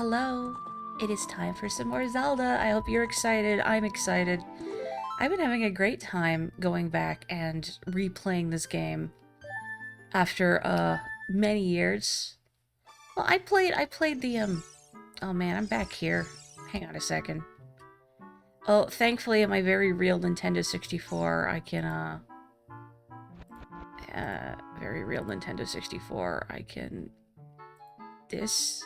Hello. It is time for some more Zelda. I hope you're excited. I'm excited. I've been having a great time going back and replaying this game after many years. Well, I played the oh man, I'm back here. Hang on a second. Oh, thankfully on my very real Nintendo 64, I can very real Nintendo 64, I can this.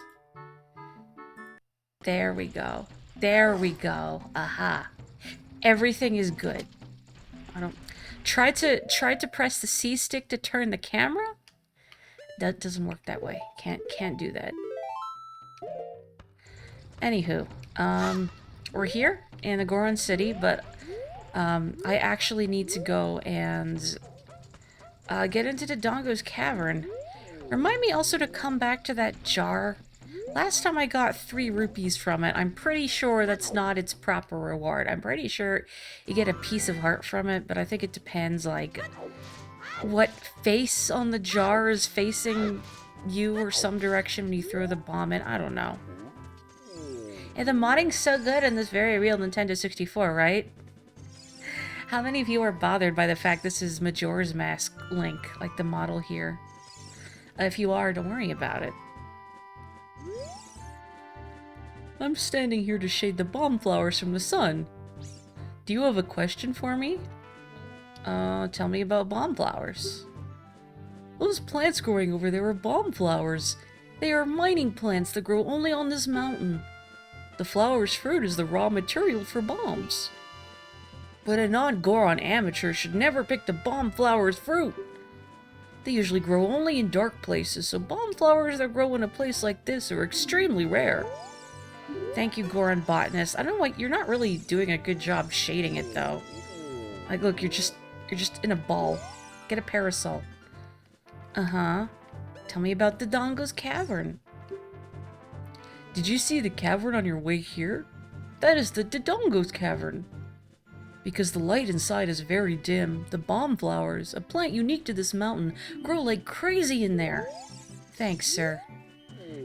There we go. There we go. Aha. Everything is good. I don't try to press the C stick to turn the camera. That doesn't work that way. Can't do that. Anywho, we're here in the Goron City, but I actually need to go and get into the Dongo's Cavern. Remind me also to come back to that jar. Last time I got 3 rupees from it. I'm pretty sure that's not its proper reward. I'm pretty sure you get a piece of heart from it, but I think it depends, like, what face on the jar is facing you or some direction when you throw the bomb in. I don't know. And the modding's so good in this very real Nintendo 64, right? How many of you are bothered by the fact this is Majora's Mask Link, like the model here? If you are, don't worry about it. I'm standing here to shade the bomb flowers from the sun. Do you have a question for me? Tell me about bomb flowers. Those plants growing over there are bomb flowers. They are mining plants that grow only on this mountain. The flower's fruit is the raw material for bombs. But a non-Goron amateur should never pick the bomb flower's fruit. They usually grow only in dark places, so bomb flowers that grow in a place like this are extremely rare. Thank you, Goron Botanist. I don't know why you're not really doing a good job shading it, though. Like, look, you're just in a ball. Get a parasol. Uh-huh. Tell me about the Dongo's Cavern. Did you see the cavern on your way here? That is the Dodongo's Cavern. Because the light inside is very dim, the bomb flowers, a plant unique to this mountain, grow like crazy in there. Thanks, sir.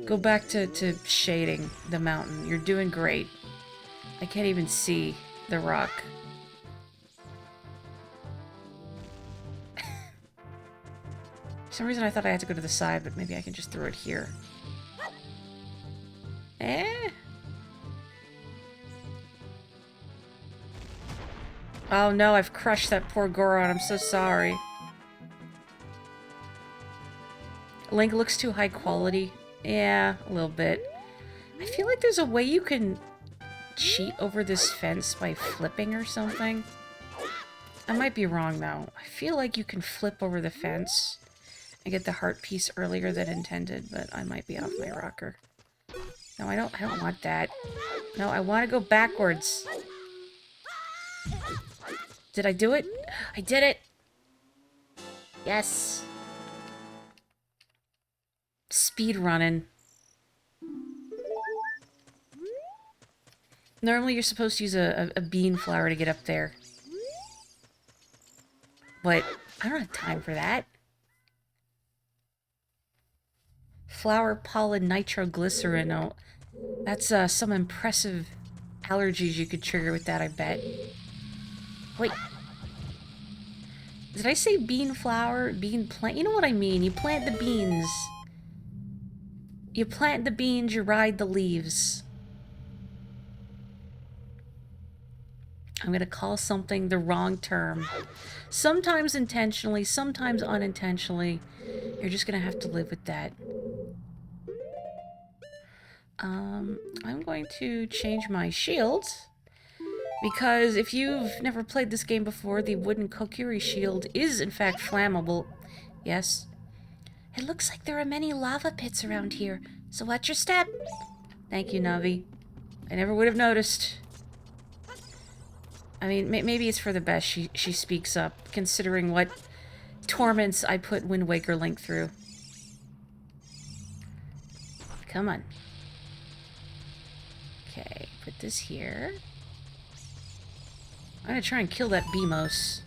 Go back to shading the mountain. You're doing great. I can't even see the rock. For some reason I thought I had to go to the side, but maybe I can just throw it here. Eh? Oh no, I've crushed that poor Goron. I'm so sorry. Link looks too high quality. Yeah, a little bit. I feel like there's a way you can cheat over this fence by flipping or something. I might be wrong, though. I feel like you can flip over the fence and get the heart piece earlier than intended, but I might be off my rocker. No, I don't want that. No, I want to go backwards. Did I do it? I did it! Yes! Speed running. Normally you're supposed to use a bean flower to get up there. But I don't have time for that. Flower pollen nitroglycerin. Oh, that's some impressive allergies you could trigger with that, I bet. Wait. Did I say bean flower? Bean plant? You know what I mean. You plant the beans. You plant the beans, you ride the leaves. I'm gonna call something the wrong term. Sometimes intentionally, sometimes unintentionally. You're just gonna have to live with that. I'm going to change my shield. Because if you've never played this game before, the wooden Kokiri shield is in fact flammable. Yes. It looks like there are many lava pits around here, so watch your step. Thank you, Navi. I never would have noticed. I mean, maybe it's for the best she speaks up, considering what torments I put Wind Waker Link through. Come on. Okay, put this here. I'm gonna try and kill that Beamos.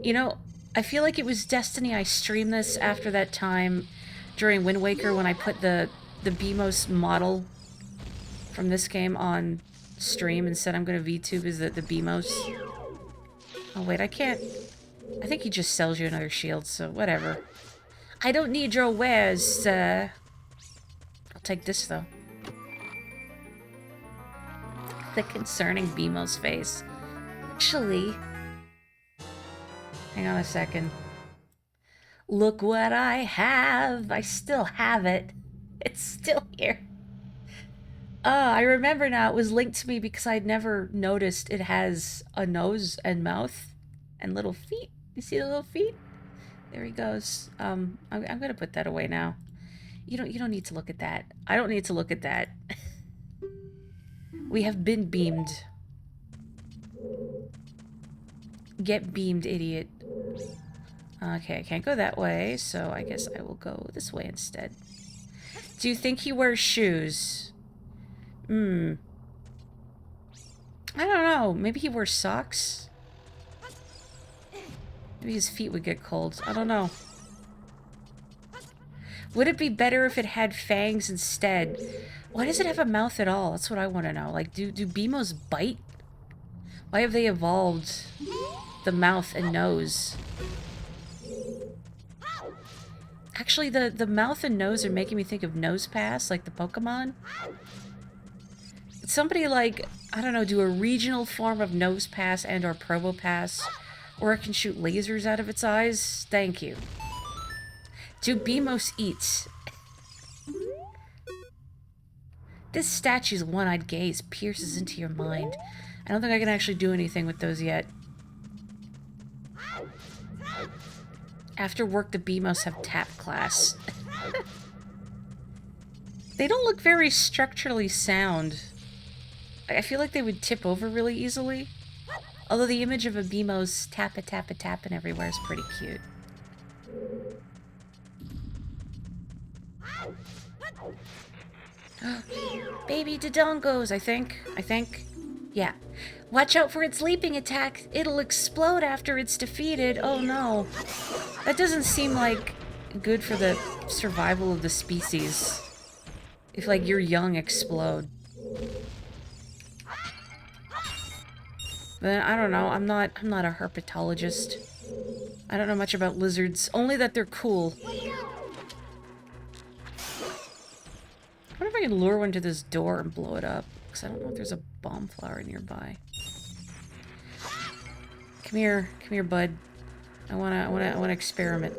You know, I feel like it was destiny I streamed this after that time during Wind Waker when I put the the BMOS model from this game on stream. Instead, I'm going to VTube is the BMOS. Oh, wait, I can't... I think he just sells you another shield, so whatever. I don't need your wares, I'll take this, though. The concerning BMOS face. Actually... Hang on a second. Look what I have! I still have it. It's still here. I remember now, it was linked to me because I'd never noticed it has a nose and mouth and little feet. You see the little feet? There he goes. I'm gonna put that away now. You don't need to look at that. I don't need to look at that. We have been beamed. Get beamed, idiot. Okay, I can't go that way, so I guess I will go this way instead. Do you think he wears shoes? I don't know. Maybe he wears socks? Maybe his feet would get cold. I don't know. Would it be better if it had fangs instead? Why does it have a mouth at all? That's what I want to know. Like, do BMOs bite? Why have they evolved the mouth and nose? Actually, the mouth and nose are making me think of Nose Pass, like the Pokemon. Could somebody, like, I don't know, do a regional form of Nose Pass and or Probo Pass? Or it can shoot lasers out of its eyes? Thank you. Do BMOS eat? This statue's one-eyed gaze pierces into your mind. I don't think I can actually do anything with those yet. After work, the BMOS have tap class. They don't look very structurally sound. I feel like they would tip over really easily. Although the image of a BMOS tapping everywhere is pretty cute. Baby Dodongos, I think. Yeah. Watch out for its leaping attack. It'll explode after it's defeated. Oh no. That doesn't seem like good for the survival of the species. If, like, your young explode. Then, I don't know. I'm not a herpetologist. I don't know much about lizards. Only that they're cool. I wonder if I can lure one to this door and blow it up. Because I don't know if there's a bomb flower nearby. Come here, bud. I wanna experiment.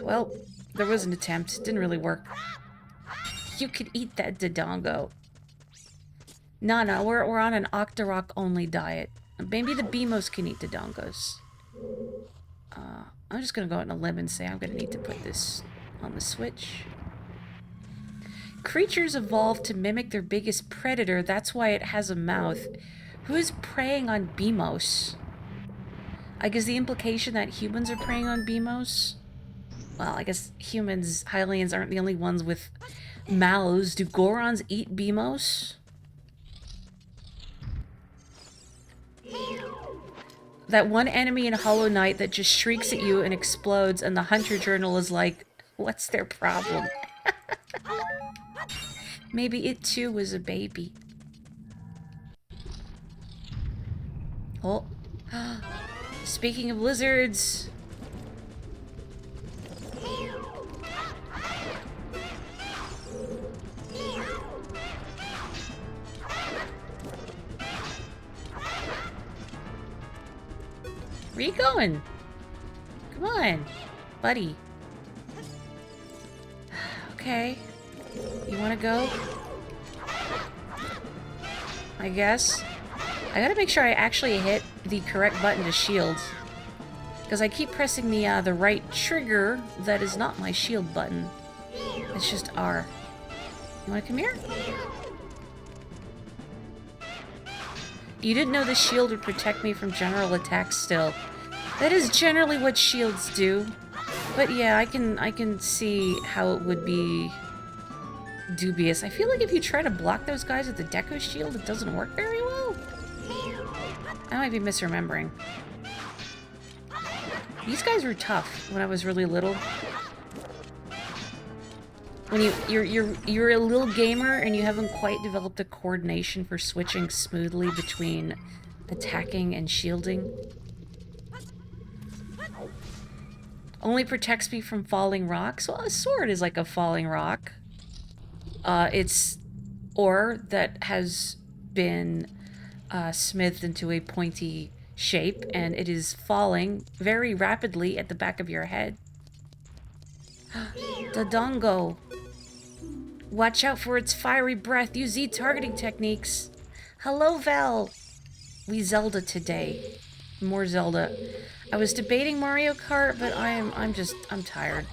Well, there was an attempt. It didn't really work. You could eat that Dodongo. No, we're on an Octorok only diet. Maybe the BMOS can eat Dodongos. I'm just gonna go out on a limb and say I'm gonna need to put this on the Switch. Creatures evolved to mimic their biggest predator. That's why it has a mouth. Who is preying on BMOS? I guess the implication that humans are preying on BMOS? Well, I guess humans, Hylians, aren't the only ones with mouths. Do Gorons eat BMOS? That one enemy in Hollow Knight that just shrieks at you and explodes, and the Hunter Journal is like, what's their problem? Maybe it too was a baby. Oh. Speaking of lizards. Where you going? Come on, buddy. Okay. You wanna go? I guess. I gotta make sure I actually hit the correct button to shield. Because I keep pressing the right trigger that is not my shield button. It's just R. You wanna come here? You didn't know the shield would protect me from general attacks still. That is generally what shields do. But yeah, I can see how it would be dubious. I feel like if you try to block those guys with the Deco shield, it doesn't work very well. I might be misremembering. These guys were tough when I was really little. When you're a little gamer and you haven't quite developed the coordination for switching smoothly between attacking and shielding. Only protects me from falling rocks. Well, a sword is like a falling rock. It's ore that has been smithed into a pointy shape, and it is falling very rapidly at the back of your head. Dodongo. Watch out for its fiery breath. Use Z targeting techniques. Hello, Val. We Zelda today. More Zelda. I was debating Mario Kart, but I'm tired.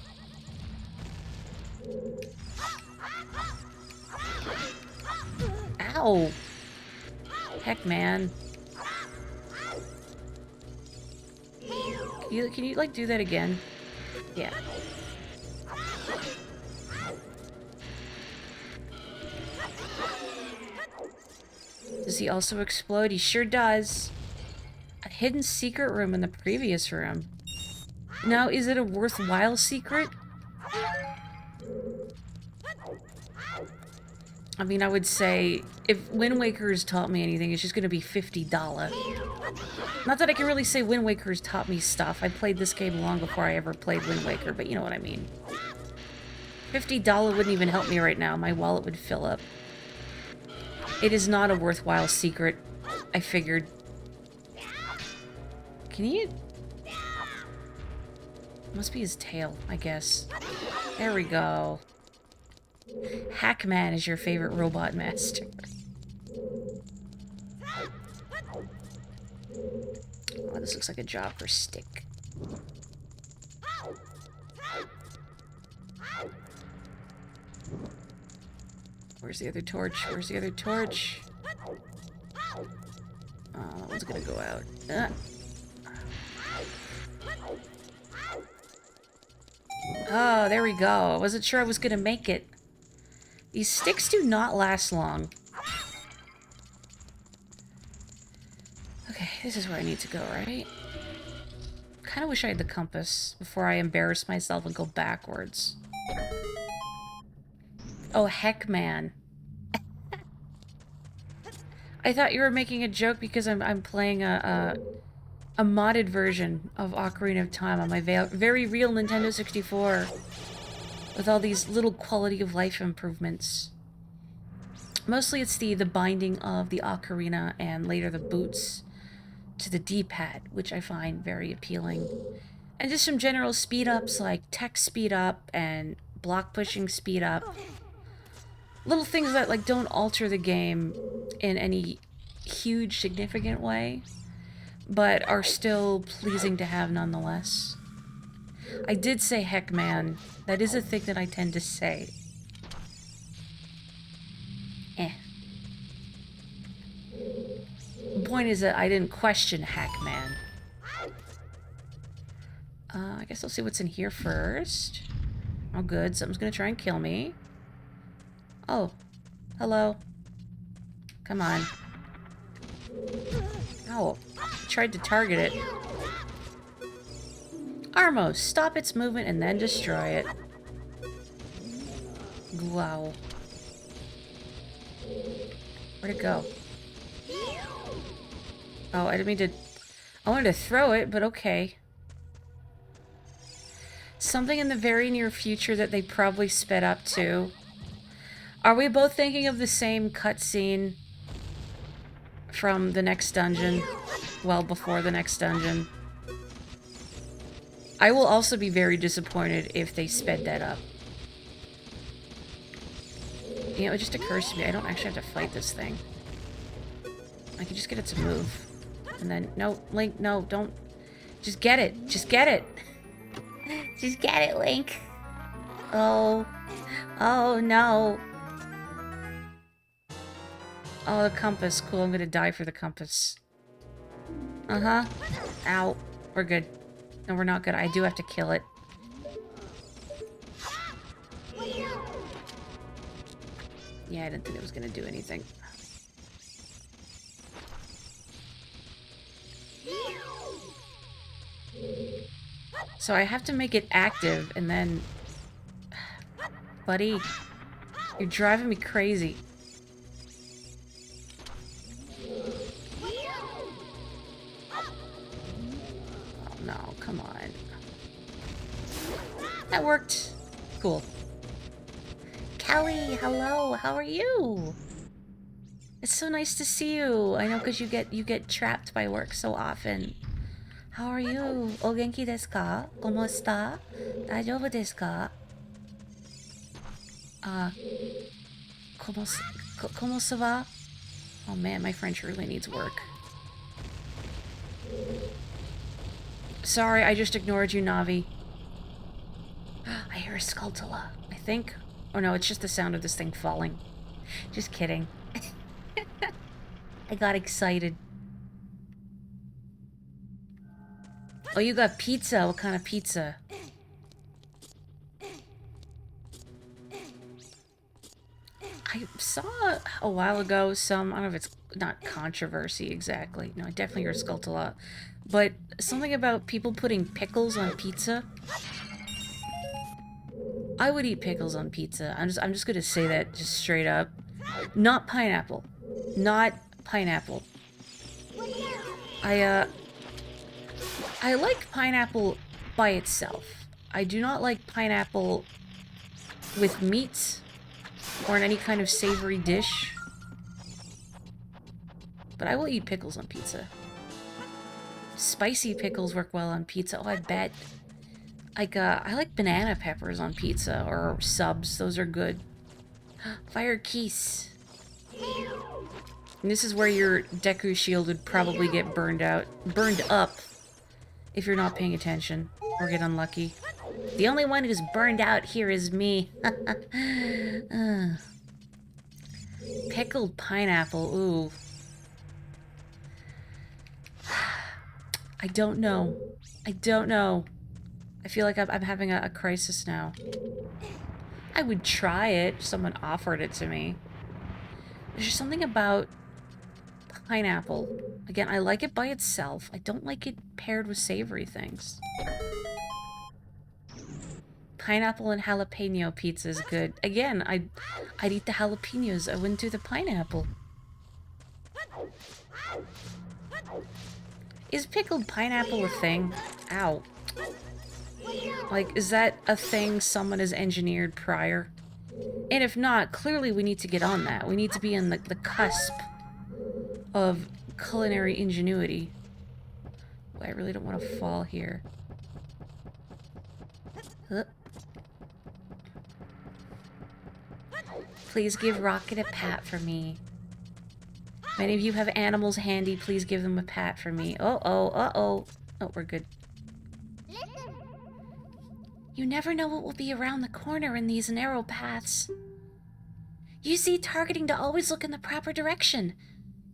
Ow. Heck, man. Can you like do that again? Yeah. Does he also explode? He sure does. A hidden secret room in the previous room. Now, is it a worthwhile secret? I mean, I would say, if Wind Waker has taught me anything, it's just going to be $50. Not that I can really say Wind Waker has taught me stuff. I played this game long before I ever played Wind Waker, but you know what I mean. $50 wouldn't even help me right now. My wallet would fill up. It is not a worthwhile secret, I figured. Can he... Must be his tail, I guess. There we go. Hackman is your favorite robot master. Oh, this looks like a job for Stick. Where's the other torch? Where's the other torch? Oh, that one's gonna go out. Oh, there we go. I wasn't sure I was gonna make it. These sticks do not last long. Okay, this is where I need to go, right? Kinda wish I had the compass before I embarrass myself and go backwards. Oh, heck, man. I thought you were making a joke because I'm playing a modded version of Ocarina of Time on my very real Nintendo 64 with all these little quality of life improvements. Mostly it's the binding of the Ocarina and later the boots to the D-pad, which I find very appealing. And just some general speed-ups like text speed-up and block pushing speed-up. Little things that like don't alter the game in any huge significant way, but are still pleasing to have nonetheless. I did say heck, man. That is a thing that I tend to say. The point is that I didn't question heck, man. I guess I'll see what's in here first. Oh, good. Something's gonna try and kill me. Oh, hello. Come on. Ow. I tried to target it. Armos, stop its movement and then destroy it. Wow. Where'd it go? Oh, I didn't mean to... I wanted to throw it, but okay. Something in the very near future that they probably sped up to. Are we both thinking of the same cutscene from the next dungeon? Well, before the next dungeon. I will also be very disappointed if they sped that up. You know, it just occurs to me, I don't actually have to fight this thing. I can just get it to move. And then, no, Link, no, don't. Just get it. Just get it. Just get it, Link. Oh. Oh, no. Oh, the compass. Cool, I'm gonna die for the compass. Uh-huh. Ow. We're good. No, we're not good. I do have to kill it. Yeah, I didn't think it was gonna do anything. So I have to make it active, and then... Buddy, you're driving me crazy. Oh no, come on. That worked. Cool. Kelly, hello, how are you? It's so nice to see you. I know because you get trapped by work so often. How are you? O genki desu ka? ¿Cómo está? Daijoubu desu ka? ¿Cómo se va? Oh man, my French really needs work. Sorry, I just ignored you, Navi. I hear a Skulltula, I think. Oh no, it's just the sound of this thing falling. Just kidding. I got excited. Oh, you got pizza. What kind of pizza? I saw a while ago some, I don't know if it's not controversy exactly. No, I definitely heard Skulltula. But something about people putting pickles on pizza. I would eat pickles on pizza. I'm just gonna say that just straight up. Not pineapple. Not pineapple. I like pineapple by itself. I do not like pineapple with meat or in any kind of savory dish. But I will eat pickles on pizza. Spicy pickles work well on pizza. Oh, I bet. Like, I like banana peppers on pizza or subs. Those are good. Fire keys. And this is where your Deku shield would probably get burned up if you're not paying attention or get unlucky. The only one who's burned out here is me. Pickled pineapple, ooh. I don't know. I don't know. I feel like I'm having a crisis now. I would try it if someone offered it to me. There's just something about pineapple. Again, I like it by itself. I don't like it paired with savory things. Pineapple and jalapeno pizza is good. Again, I'd eat the jalapenos. I wouldn't do the pineapple. Is pickled pineapple a thing? Ow. Like, is that a thing someone has engineered prior? And if not, clearly we need to get on that. We need to be in the cusp of culinary ingenuity. Boy, I really don't want to fall here. Please give Rocket a pat for me. If any of you have animals handy, please give them a pat for me. Uh-oh, uh-oh. Oh, we're good. You never know what will be around the corner in these narrow paths. You see, targeting to always look in the proper direction.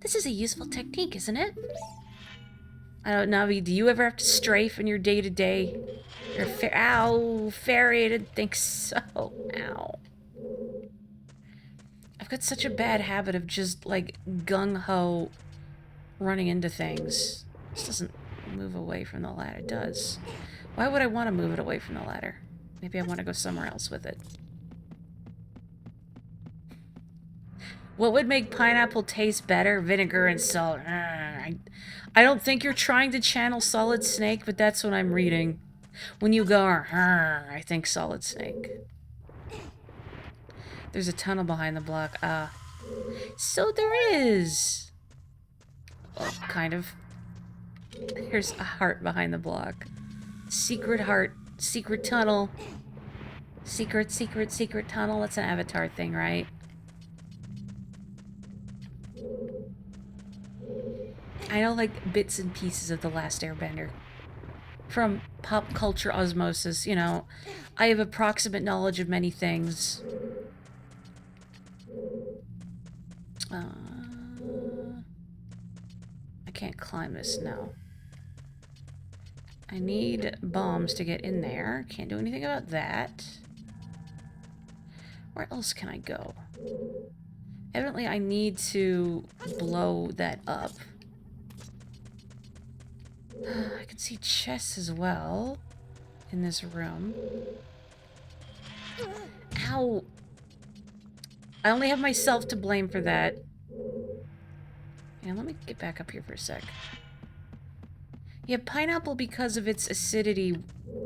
This is a useful technique, isn't it? I don't know, Navi, do you ever have to strafe in your day-to-day? Ow, fairy, I didn't think so. Ow. I've got such a bad habit of just, like, gung-ho running into things. This doesn't move away from the ladder. It does. Why would I want to move it away from the ladder? Maybe I want to go somewhere else with it. What would make pineapple taste better? Vinegar and salt. I don't think you're trying to channel Solid Snake, but that's what I'm reading. When you go, I think Solid Snake. There's a tunnel behind the block. So there is. Well, kind of. There's a heart behind the block. Secret heart. Secret tunnel. Secret tunnel. That's an Avatar thing, right? I know, like, bits and pieces of The Last Airbender. From pop culture osmosis, you know. I have approximate knowledge of many things. I can't climb this now. I need bombs to get in there. Can't do anything about that. Where else can I go? Evidently, I need to blow that up. I can see chests as well. in this room. Ow! I only have myself to blame for that. And let me get back up here for a sec. Yeah, pineapple, because of its acidity,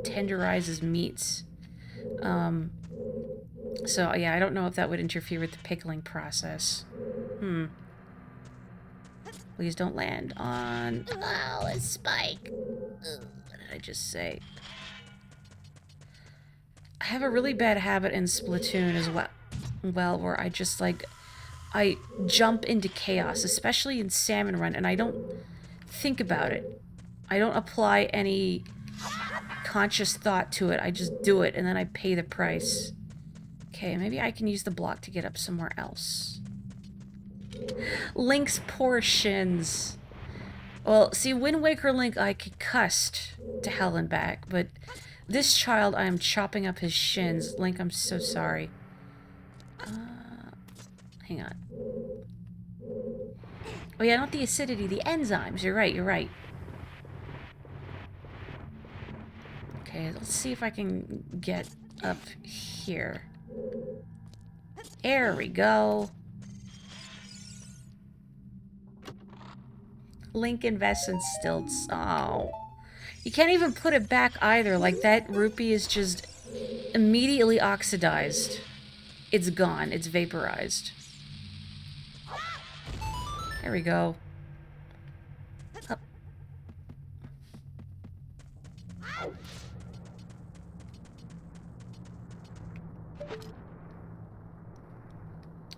tenderizes meats. So, yeah, I don't know if that would interfere with the pickling process. Please don't land on... Oh, a spike. Ugh, what did I just say? I have a really bad habit in Splatoon as well, where I just, like... I jump into chaos, especially in Salmon Run, and I don't think about it. I don't apply any conscious thought to it. I just do it, and then I pay the price. Okay, maybe I can use the block to get up somewhere else. Link's portions. Well, see, Wind Waker Link, I concussed to hell and back, but this child, I am chopping up his shins. Link, I'm so sorry. Hang on. Oh yeah, not the acidity, the enzymes. You're right, you're right. Okay, let's see if I can get up here. There we go. Link invests in stilts. Oh. You can't even put it back either. Like, that rupee is just immediately oxidized. It's gone. It's vaporized. There we go. Up.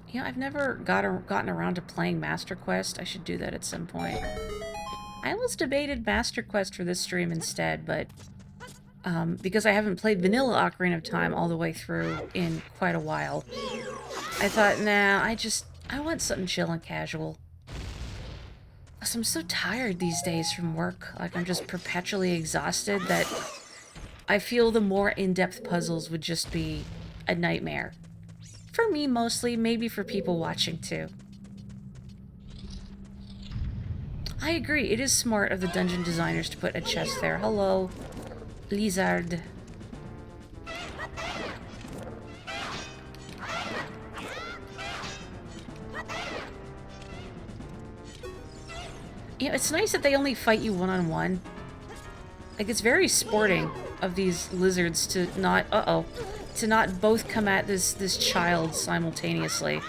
You know, I've never gotten around to playing Master Quest. I should do that at some point. I almost debated Master Quest for this stream instead, but because I haven't played Vanilla Ocarina of Time all the way through in quite a while, I thought, nah, I want something chill and casual. Plus, I'm so tired these days from work. Like, I'm just perpetually exhausted that I feel the more in-depth puzzles would just be a nightmare. For me, mostly. Maybe for people watching, too. I agree. It is smart of the dungeon designers to put a chest there. Hello, lizard. You know, it's nice that they only fight you one-on-one. Like, it's very sporting of these lizards to not... to not both come at this child simultaneously.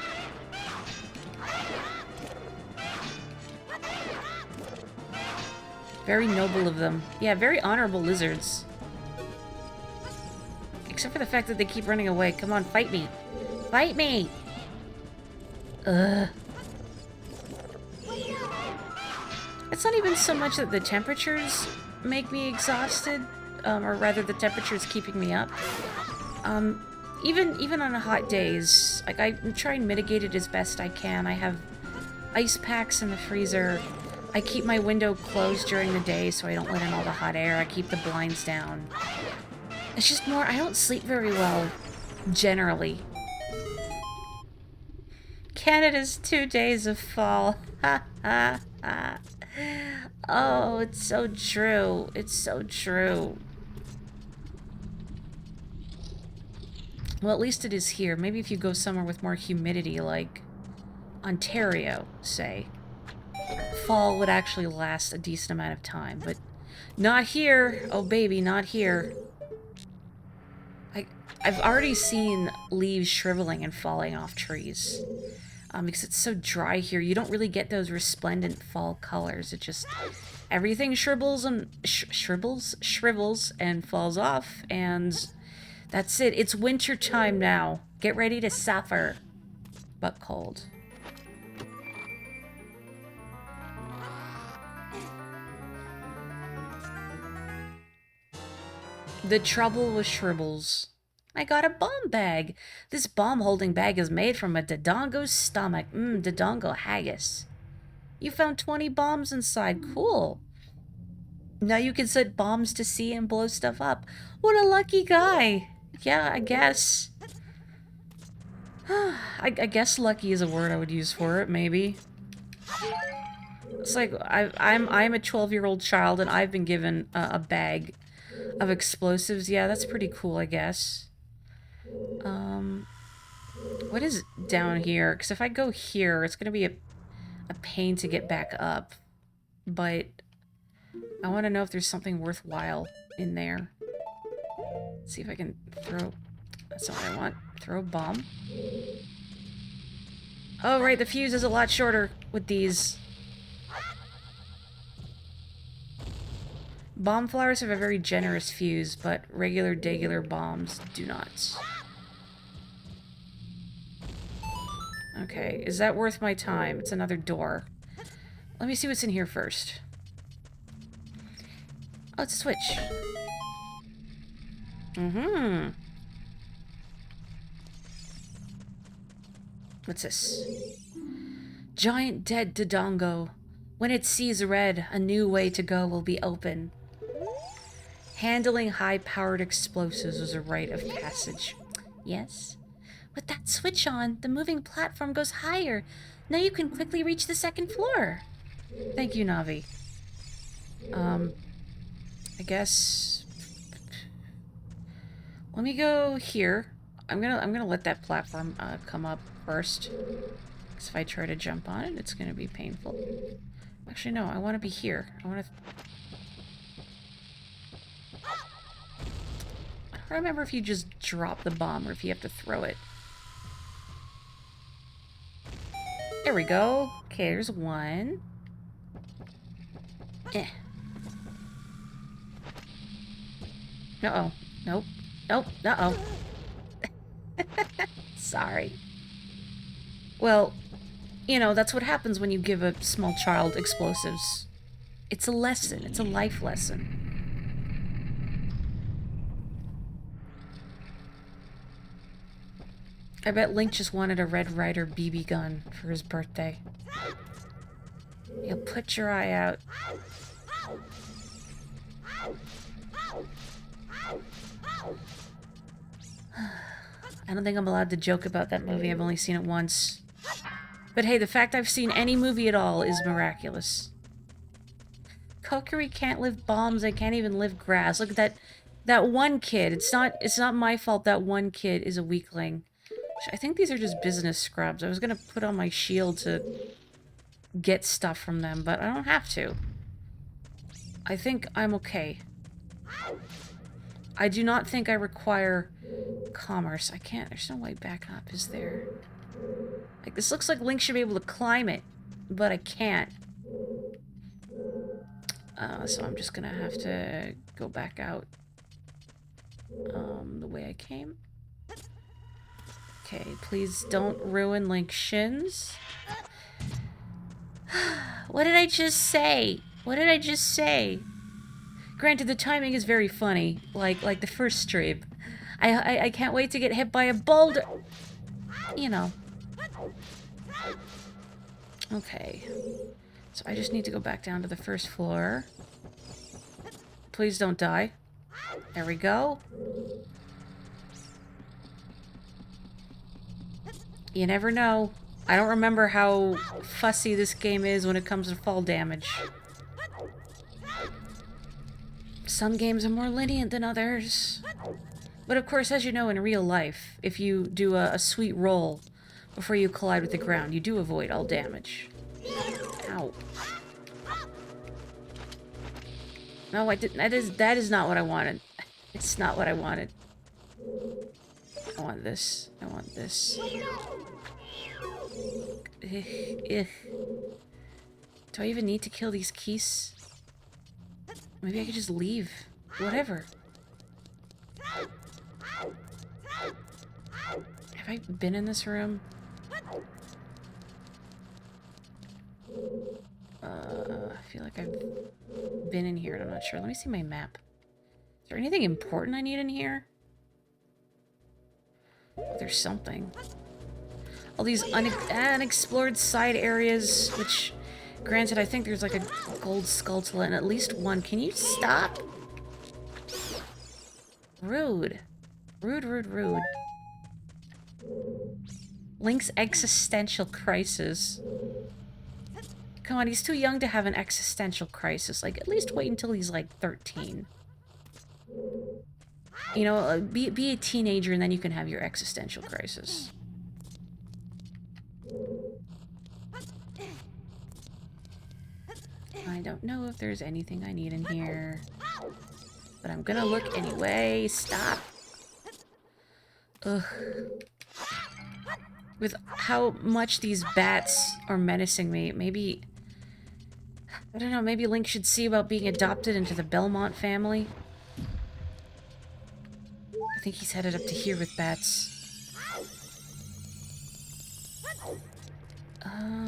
Very noble of them. Yeah, very honorable lizards. Except for the fact that they keep running away. Come on, fight me. Fight me! Ugh. It's not even so much that the temperatures make me exhausted, or rather the temperature's keeping me up. Even on hot days, like, I try and mitigate it as best I can. I have ice packs in the freezer. I keep my window closed during the day so I don't let in all the hot air. I keep the blinds down. It's just more, I don't sleep very well, generally. Canada's 2 days of fall. Ha ha ha. Oh, it's so true. It's so true. Well, at least it is here. Maybe if you go somewhere with more humidity, like Ontario, say, fall would actually last a decent amount of time. But not here. Oh, baby, not here. I've already seen leaves shriveling and falling off trees. Because it's so dry here. You don't really get those resplendent fall colors. It just... everything shrivels and... shrivels and falls off, and... that's it. It's winter time now. Get ready to suffer. But cold. The trouble with shribbles. I got a bomb bag. This bomb-holding bag is made from a Dodongo's stomach. Dodongo haggis. You found 20 bombs inside. Cool. Now you can set bombs to sea and blow stuff up. What a lucky guy. Yeah, I guess. I guess lucky is a word I would use for it, maybe. It's like, I'm a 12-year-old child and I've been given a bag of explosives. Yeah, that's pretty cool, I guess. What is down here? Because if I go here, it's going to be a pain to get back up. But I want to know if there's something worthwhile in there. Let's see if I can throw... That's not what I want. Throw a bomb. Oh, right, the fuse is a lot shorter with these. Bomb flowers have a very generous fuse, but regular degular bombs do not. Okay, is that worth my time? It's another door. Let me see what's in here first. Oh, it's a switch. Mm-hmm. What's this? Giant dead Dodongo. When it sees red, a new way to go will be open. Handling high-powered explosives was a rite of passage. Yes? With that switch on, the moving platform goes higher. Now you can quickly reach the second floor. Thank you, Navi. I guess... Let me go here. I'm gonna let that platform come up first. Because if I try to jump on it, it's gonna be painful. Actually, no, I want to be here. I want to... I don't remember if you just drop the bomb or if you have to throw it. There we go. Okay, there's one. Eh. Uh-oh. Nope. Nope. Uh-oh. Sorry. Well, you know, that's what happens when you give a small child explosives. It's a lesson. It's a life lesson. I bet Link just wanted a Red Ryder BB gun for his birthday. You'll put your eye out. I don't think I'm allowed to joke about that movie. I've only seen it once. But hey, the fact I've seen any movie at all is miraculous. Kokiri can't live bombs. They can't even live grass. Look at that one kid. It's not my fault that one kid is a weakling. I think these are just business scrubs. I was gonna put on my shield to get stuff from them, but I don't have to. I think I'm okay. I do not think I require commerce. I can't. There's no way back up, is there? Like, this looks like Link should be able to climb it, but I can't. So I'm just gonna have to go back out the way I came. Okay, please don't ruin Link's shins. What did I just say? What did I just say? Granted, the timing is very funny, like the first stream. I can't wait to get hit by a boulder. You know. Okay. So I just need to go back down to the first floor. Please don't die. There we go. You never know. I don't remember how fussy this game is when it comes to fall damage. Some games are more lenient than others. But of course, as you know in real life, if you do a sweet roll before you collide with the ground, you do avoid all damage. Ow. No, I didn't. That is not what I wanted. It's not what I wanted. I want this. I want this. Ugh. Do I even need to kill these keys? Maybe I could just leave. Whatever. Have I been in this room? I feel like I've been in here and I'm not sure. Let me see my map. Is there anything important I need in here? There's something. All these unexplored side areas, which, granted, I think there's like a gold skulltula in at least one. Can you stop? Rude. Rude, rude, rude. Link's existential crisis. Come on, he's too young to have an existential crisis. Like, at least wait until he's like 13. You know, be a teenager and then you can have your existential crisis. I don't know if there's anything I need in here. But I'm gonna look anyway. Stop. Ugh. With how much these bats are menacing me, maybe... I don't know, maybe Link should see about being adopted into the Belmont family. I think he's headed up to here with bats.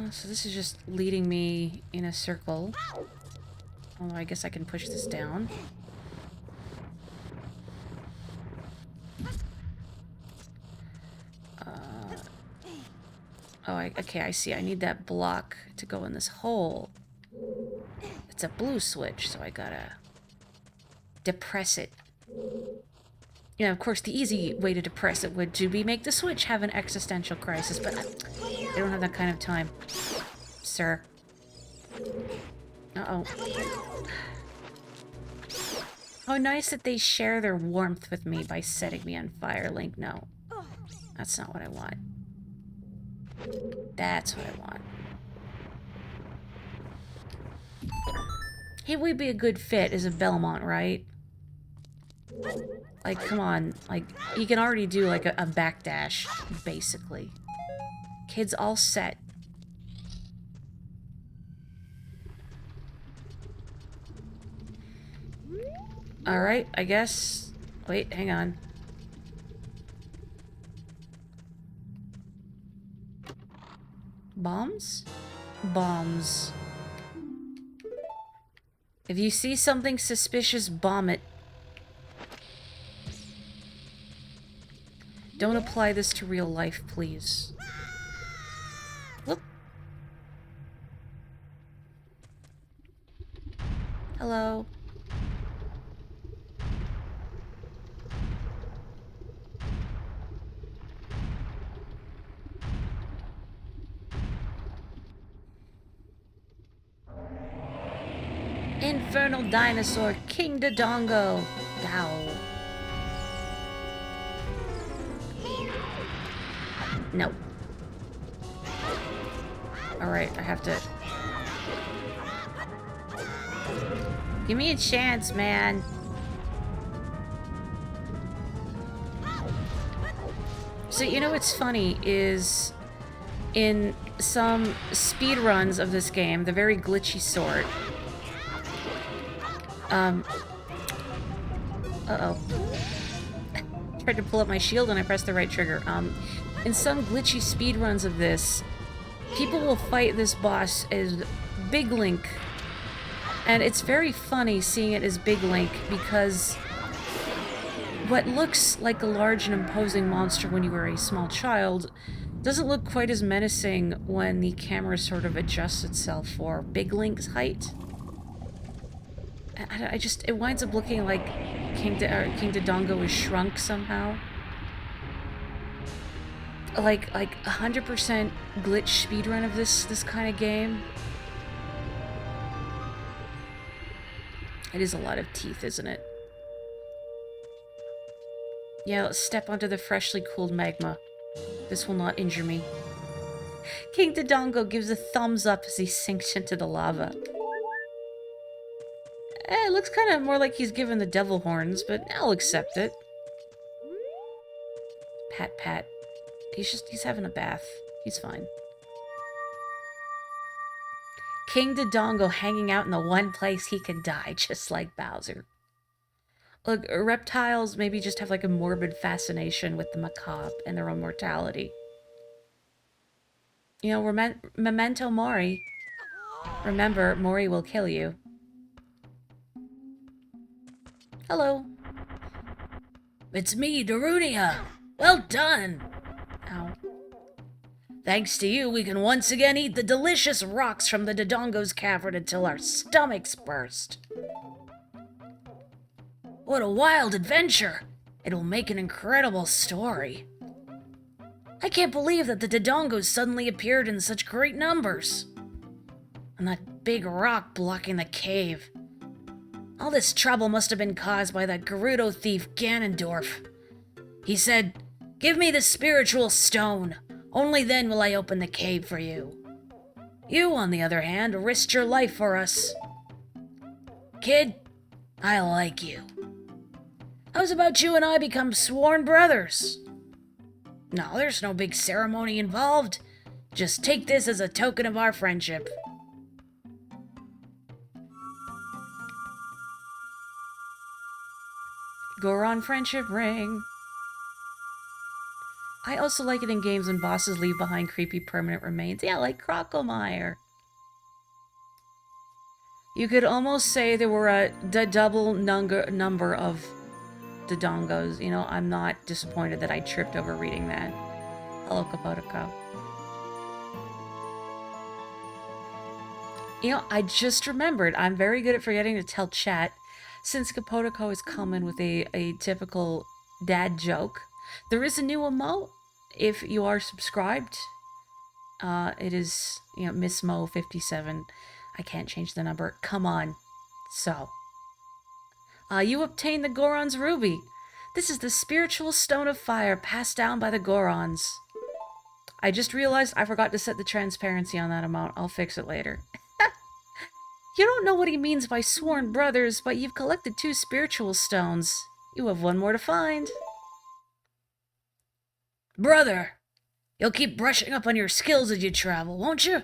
So this is just leading me in a circle. Although I guess I can push this down. Okay, I see. I need that block to go in this hole. It's a blue switch, so I gotta depress it. You know, of course, the easy way to depress it would be make the switch have an existential crisis, but I don't have that kind of time, sir. Uh-oh. How nice that they share their warmth with me by setting me on fire, Link. No, that's not what I want. That's what I want. He would be a good fit as a Belmont, right? Like, come on. Like, he can already do, like, a backdash, basically. Kid's all set. Alright, I guess... Wait, hang on. Bombs? Bombs. If you see something suspicious, bomb it. Don't apply this to real life, please. Whoop. Hello. Infernal Dinosaur, King Dodongo. Ow. No. Alright, I have to... Give me a chance, man. So, you know what's funny is... in some speedruns of this game, the very glitchy sort... Uh-oh. Tried to pull up my shield and I pressed the right trigger. In some glitchy speedruns of this, people will fight this boss as Big Link. And it's very funny seeing it as Big Link because what looks like a large and imposing monster when you were a small child doesn't look quite as menacing when the camera sort of adjusts itself for Big Link's height. It winds up looking like King Dodongo is shrunk somehow. Like 100% glitch speedrun of this kind of game. It is a lot of teeth, isn't it? Yeah, let's step onto the freshly cooled magma. This will not injure me. King Dodongo gives a thumbs up as he sinks into the lava. It looks kind of more like he's given the devil horns, but I'll accept it. Pat, pat. He's having a bath. He's fine. King Dodongo hanging out in the one place he can die, just like Bowser. Look, reptiles maybe just have like a morbid fascination with the macabre and their own mortality. You know, memento mori. Remember, Mori will kill you. Hello. It's me, Darunia. Well done. Ow. Thanks to you, we can once again eat the delicious rocks from the Dodongo's cavern until our stomachs burst. What a wild adventure. It'll make an incredible story. I can't believe that the Dodongos suddenly appeared in such great numbers. And that big rock blocking the cave. All this trouble must have been caused by that Gerudo thief Ganondorf. He said, "Give me the spiritual stone. Only then will I open the cave for you." You, on the other hand, risked your life for us. Kid, I like you. How's about you and I become sworn brothers? No, there's no big ceremony involved. Just take this as a token of our friendship. Goron friendship ring. I also like it in games when bosses leave behind creepy permanent remains. Yeah, like Crocomire. You could almost say there were the double number of Dodongos. You know, I'm not disappointed that I tripped over reading that. Hello, Kapotoko. You know, I just remembered, I'm very good at forgetting to tell chat, since Kapotoko is coming with a typical dad joke. There is a new emote if you are subscribed. It is, you know, Miss Mo 57. I can't change the number. Come on. So, you obtain the Goron's Ruby. This is the spiritual stone of fire passed down by the Gorons. I just realized I forgot to set the transparency on that amount. I'll fix it later. You don't know what he means by sworn brothers, but you've collected 2 spiritual stones. You have 1 more to find. Brother, you'll keep brushing up on your skills as you travel, won't you?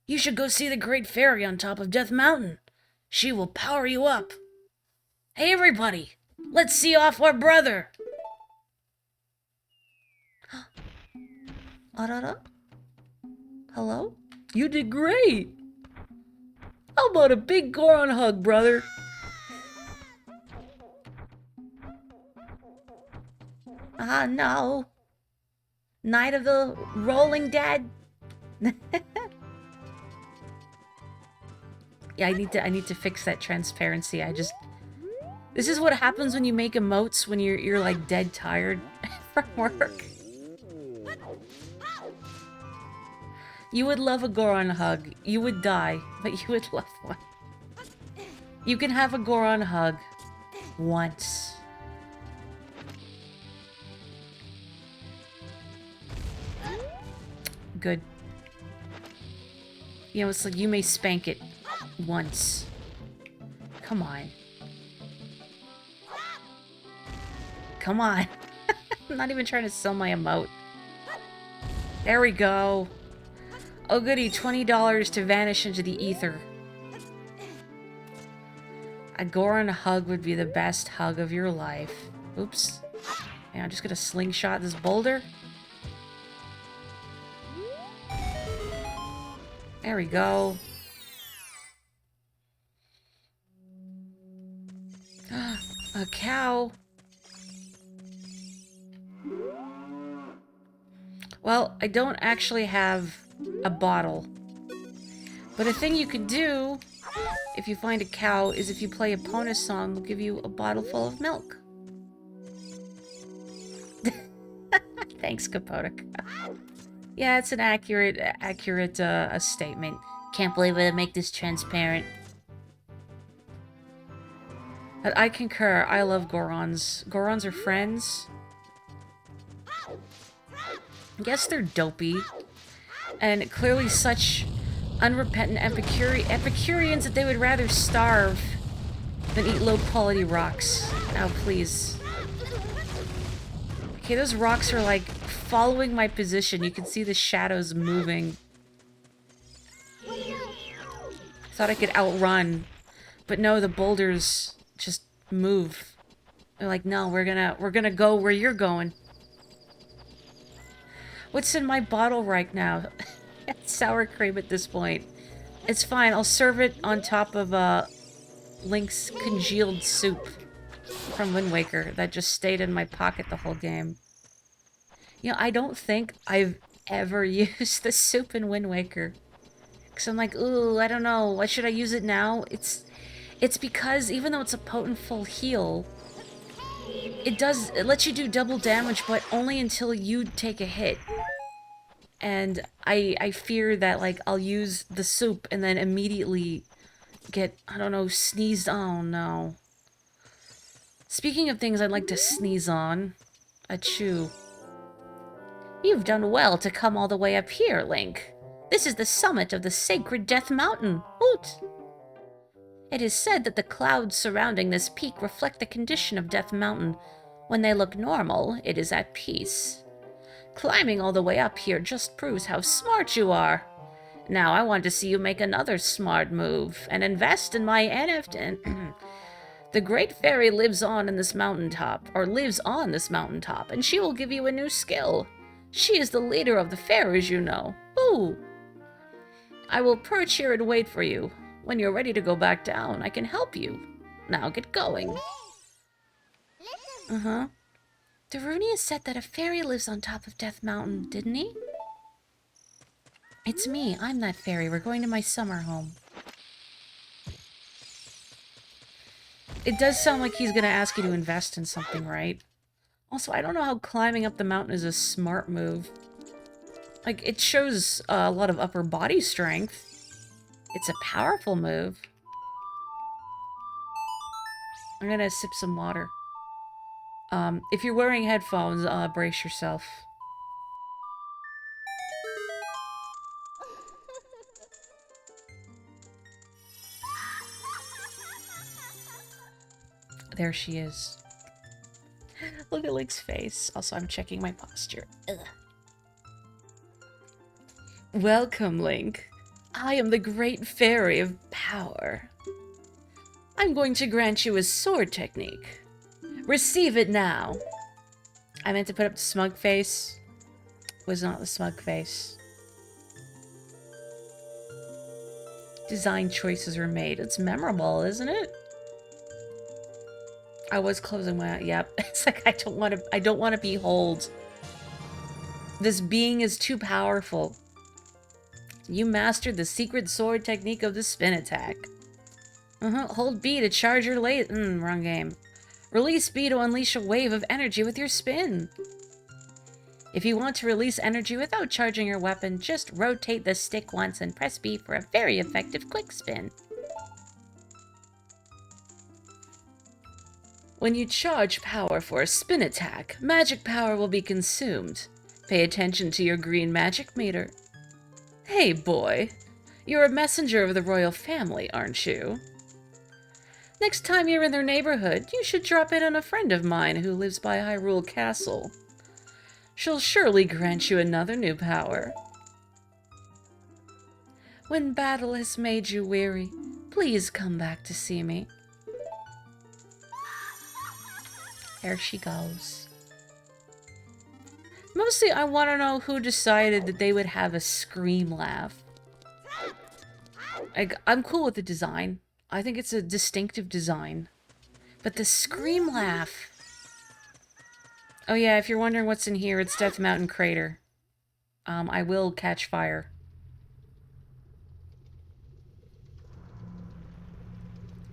You should go see the Great Fairy on top of Death Mountain. She will power you up. Hey everybody, let's see off our brother. Hello? You did great! How about a big Goron hug, brother? No. Night of the Rolling Dead? Yeah, I need to fix that transparency. This is what happens when you make emotes when you're like dead tired from work. You would love a Goron hug. You would die, but you would love one. You can have a Goron hug once. Good. You know, it's like you may spank it once. Come on. Come on. I'm not even trying to sell my emote. There we go. Oh goody, $20 to vanish into the ether. A Goron hug would be the best hug of your life. Oops. And I'm just gonna slingshot this boulder. There we go. A cow. Well, I don't actually have a bottle. But a thing you could do, if you find a cow, is if you play a Pona song, they'll give you a bottle full of milk. Thanks, Kapotaka. Yeah, it's an accurate statement. Can't believe I make this transparent. But I concur. I love Gorons. Gorons are friends. I guess they're dopey. And clearly such unrepentant Epicureans that they would rather starve than eat low-quality rocks. Oh, please. Okay, those rocks are, like, following my position. You can see the shadows moving. Thought I could outrun. But no, the boulders just move. They're like, no, we're gonna go where you're going. What's in my bottle right now? It's sour cream at this point. It's fine. I'll serve it on top of Link's congealed soup from Wind Waker that just stayed in my pocket the whole game. You know, I don't think I've ever used the soup in Wind Waker. Because I'm like, ooh, I don't know. Why should I use it now? It's because even though it's a potent full heal, it lets you do double damage, but only until you take a hit. And I fear that, like, I'll use the soup and then immediately get, I don't know, sneezed. Oh, no. Speaking of things I'd like to sneeze on. Achoo. You've done well to come all the way up here, Link. This is the summit of the sacred Death Mountain. Hoot! It is said that the clouds surrounding this peak reflect the condition of Death Mountain. When they look normal, it is at peace. Climbing all the way up here just proves how smart you are. Now I want to see you make another smart move and invest in my NFT. The Great Fairy lives on this mountaintop, and she will give you a new skill. She is the leader of the fairies, you know. Ooh! I will perch here and wait for you. When you're ready to go back down, I can help you. Now get going. Uh-huh. Darunia said that a fairy lives on top of Death Mountain, didn't he? It's me. I'm that fairy. We're going to my summer home. It does sound like he's going to ask you to invest in something, right? Also, I don't know how climbing up the mountain is a smart move. Like, it shows a lot of upper body strength. It's a powerful move. I'm going to sip some water. If you're wearing headphones, brace yourself. There she is. Look at Link's face. Also, I'm checking my posture. Ugh. Welcome, Link. I am the Great Fairy of Power. I'm going to grant you a sword technique. Receive it now. I meant to put up the smug face. Was not the smug face. Design choices were made. It's memorable, isn't it? I was closing my eye. Yep. It's like I don't want to behold. This being is too powerful. You mastered the secret sword technique of the spin attack. Hold B to charge your laser. Wrong game. Release B to unleash a wave of energy with your spin. If you want to release energy without charging your weapon, just rotate the stick once and press B for a very effective quick spin. When you charge power for a spin attack, magic power will be consumed. Pay attention to your green magic meter. Hey boy, you're a messenger of the royal family, aren't you? Next time you're in their neighborhood, you should drop in on a friend of mine who lives by Hyrule Castle. She'll surely grant you another new power. When battle has made you weary, please come back to see me. There she goes. Mostly, I want to know who decided that they would have a scream laugh. I'm cool with the design. I think it's a distinctive design. But the scream laugh... Oh yeah, if you're wondering what's in here, it's Death Mountain Crater. I will catch fire.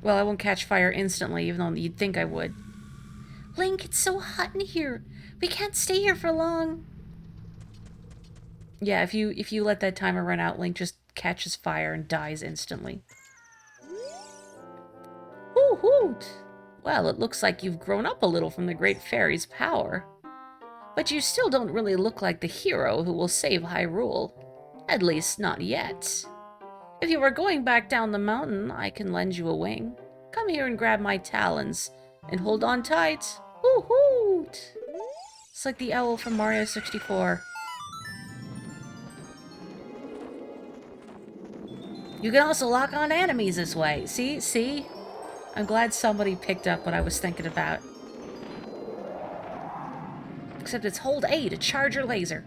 Well, I won't catch fire instantly, even though you'd think I would. Link, it's so hot in here. We can't stay here for long. Yeah, if you let that timer run out, Link just catches fire and dies instantly. Woo-hoot! Well, it looks like you've grown up a little from the Great Fairy's power. But you still don't really look like the hero who will save Hyrule. At least, not yet. If you are going back down the mountain, I can lend you a wing. Come here and grab my talons, and hold on tight. Woo-hoot! It's like the owl from Mario 64. You can also lock on enemies this way. See? I'm glad somebody picked up what I was thinking about. Except it's hold A to charge your laser.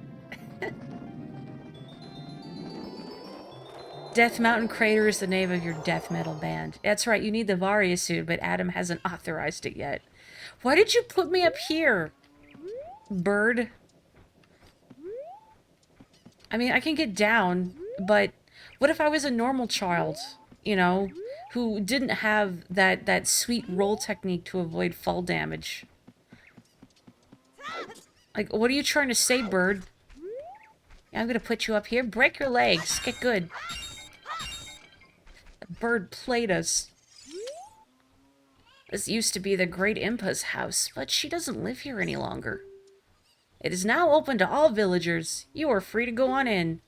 Death Mountain Crater is the name of your death metal band. That's right, you need the Varia suit, but Adam hasn't authorized it yet. Why did you put me up here, bird? I mean, I can get down, but what if I was a normal child, you know, who didn't have that sweet roll technique to avoid fall damage? Like, what are you trying to say, bird? Yeah, I'm gonna put you up here. Break your legs. Get good. The bird played us. This used to be the Great Impa's house, but she doesn't live here any longer. It is now open to all villagers. You are free to go on in.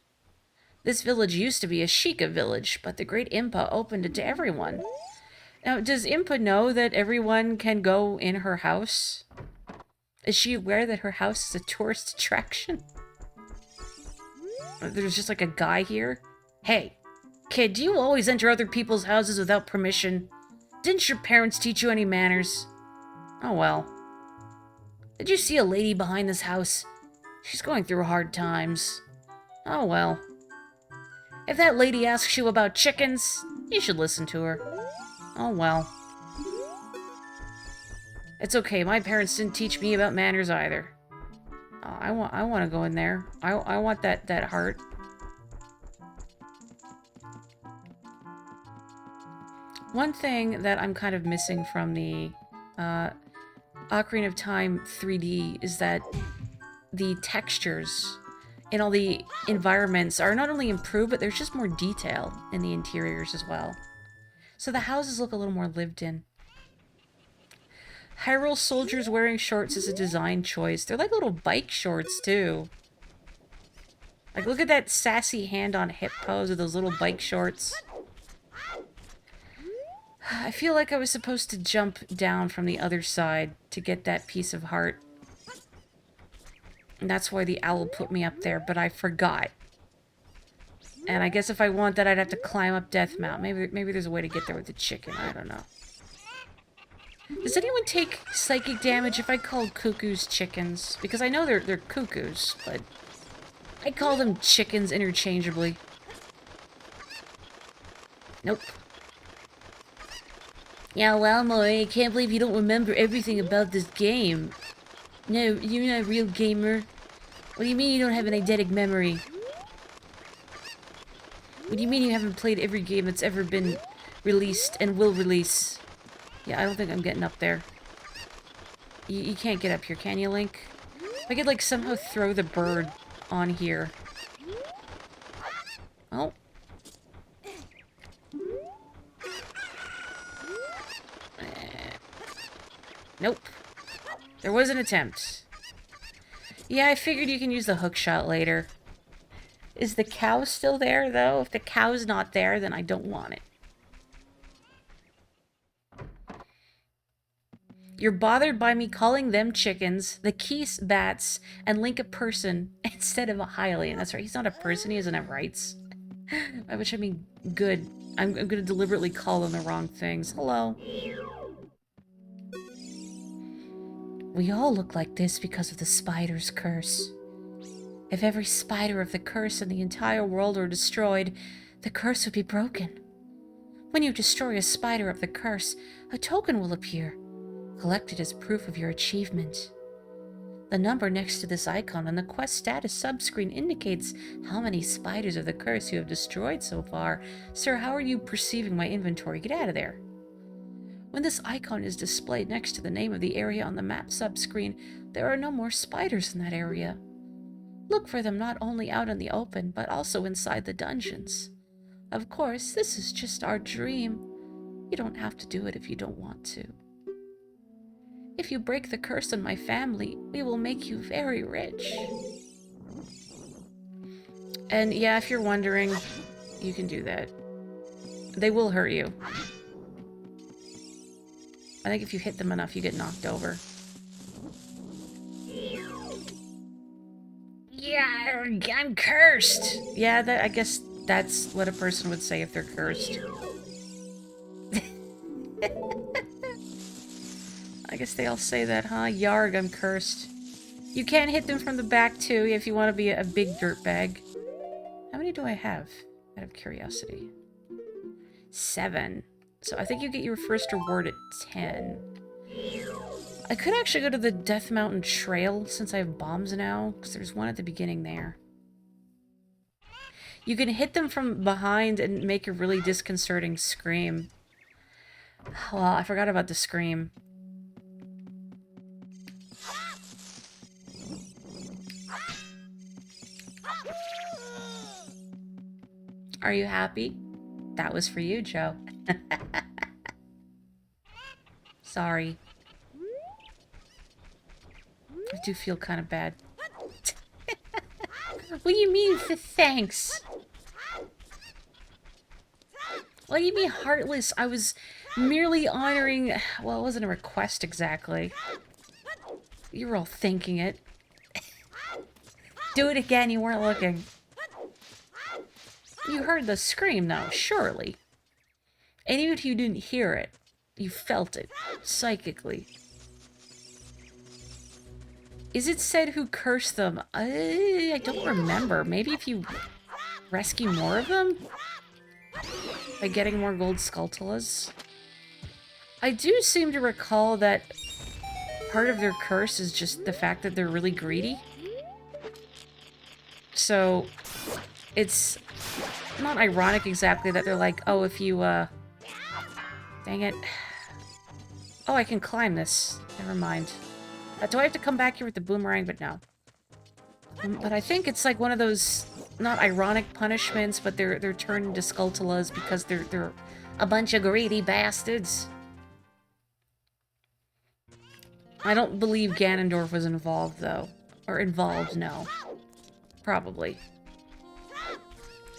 This village used to be a Sheikah village, but the Great Impa opened it to everyone. Now, does Impa know that everyone can go in her house? Is she aware that her house is a tourist attraction? There's just like a guy here. Hey, kid, do you always enter other people's houses without permission? Didn't your parents teach you any manners? Oh well. Did you see a lady behind this house? She's going through hard times. Oh well. If that lady asks you about chickens, you should listen to her. Oh well. It's okay, my parents didn't teach me about manners either. Oh, I want to go in there. I want that heart. One thing that I'm kind of missing from the Ocarina of Time 3D is that the textures in all the environments are not only improved, but there's just more detail in the interiors as well. So the houses look a little more lived in. Hyrule soldiers wearing shorts is a design choice. They're like little bike shorts, too. Like, look at that sassy hand on hip pose with those little bike shorts. I feel like I was supposed to jump down from the other side to get that piece of heart. And that's why the owl put me up there, but I forgot. And I guess if I want that, I'd have to climb up Death Mount. Maybe there's a way to get there with the chicken. I don't know. Does anyone take psychic damage if I call cuckoos chickens? Because I know they're cuckoos, but I call them chickens interchangeably. Nope. Yeah, well, Maury, I can't believe you don't remember everything about this game. No, you're not a real gamer. What do you mean you don't have an eidetic memory? What do you mean you haven't played every game that's ever been released and will release? Yeah, I don't think I'm getting up there. You can't get up here, can you, Link? If I could, like, somehow throw the bird on here. Oh. Nope. There was an attempt. Yeah, I figured you can use the hook shot later. Is the cow still there, though? If the cow's not there, then I don't want it. You're bothered by me calling them chickens, the Keese bats, and Link a person instead of a Hylian. That's right, he's not a person, he doesn't have rights. By which I mean good. I'm gonna deliberately call them the wrong things. Hello. We all look like this because of the spider's curse. If every spider of the curse in the entire world were destroyed, the curse would be broken. When you destroy a spider of the curse, a token will appear, collected as proof of your achievement. The number next to this icon on the quest status subscreen indicates how many spiders of the curse you have destroyed so far. Sir, how are you perceiving my inventory? Get out of there. When this icon is displayed next to the name of the area on the map subscreen, there are no more spiders in that area. Look for them not only out in the open, but also inside the dungeons. Of course, this is just our dream. You don't have to do it if you don't want to. If you break the curse on my family, we will make you very rich. And yeah, if you're wondering, you can do that. They will hurt you. I think if you hit them enough, you get knocked over. Yeah, I'm cursed. Yeah, I guess that's what a person would say if they're cursed. I guess they all say that, huh? Yarg, I'm cursed. You can hit them from the back, too, if you want to be a big dirtbag. How many do I have, out of curiosity? 7. So I think you get your first reward at 10. I could actually go to the Death Mountain Trail, since I have bombs now, because there's one at the beginning there. You can hit them from behind and make a really disconcerting scream. Well, I forgot about the scream. Are you happy? That was for you, Joe. Sorry. I do feel kind of bad. What do you mean, thanks? What do you mean, heartless? I was merely honoring... Well, it wasn't a request exactly. You were all thinking it. Do it again, you weren't looking. You heard the scream, though, surely. And even if you didn't hear it, you felt it, psychically. Is it said who cursed them? I don't remember. Maybe if you rescue more of them? By getting more gold Skulltulas? I do seem to recall that part of their curse is just the fact that they're really greedy. So, it's not ironic exactly that they're like, oh, if you, dang it. Oh, I can climb this. Never mind. Do I have to come back here with the boomerang? But no. But I think it's like one of those, not ironic punishments, but they're turned into Skulltulas because they're a bunch of greedy bastards. I don't believe Ganondorf was involved, though. Or involved, no. Probably.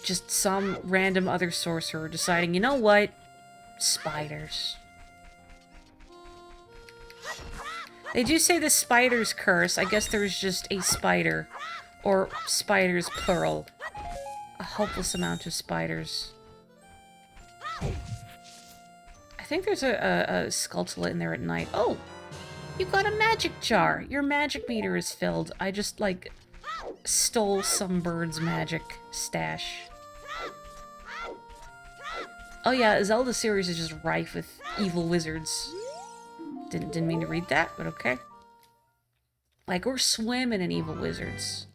Just some random other sorcerer deciding, you know what? Spiders. They do say the spider's curse. I guess there's just a spider. Or spiders, plural. A hopeless amount of spiders. I think there's a Skulltula in there at night. Oh! You got a magic jar! Your magic meter is filled. I just, like, stole some bird's magic stash. Oh yeah, Zelda series is just rife with evil wizards. Didn't mean to read that, but okay. Like, we're swimming in evil wizards.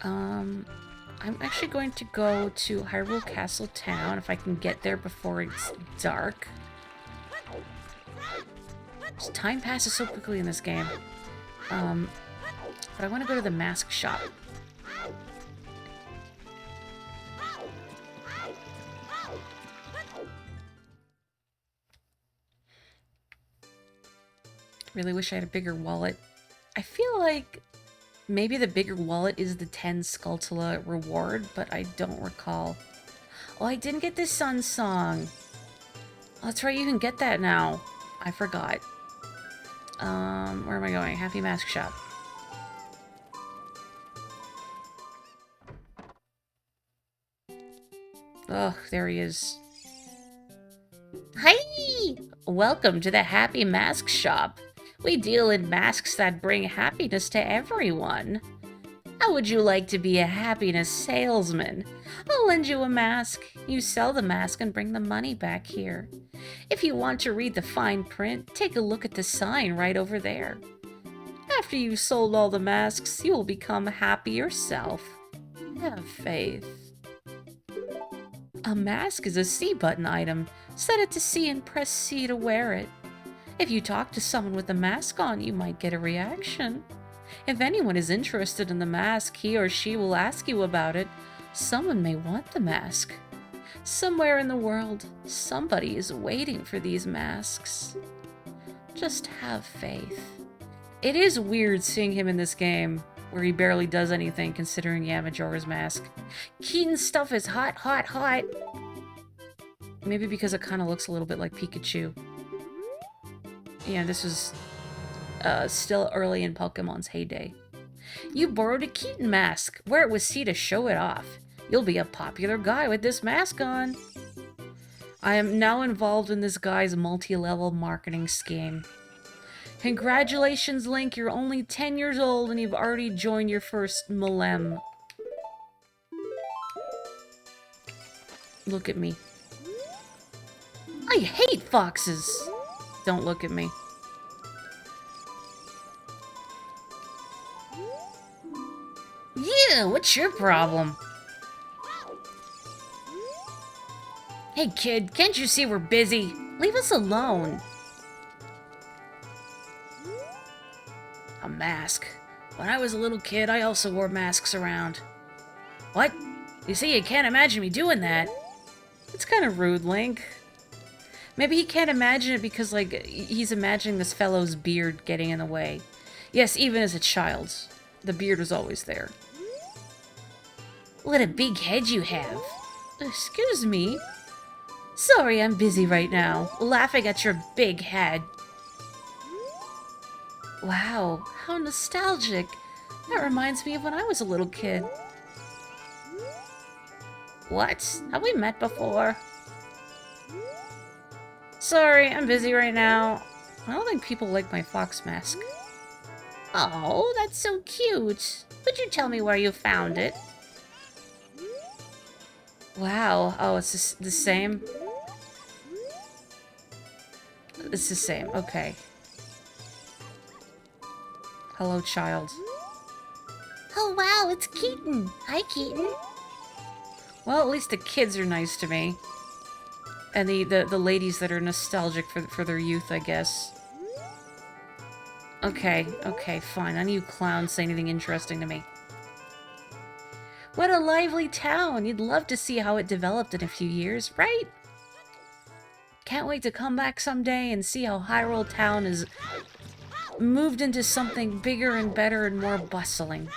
I'm actually going to go to Hyrule Castle Town if I can get there before it's dark. Just time passes so quickly in this game. But I want to go to the mask shop. Really wish I had a bigger wallet. I feel like maybe the bigger wallet is the 10 Skulltula reward, but I don't recall. Oh, I didn't get the Sun Song. Oh, that's right, you can get that now. I forgot. Where am I going? Happy Mask Shop. Oh, there he is. Hi! Welcome to the Happy Mask Shop. We deal in masks that bring happiness to everyone. How would you like to be a happiness salesman? I'll lend you a mask. You sell the mask and bring the money back here. If you want to read the fine print, take a look at the sign right over there. After you've sold all the masks, you will become happy yourself. Have faith. A mask is a C button item. Set it to C and press C to wear it. If you talk to someone with a mask on, you might get a reaction. If anyone is interested in the mask, he or she will ask you about it. Someone may want the mask. Somewhere in the world, somebody is waiting for these masks. Just have faith. It is weird seeing him in this game, where he barely does anything considering Majora's Mask. Keaton's stuff is hot, hot, hot! Maybe because it kind of looks a little bit like Pikachu. Yeah, this was still early in Pokemon's heyday. You borrowed a Keaton mask. Wear it with C to show it off. You'll be a popular guy with this mask on. I am now involved in this guy's multi-level marketing scheme. Congratulations, Link. You're only 10 years old and you've already joined your first Millennium. Look at me. I hate foxes! Don't look at me. Yeah, what's your problem? Hey kid, can't you see we're busy? Leave us alone. A mask. When I was a little kid, I also wore masks around. What? You see, you can't imagine me doing that. It's kind of rude, Link. Maybe he can't imagine it because, like, he's imagining this fellow's beard getting in the way. Yes, even as a child, the beard was always there. What a big head you have. Excuse me? Sorry, I'm busy right now, laughing at your big head. Wow, how nostalgic. That reminds me of when I was a little kid. What? Have we met before? Sorry, I'm busy right now. I don't think people like my fox mask. Oh, that's so cute. Would you tell me where you found it? Wow. Oh, it's the same? It's the same. Okay. Hello, child. Oh, wow, it's Keaton. Hi, Keaton. Well, at least the kids are nice to me. And the ladies that are nostalgic for their youth, I guess. Okay, fine. None of you clowns say anything interesting to me. What a lively town! You'd love to see how it developed in a few years, right? Can't wait to come back someday and see how Hyrule Town is moved into something bigger and better and more bustling.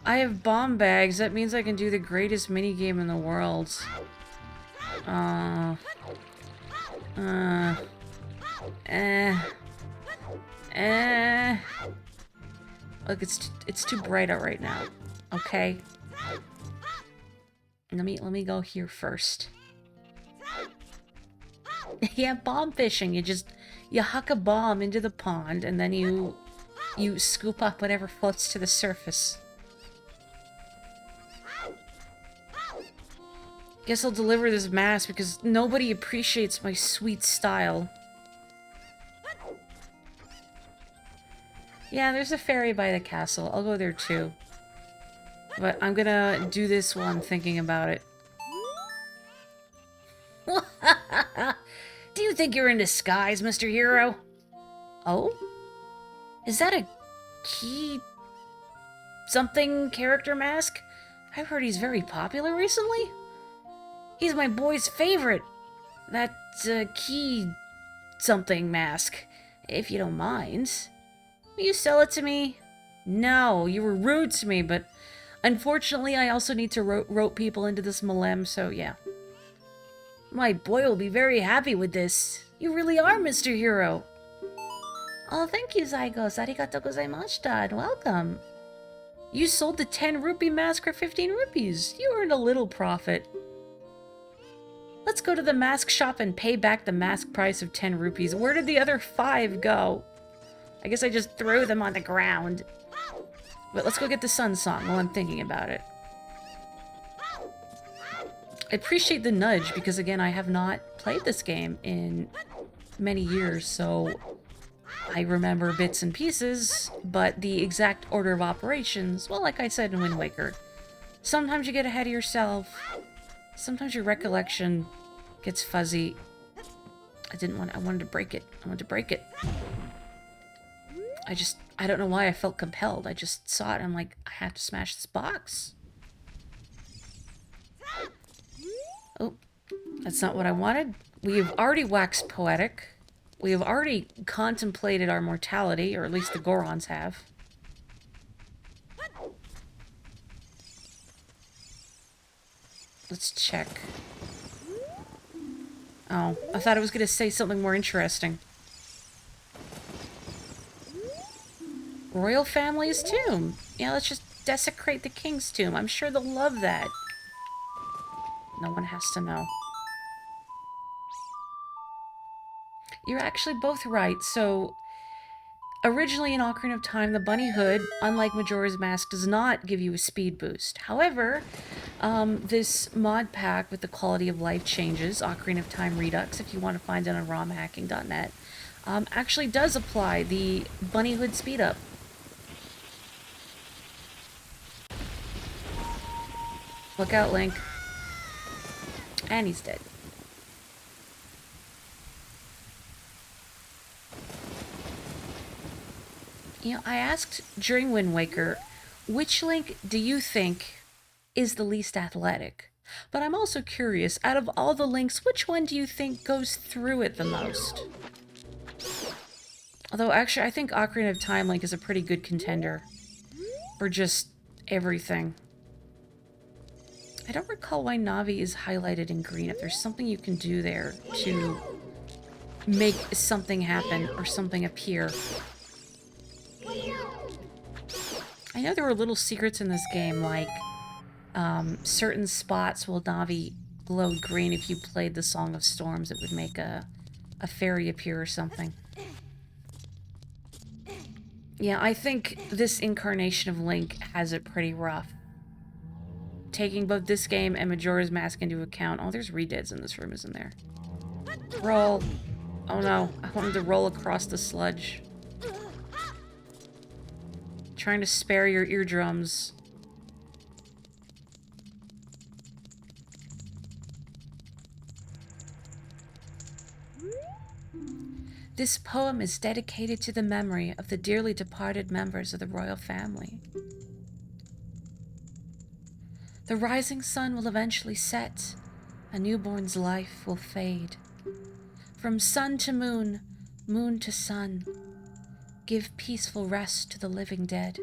I have bomb bags. That means I can do the greatest minigame in the world. Look, it's too bright out right now. Okay. Let me go here first. Yeah, bomb fishing. You huck a bomb into the pond and then you scoop up whatever floats to the surface. Guess I'll deliver this mask because nobody appreciates my sweet style. Yeah, there's a ferry by the castle. I'll go there too. But I'm gonna do this while I'm thinking about it. Do you think you're in disguise, Mr. Hero? Oh? Is that a key something character mask? I've heard he's very popular recently. He's my boy's favorite. That's a key something mask, if you don't mind. Will you sell it to me? No, you were rude to me, but unfortunately I also need to rope people into this Malem, so yeah. My boy will be very happy with this. You really are Mr. Hero. Oh, thank you, Zygos. Arigato gozaimashita, and welcome. You sold the 10 rupee mask for 15 rupees. You earned a little profit. Let's go to the mask shop and pay back the mask price of 10 rupees. Where did the other 5 go? I guess I just threw them on the ground. But let's go get the Sun Song while I'm thinking about it. I appreciate the nudge because, again, I have not played this game in many years, so I remember bits and pieces, but the exact order of operations, well, like I said in Wind Waker, sometimes you get ahead of yourself, sometimes your recollection gets fuzzy. I wanted to break it. I don't know why I felt compelled. I just saw it and I'm like, I have to smash this box. Oh, that's not what I wanted. We have already waxed poetic. We have already contemplated our mortality, or at least the Gorons have. Let's check. Oh, I thought I was going to say something more interesting. Royal family's tomb. Yeah, let's just desecrate the king's tomb. I'm sure they'll love that. No one has to know. You're actually both right. So, originally in Ocarina of Time, the bunny hood, unlike Majora's Mask, does not give you a speed boost. However, this mod pack with the quality of life changes, Ocarina of Time Redux, if you want to find it on romhacking.net, actually does apply the bunny hood speed up. Look out, Link. And he's dead. You know, I asked during Wind Waker, which Link do you think is the least athletic? But I'm also curious, out of all the Links, which one do you think goes through it the most? Although, actually, I think Ocarina of Time Link is a pretty good contender for just everything. I don't recall why Navi is highlighted in green. If there's something you can do there to make something happen or something appear. I know there were little secrets in this game, like certain spots will Navi glowed green. If you played the Song of Storms, it would make a fairy appear or something. Yeah, I think this incarnation of Link has it pretty rough. Taking both this game and Majora's Mask into account. Oh, there's Redeads in this room, isn't there? Roll. Oh no, I wanted to roll across the sludge. Trying to spare your eardrums. This poem is dedicated to the memory of the dearly departed members of the royal family. The rising sun will eventually set. A newborn's life will fade. From sun to moon, moon to sun, give peaceful rest to the living dead.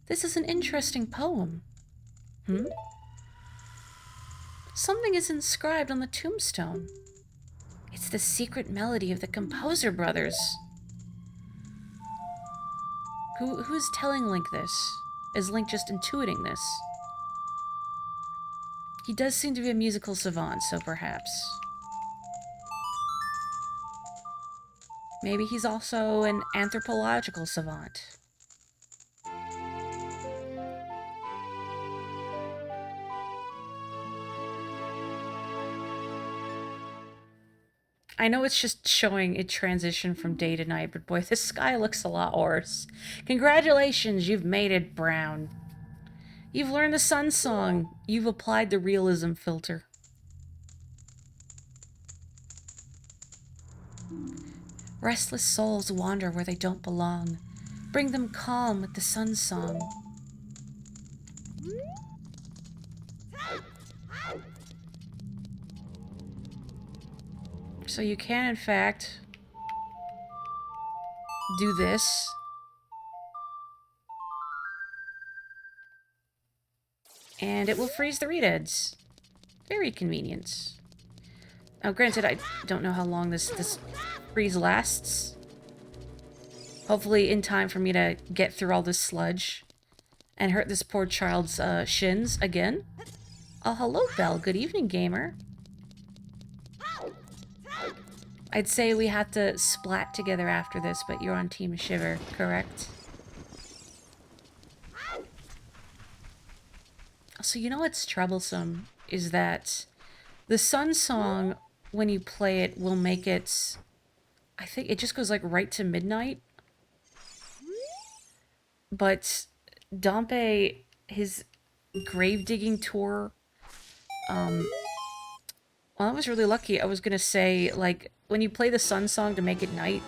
This is an interesting poem. Something is inscribed on the tombstone. It's the secret melody of the Composer Brothers. Who's telling Link this? Is Link just intuiting this? He does seem to be a musical savant, so perhaps. Maybe he's also an anthropological savant. I know it's just showing it transition from day to night, but boy, this sky looks a lot worse. Congratulations, you've made it brown. You've learned the sun song. You've applied the realism filter. Restless souls wander where they don't belong. Bring them calm with the sun song. So you can, in fact, do this. And it will freeze the Redeads. Very convenient. Now, granted, I don't know how long this freeze lasts. Hopefully in time for me to get through all this sludge and hurt this poor child's shins again. Oh, hello, Belle. Good evening, gamer. I'd say we had to splat together after this, but you're on Team Shiver, correct? So you know what's troublesome is that the sun song, when you play it, will make it... I think it just goes like right to midnight. But Dompe, his grave digging tour, well, I was really lucky. I was gonna say, like, when you play the sun song to make it night,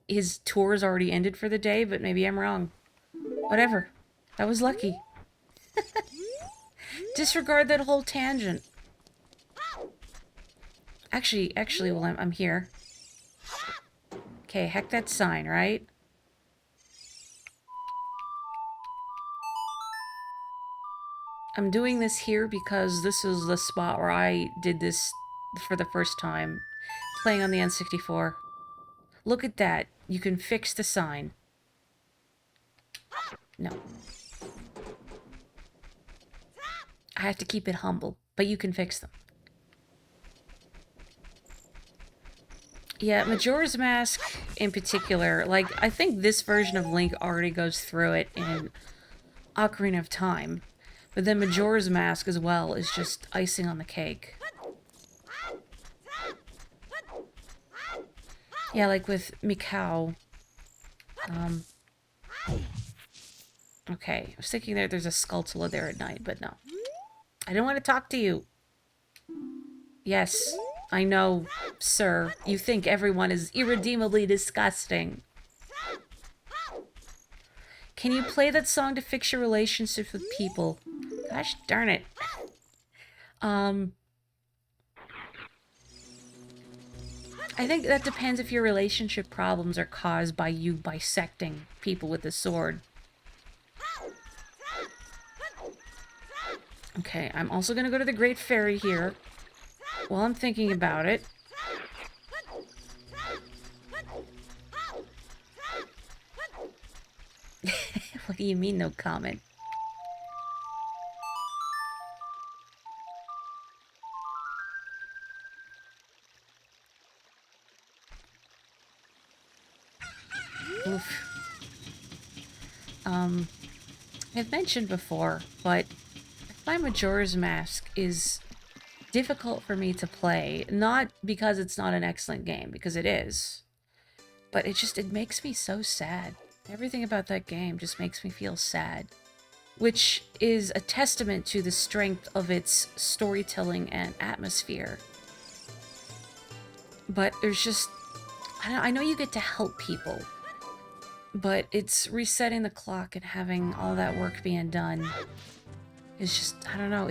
his tour is already ended for the day, but maybe I'm wrong. Whatever. That was lucky. Disregard that whole tangent. Actually, well, I'm here. Okay, heck that sign, right? I'm doing this here because this is the spot where I did this for the first time, playing on the N64. Look at that. You can fix the sign. No. I have to keep it humble, but you can fix them. Yeah, Majora's Mask in particular, like, I think this version of Link already goes through it in Ocarina of Time. But then Majora's Mask as well is just icing on the cake. Yeah, like with Mikau. Okay, I was thinking there's a Skulltula there at night, but no. I don't want to talk to you. Yes, I know, sir. You think everyone is irredeemably disgusting. Can you play that song to fix your relationships with people? Gosh darn it. I think that depends if your relationship problems are caused by you bisecting people with a sword. Okay, I'm also gonna go to the Great Fairy here while I'm thinking about it. What do you mean, no comment? Oof. I've mentioned before, but my Majora's Mask is difficult for me to play, not because it's not an excellent game, because it is, but it makes me so sad. Everything about that game just makes me feel sad, which is a testament to the strength of its storytelling and atmosphere. But there's just, I know you get to help people, but it's resetting the clock and having all that work being done is just, I don't know,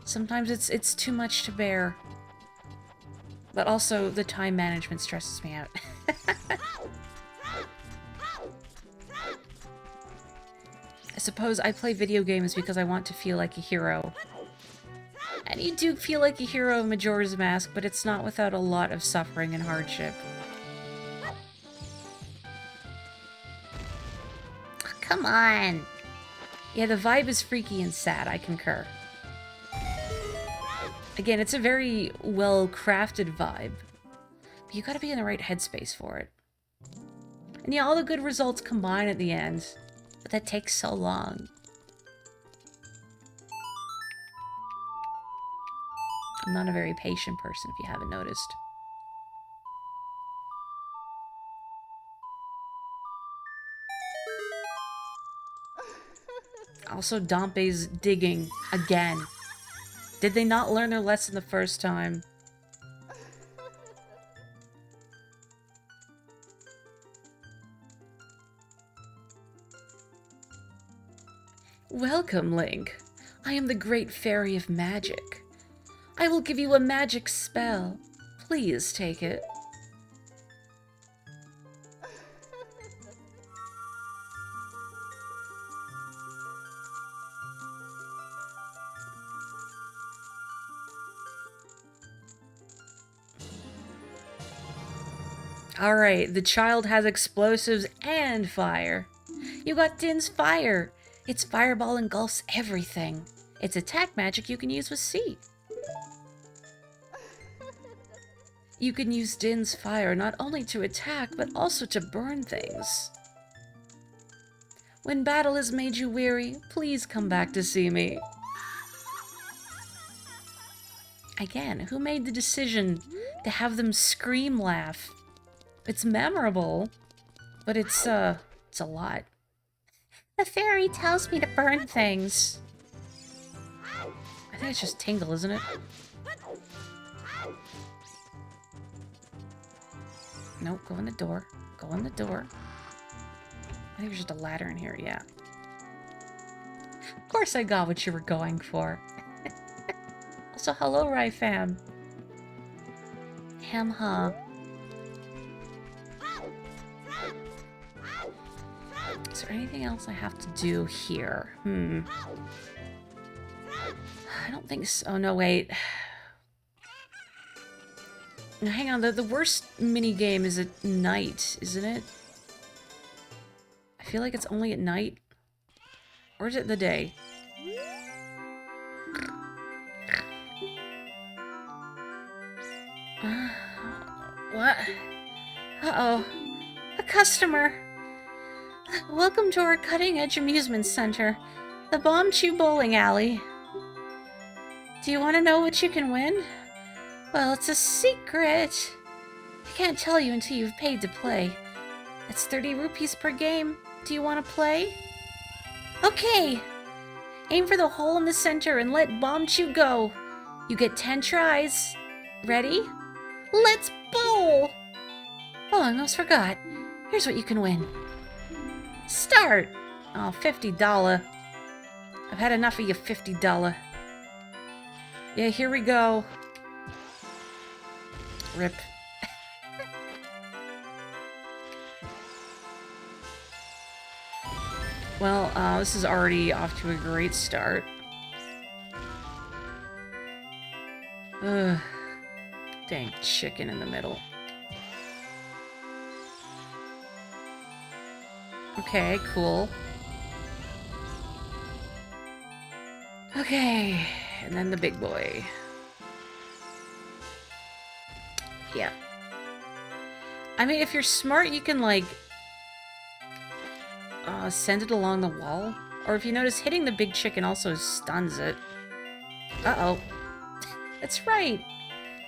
sometimes it's too much to bear. But also, the time management stresses me out. I suppose I play video games because I want to feel like a hero. And you do feel like a hero in Majora's Mask, but it's not without a lot of suffering and hardship. Oh, come on! Yeah, the vibe is freaky and sad, I concur. Again, it's a very well-crafted vibe. But you gotta be in the right headspace for it. And yeah, all the good results combine at the end. But that takes so long. I'm not a very patient person, if you haven't noticed. Also, Dompe's digging again. Did they not learn their lesson the first time? Welcome, Link. I am the Great Fairy of Magic. I will give you a magic spell. Please take it. Alright, the child has explosives and fire. You got Din's fire. Its fireball engulfs everything. It's attack magic you can use with C. You can use Din's fire not only to attack, but also to burn things. When battle has made you weary, please come back to see me. Again, who made the decision to have them scream laugh? It's memorable, but it's a lot. The fairy tells me to burn things. I think it's just Tingle, isn't it? Nope, go in the door. Go in the door. I think there's just a ladder in here, yeah. Of course I got what you were going for. Also, hello, Ryfam. Ham-ha. Is there anything else I have to do here? I don't think so. Oh, no, wait. No, hang on. The worst minigame is at night, isn't it? I feel like it's only at night. Or is it the day? What? Uh-oh. A customer. Welcome to our cutting-edge amusement center, the Bomb Chew Bowling Alley. Do you want to know what you can win? Well, it's a secret. I can't tell you until you've paid to play. It's 30 rupees per game. Do you want to play? Okay. Aim for the hole in the center and let Bomb Chew go. You get 10 tries. Ready? Let's bowl! Oh, I almost forgot. Here's what you can win. Start! Oh, $50. I've had enough of your $50. Yeah, here we go. Rip. Well, this is already off to a great start. Ugh. Dang chicken in the middle. Okay, cool. Okay, and then the big boy. Yeah. I mean, if you're smart, you can, like, send it along the wall. Or if you notice, hitting the big chicken also stuns it. Uh-oh. That's right.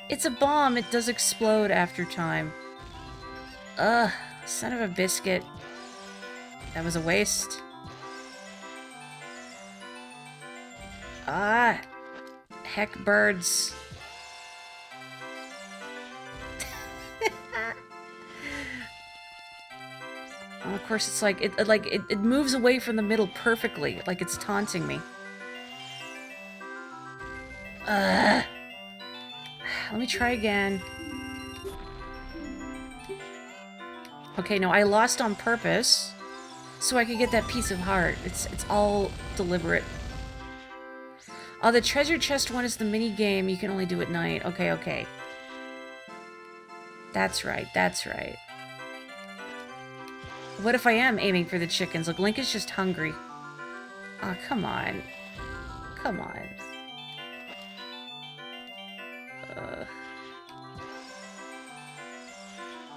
It's a bomb. It does explode after time. Ugh, son of a biscuit. That was a waste. Ah. Heck, birds. Of course, it's like it moves away from the middle perfectly, like it's taunting me. Let me try again. Okay, no, I lost on purpose, so I could get that piece of heart. It's all deliberate. Oh, the treasure chest one is the mini game. You can only do at night. Okay, okay. That's right. That's right. What if I am aiming for the chickens? Like, Link is just hungry. Oh, come on. Come on.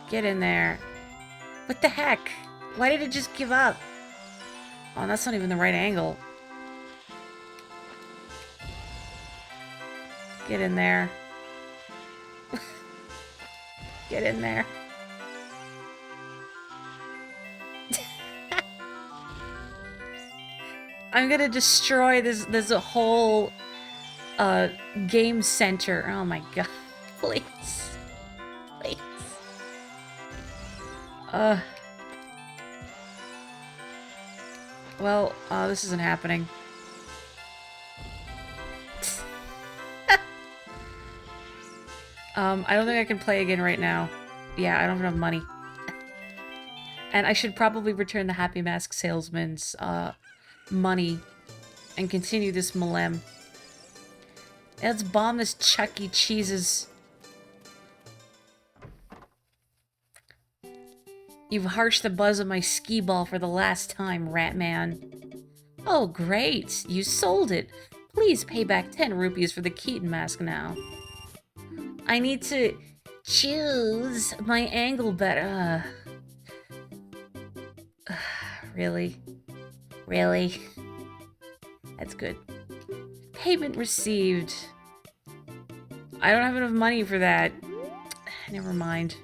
Get in there. What the heck? Why did it just give up? Oh, that's not even the right angle. Get in there. Get in there. I'm gonna destroy this. There's a whole game center. Oh my god. Please. Please. Well, this isn't happening. I don't think I can play again right now. Yeah, I don't have enough money. And I should probably return the Happy Mask salesman's money and continue this Malem. Let's bomb this Chuck E. Cheese's. You've harshed the buzz of my skee ball for the last time, Ratman. Oh, great. You sold it. Please pay back 10 rupees for the Keaton mask now. I need to choose my angle better. Really? Really? That's good. Payment received. I don't have enough money for that. Never mind.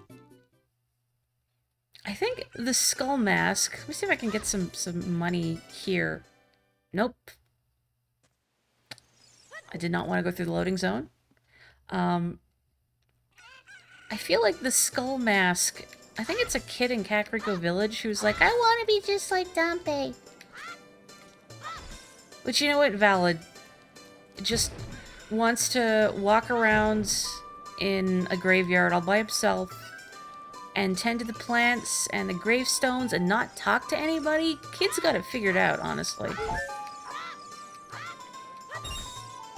I think the skull mask... Let me see if I can get some money here. Nope. I did not want to go through the loading zone. I feel like the skull mask... I think it's a kid in Kakariko Village who's like, I want to be just like Dampé. Which, you know what? Valid. Just wants to walk around in a graveyard all by himself and tend to the plants and the gravestones and not talk to anybody. Kids got it figured out, honestly.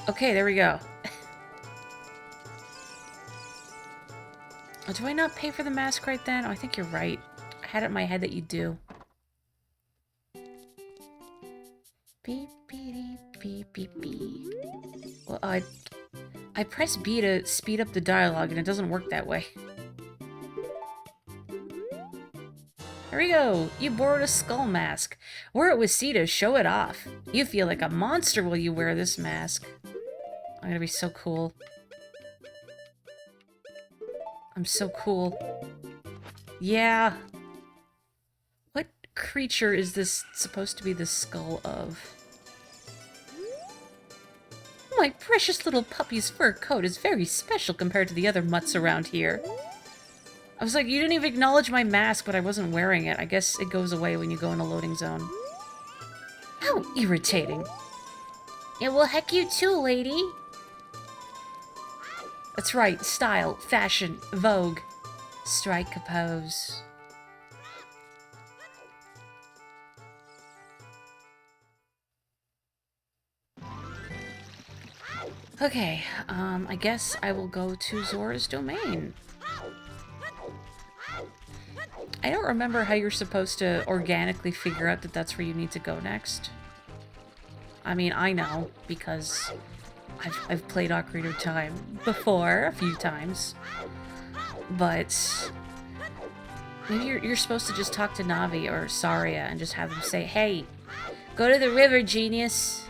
Okay, there we go. Do I not pay for the mask right then? Oh, I think you're right. I had it in my head that you do. Beep, beep, beep, beep, beep. Well, I press B to speed up the dialogue, and it doesn't work that way. There we go. You borrowed a skull mask. Wear it with Sita. Show it off. You feel like a monster while you wear this mask. I'm gonna be so cool. I'm so cool. Yeah. What creature is this supposed to be the skull of? My precious little puppy's fur coat is very special compared to the other mutts around here. I was like, you didn't even acknowledge my mask, but I wasn't wearing it. I guess it goes away when you go in a loading zone. How irritating. It will heck you too, lady. That's right. Style, fashion, vogue. Strike a pose. Okay, I guess I will go to Zora's domain. I don't remember how you're supposed to organically figure out that that's where you need to go next. I mean, I know, because I've played Ocarina of Time before, a few times. But maybe you're supposed to just talk to Navi or Saria and just have them say, hey, go to the river, genius.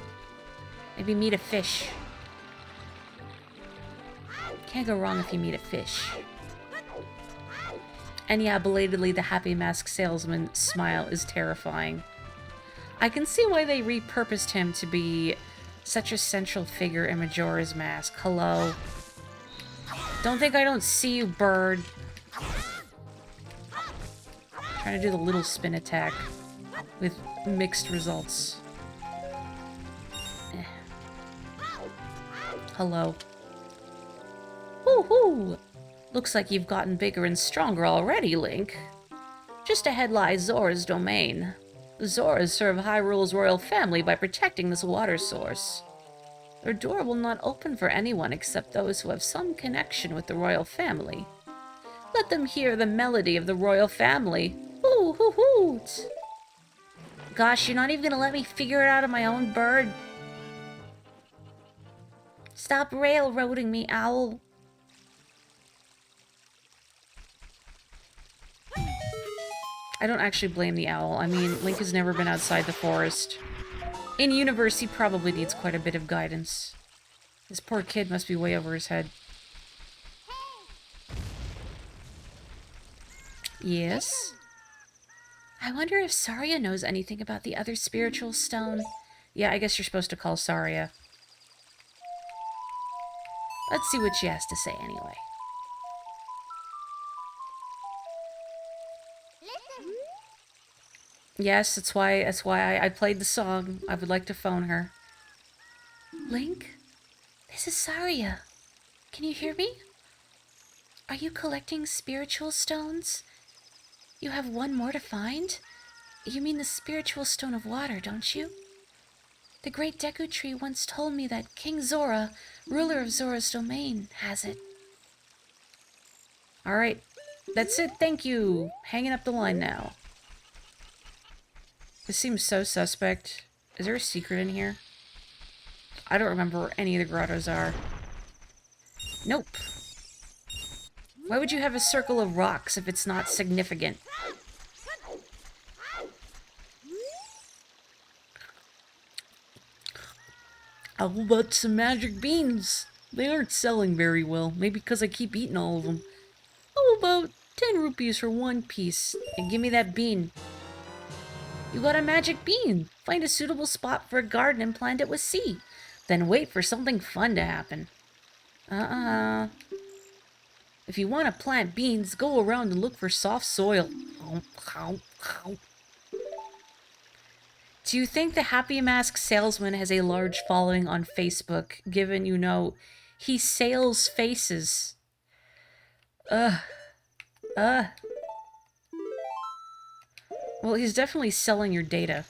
Maybe meet a fish. Can't go wrong if you meet a fish. And yeah, belatedly, the Happy Mask Salesman smile is terrifying. I can see why they repurposed him to be such a central figure in Majora's Mask. Hello. Don't think I don't see you, bird. Trying to do the little spin attack with mixed results. Hello. Woohoo! Looks like you've gotten bigger and stronger already, Link. Just ahead lies Zora's domain. The Zoras serve Hyrule's royal family by protecting this water source. Their door will not open for anyone except those who have some connection with the royal family. Let them hear the melody of the royal family. Hoo hoo hoot! Gosh, you're not even gonna let me figure it out on my own, bird? Stop railroading me, owl. I don't actually blame the owl. I mean, Link has never been outside the forest. In universe, he probably needs quite a bit of guidance. This poor kid must be way over his head. Yes? I wonder if Saria knows anything about the other spiritual stone. Yeah, I guess you're supposed to call Saria. Let's see what she has to say anyway. Yes, that's why I played the song. I would like to phone her. Link? This is Saria. Can you hear me? Are you collecting spiritual stones? You have one more to find? You mean the spiritual stone of water, don't you? The great Deku Tree once told me that King Zora, ruler of Zora's domain, has it. Alright, that's it, thank you. Hanging up the line now. This seems so suspect. Is there a secret in here? I don't remember where any of the grottos are. Nope. Why would you have a circle of rocks if it's not significant? How about some magic beans? They aren't selling very well. Maybe because I keep eating all of them. How about 10 rupees for one piece? And give me that bean. You got a magic bean. Find a suitable spot for a garden and plant it with seed. Then wait for something fun to happen. If you want to plant beans, go around and look for soft soil. Do you think the Happy Mask Salesman has a large following on Facebook, given, you know, he sales faces? Well, he's definitely selling your data.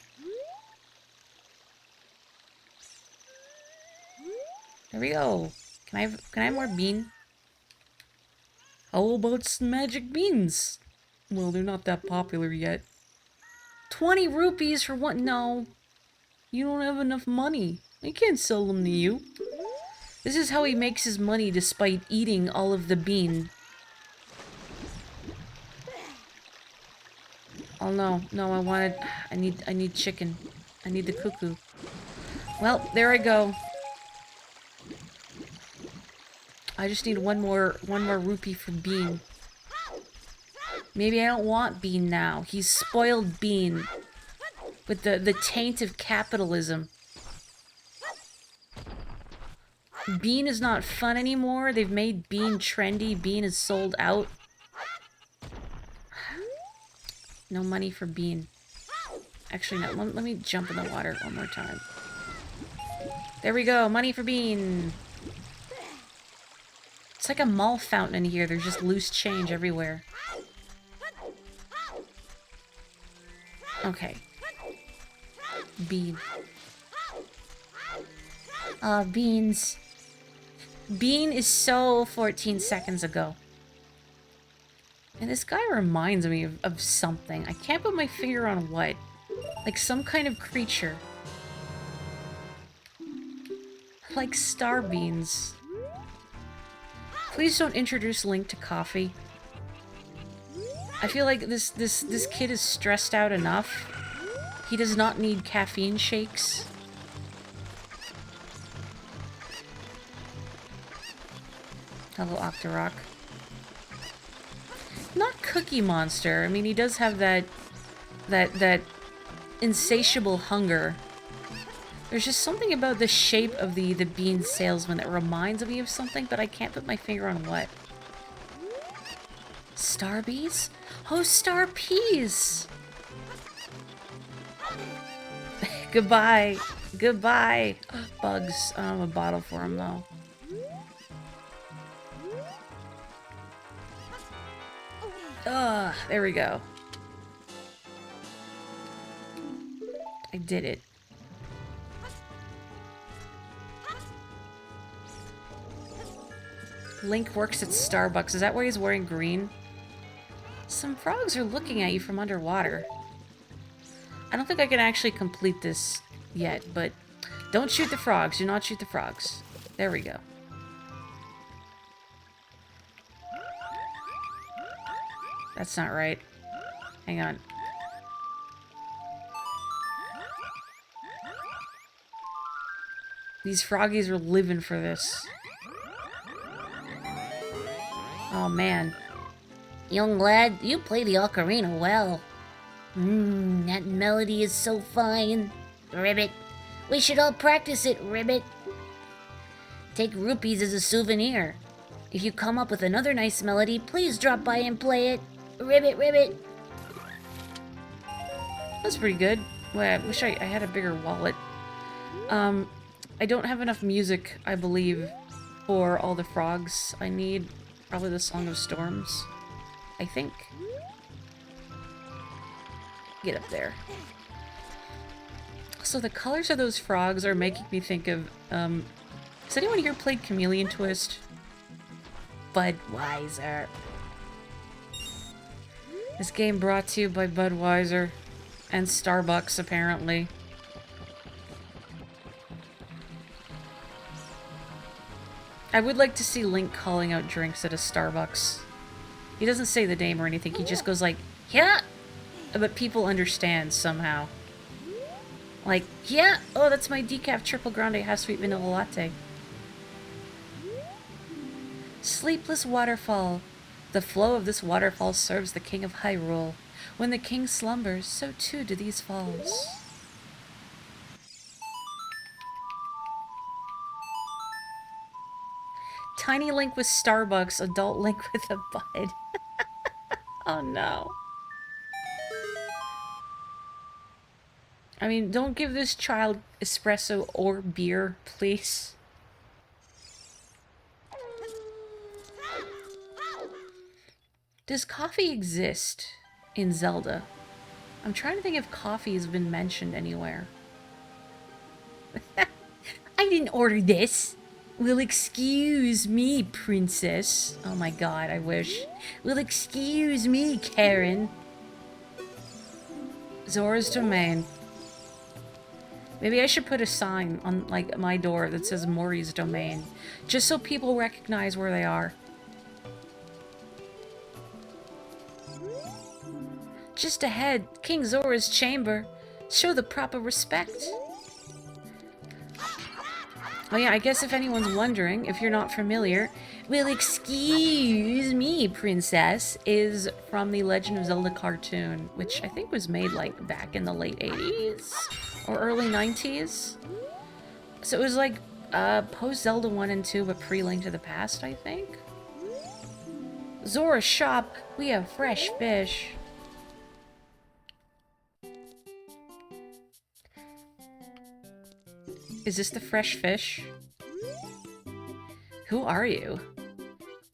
There we go. Can I have more bean? How about some magic beans? Well, they're not that popular yet. 20 rupees for one? No. You don't have enough money. I can't sell them to you. This is how he makes his money despite eating all of the bean. Oh no, no, I need chicken. I need the cuckoo. Well, there I go. I just need one more rupee for Bean. Maybe I don't want Bean now. He's spoiled Bean. With the taint of capitalism. Bean is not fun anymore. They've made Bean trendy. Bean is sold out. No money for bean. Actually, no. Let me jump in the water one more time. There we go. Money for bean. It's like a mall fountain in here. There's just loose change everywhere. Okay. Bean. Beans. Bean is so 14 seconds ago. And this guy reminds me of something. I can't put my finger on what. Like some kind of creature. Like star beans. Please don't introduce Link to coffee. I feel like this kid is stressed out enough. He does not need caffeine shakes. Hello, Octorok. Not Cookie Monster. I mean, he does have that insatiable hunger. There's just something about the shape of the bean salesman that reminds me of something, but I can't put my finger on what. Star bees? Oh, star peas! Goodbye. Goodbye. Bugs. I don't have a bottle for him, though. There we go. I did it. Link works at Starbucks. Is that why he's wearing green? Some frogs are looking at you from underwater. I don't think I can actually complete this yet, but don't shoot the frogs. Do not shoot the frogs. There we go. That's not right. Hang on. These froggies are living for this. Oh, man. Young lad, you play the ocarina well. That melody is so fine. Ribbit. We should all practice it, Ribbit. Take rupees as a souvenir. If you come up with another nice melody, please drop by and play it. Ribbit, ribbit. That's pretty good. Well, I wish I had a bigger wallet. I don't have enough music, I believe, for all the frogs. I need probably the Song of Storms, I think. Get up there. So the colors of those frogs are making me think of, has anyone here played Chameleon Twist? Budweiser. This game brought to you by Budweiser and Starbucks, apparently. I would like to see Link calling out drinks at a Starbucks. He doesn't say the name or anything, he just goes like, yeah! But people understand somehow. Like, yeah! Oh, that's my decaf triple grande half sweet vanilla latte. Sleepless waterfall. The flow of this waterfall serves the king of Hyrule. When the king slumbers, so too do these falls. Tiny Link with Starbucks, adult Link with a bud. Oh no. I mean, don't give this child espresso or beer, please. Does coffee exist in Zelda? I'm trying to think if coffee has been mentioned anywhere. I didn't order this. Will excuse me, princess. Oh my god, I wish. Will excuse me, Karen. Zora's Domain. Maybe I should put a sign on, like, my door that says Mori's Domain. Just so people recognize where they are. Just ahead, King Zora's chamber. Show the proper respect. Oh yeah, I guess if anyone's wondering, if you're not familiar, Will excuse me, princess, is from the Legend of Zelda cartoon, which I think was made, like, back in the late 80s or early 90s. So it was like post-Zelda 1 and 2, but pre-Link to the Past, I think. Zora's shop, we have fresh fish. Is this the fresh fish? Who are you?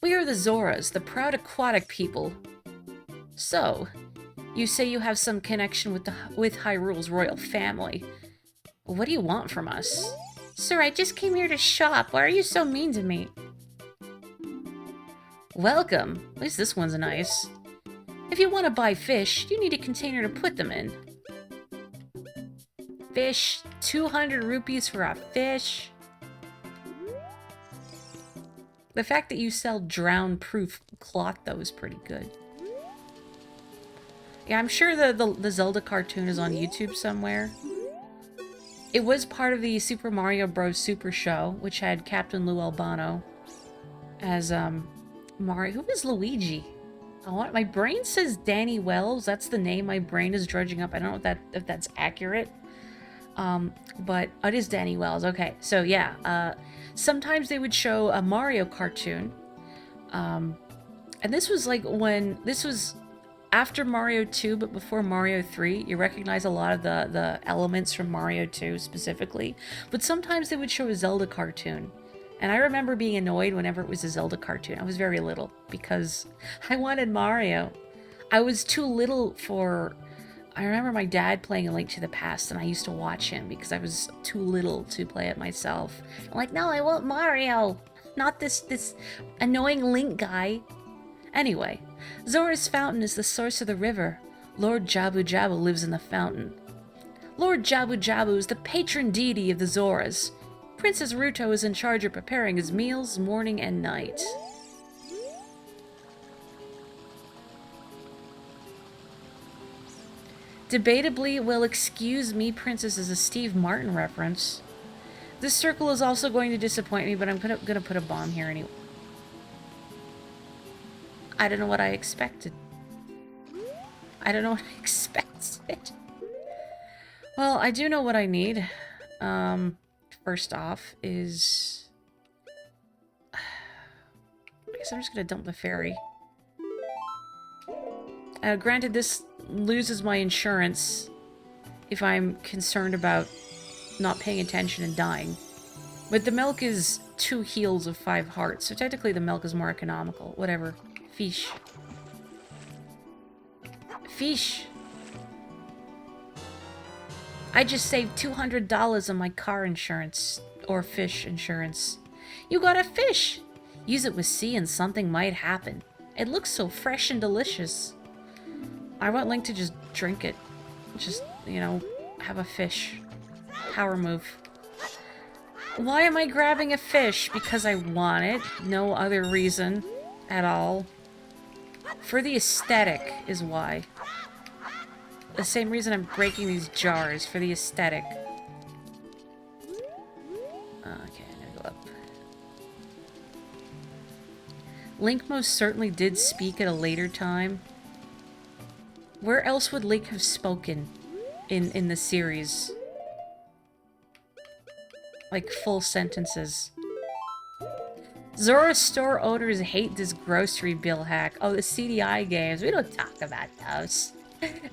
We are the Zoras, the proud aquatic people. So, you say you have some connection with Hyrule's royal family. What do you want from us? Sir, I just came here to shop. Why are you so mean to me? Welcome. At least this one's nice. If you want to buy fish, you need a container to put them in. Fish. 200 rupees for a fish. The fact that you sell drown-proof cloth, though, is pretty good. Yeah, I'm sure the Zelda cartoon is on YouTube somewhere. It was part of the Super Mario Bros. Super Show, which had Captain Lou Albano as, Mario. Who is Luigi? My brain says Danny Wells. That's the name my brain is drudging up. I don't know if that's accurate. But it is Danny Wells. Okay, so yeah, sometimes they would show a Mario cartoon. And this was like this was after Mario 2, but before Mario 3. You recognize a lot of the elements from Mario 2 specifically. But sometimes they would show a Zelda cartoon. And I remember being annoyed whenever it was a Zelda cartoon. I was very little because I wanted Mario. I was too little for... I remember my dad playing A Link to the Past, and I used to watch him because I was too little to play it myself. I'm like, no, I want Mario, not this annoying Link guy. Anyway, Zora's fountain is the source of the river. Lord Jabu Jabu lives in the fountain. Lord Jabu Jabu is the patron deity of the Zoras. Princess Ruto is in charge of preparing his meals morning and night. Debatably, well, excuse me, Princess is a Steve Martin reference. This circle is also going to disappoint me, but I'm gonna put a bomb here anyway. I don't know what I expected. I don't know what I expected. Well, I do know what I need. First off is... I guess I'm just gonna dump the fairy. Granted, this loses my insurance if I'm concerned about not paying attention and dying. But the milk is 2 heals of 5 hearts, so technically the milk is more economical. Whatever. Fish. Fish. I just saved $200 on my car insurance. Or fish insurance. You got a fish! Use it with C and something might happen. It looks so fresh and delicious. I want Link to just drink it. Just, you know, have a fish. Power move. Why am I grabbing a fish? Because I want it. No other reason at all. For the aesthetic is why. The same reason I'm breaking these jars. For the aesthetic. Okay, I'm gonna go up. Link most certainly did speak at a later time. Where else would Link have spoken in the series? Like, full sentences. Zora's store owners hate this grocery bill hack. Oh, the CDI games. We don't talk about those.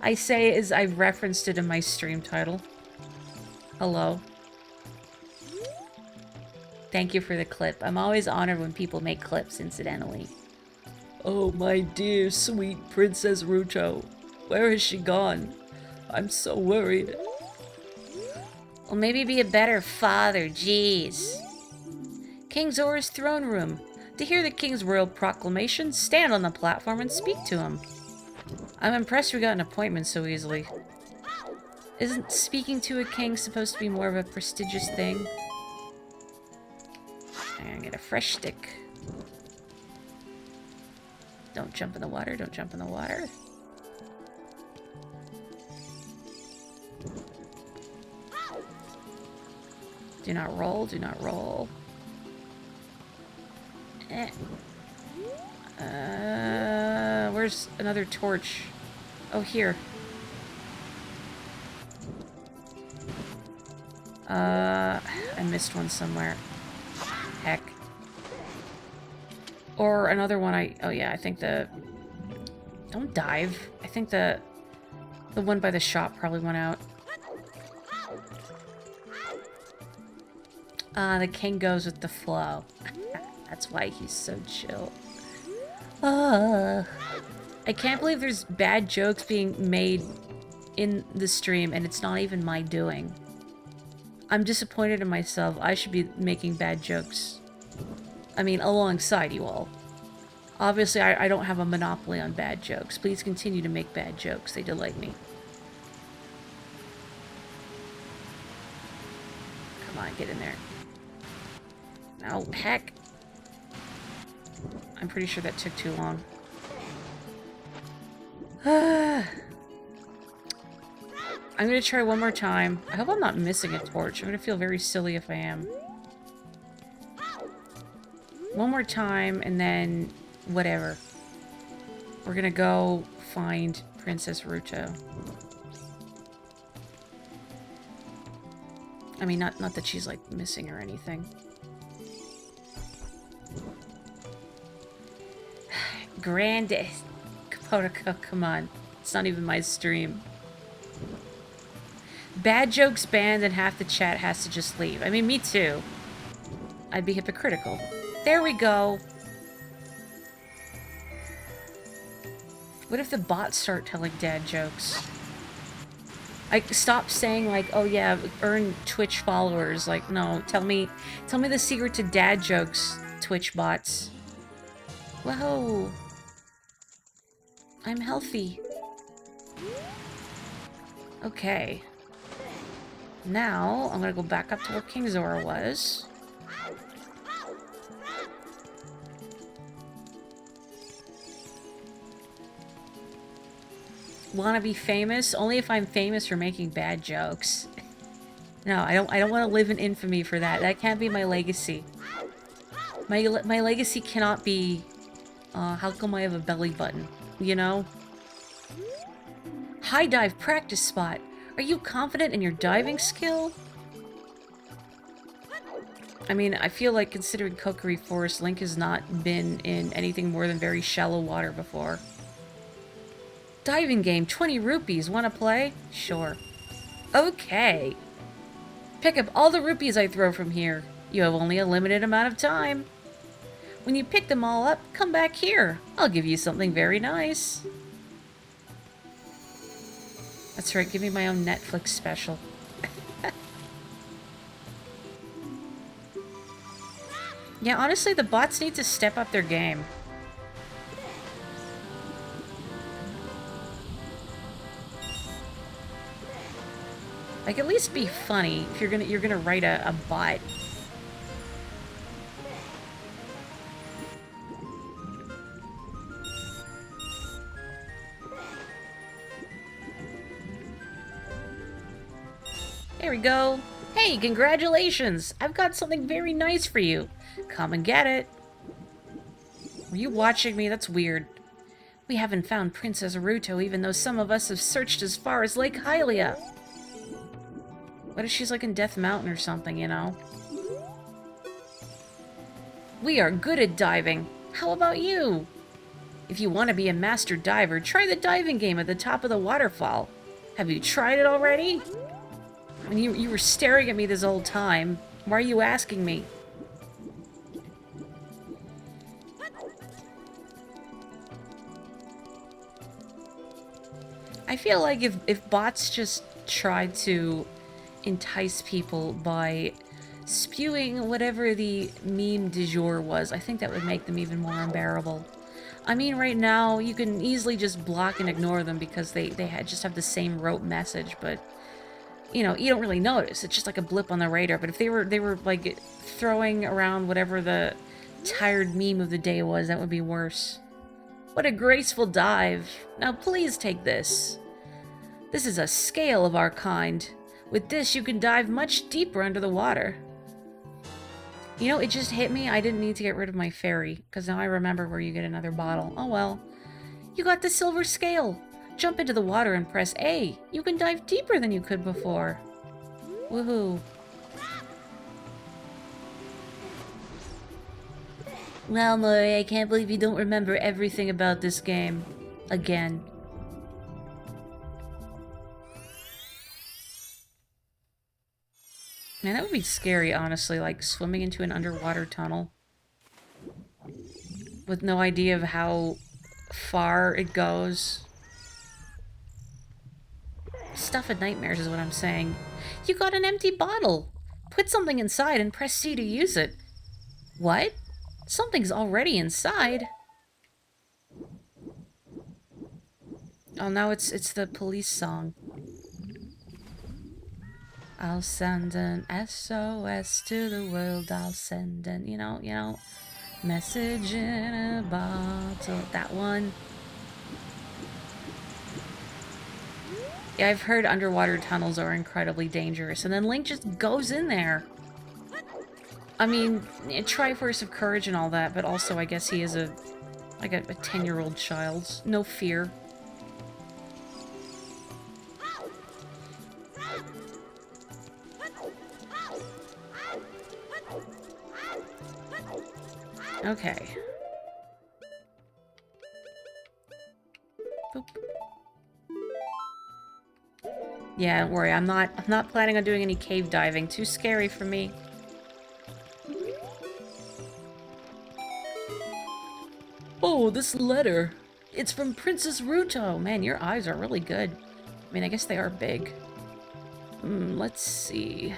I say as I've referenced it in my stream title. Hello. Thank you for the clip. I'm always honored when people make clips, incidentally. Oh, my dear, sweet Princess Ruto. Where has she gone? I'm so worried. Well, maybe be a better father, jeez. King Zora's throne room. To hear the king's royal proclamation, stand on the platform and speak to him. I'm impressed we got an appointment so easily. Isn't speaking to a king supposed to be more of a prestigious thing? I'm gonna get a fresh stick. Don't jump in the water, don't jump in the water. Do not roll, do not roll. Where's another torch? Oh, here. I missed one somewhere. Heck. Or another one oh yeah, I think don't dive. I think the one by the shop probably went out. The king goes with the flow. That's why he's so chill. I can't believe there's bad jokes being made in the stream and it's not even my doing. I'm disappointed in myself. I should be making bad jokes. I mean, alongside you all. Obviously, I don't have a monopoly on bad jokes. Please continue to make bad jokes. They delight me. Come on, get in there. No, heck. I'm pretty sure that took too long. I'm gonna try one more time. I hope I'm not missing a torch. I'm gonna feel very silly if I am. One more time, and then whatever. We're gonna go find Princess Ruto. I mean, not that she's, like, missing or anything. Grandest. Kapotoko, come on. It's not even my stream. Bad jokes banned and half the chat has to just leave. I mean, me too. I'd be hypocritical. There we go. What if the bots start telling dad jokes? I stop saying like, oh yeah, earn Twitch followers. Like, no, tell me the secret to dad jokes, Twitch bots. Whoa. I'm healthy. Okay. Now, I'm gonna go back up to where King Zora was. Want to be famous? Only if I'm famous for making bad jokes. No, I don't want to live in infamy for that. That can't be my legacy. My legacy cannot be, how come I have a belly button? You know? High dive practice spot. Are you confident in your diving skill? I mean, I feel like considering Kokiri Forest, Link has not been in anything more than very shallow water before. Diving game, 20 rupees. Wanna play? Sure. Okay. Pick up all the rupees I throw from here. You have only a limited amount of time. When you pick them all up, come back here. I'll give you something very nice. That's right, give me my own Netflix special. Yeah, honestly, the bots need to step up their game. Like, at least be funny if you're gonna write a bot. There we go. Hey, congratulations! I've got something very nice for you. Come and get it. Were you watching me? That's weird. We haven't found Princess Ruto, even though some of us have searched as far as Lake Hylia. What if she's like in Death Mountain or something, you know? We are good at diving. How about you? If you want to be a master diver, try the diving game at the top of the waterfall. Have you tried it already? I mean, you were staring at me this whole time. Why are you asking me? I feel like if bots just tried to entice people by spewing whatever the meme du jour was, I think that would make them even more unbearable. I mean, right now, you can easily just block and ignore them because they just have the same rote message, but, you know, you don't really notice. It's just like a blip on the radar. But if they were like, throwing around whatever the tired meme of the day was, that would be worse. What a graceful dive. Now, please take this. This is a scale of our kind. With this, you can dive much deeper under the water. You know, it just hit me. I didn't need to get rid of my fairy, because now I remember where you get another bottle. Oh well. You got the silver scale. Jump into the water and press A. You can dive deeper than you could before. Woohoo. Well, Mori, I can't believe you don't remember everything about this game. Again. Man, that would be scary, honestly, like swimming into an underwater tunnel. With no idea of how far it goes. Stuff of nightmares is what I'm saying. You got an empty bottle. Put something inside and press C to use it. What? Something's already inside. Oh, now it's the police song. I'll send an SOS to the world. I'll send an, you know, message in a bottle. That one. Yeah, I've heard underwater tunnels are incredibly dangerous, and then Link just goes in there. I mean, Triforce of Courage and all that, but also I guess he is a 10-year-old child. No fear. Okay. Boop. Yeah, don't worry. I'm not planning on doing any cave diving. Too scary for me. Oh, this letter. It's from Princess Ruto. Man, your eyes are really good. I mean, I guess they are big. Let's see.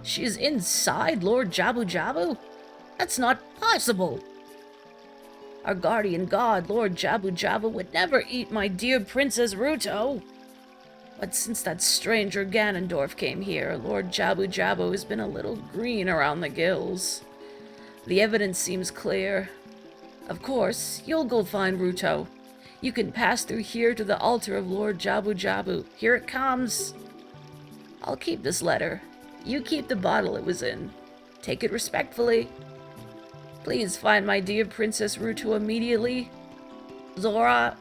She is inside Lord Jabu Jabu? That's not possible! Our guardian god, Lord Jabu Jabu, would never eat my dear Princess Ruto! But since that stranger Ganondorf came here, Lord Jabu Jabu has been a little green around the gills. The evidence seems clear. Of course, you'll go find Ruto. You can pass through here to the altar of Lord Jabu Jabu. Here it comes! I'll keep this letter. You keep the bottle it was in. Take it respectfully. Please find my dear Princess Ruto immediately. Zora.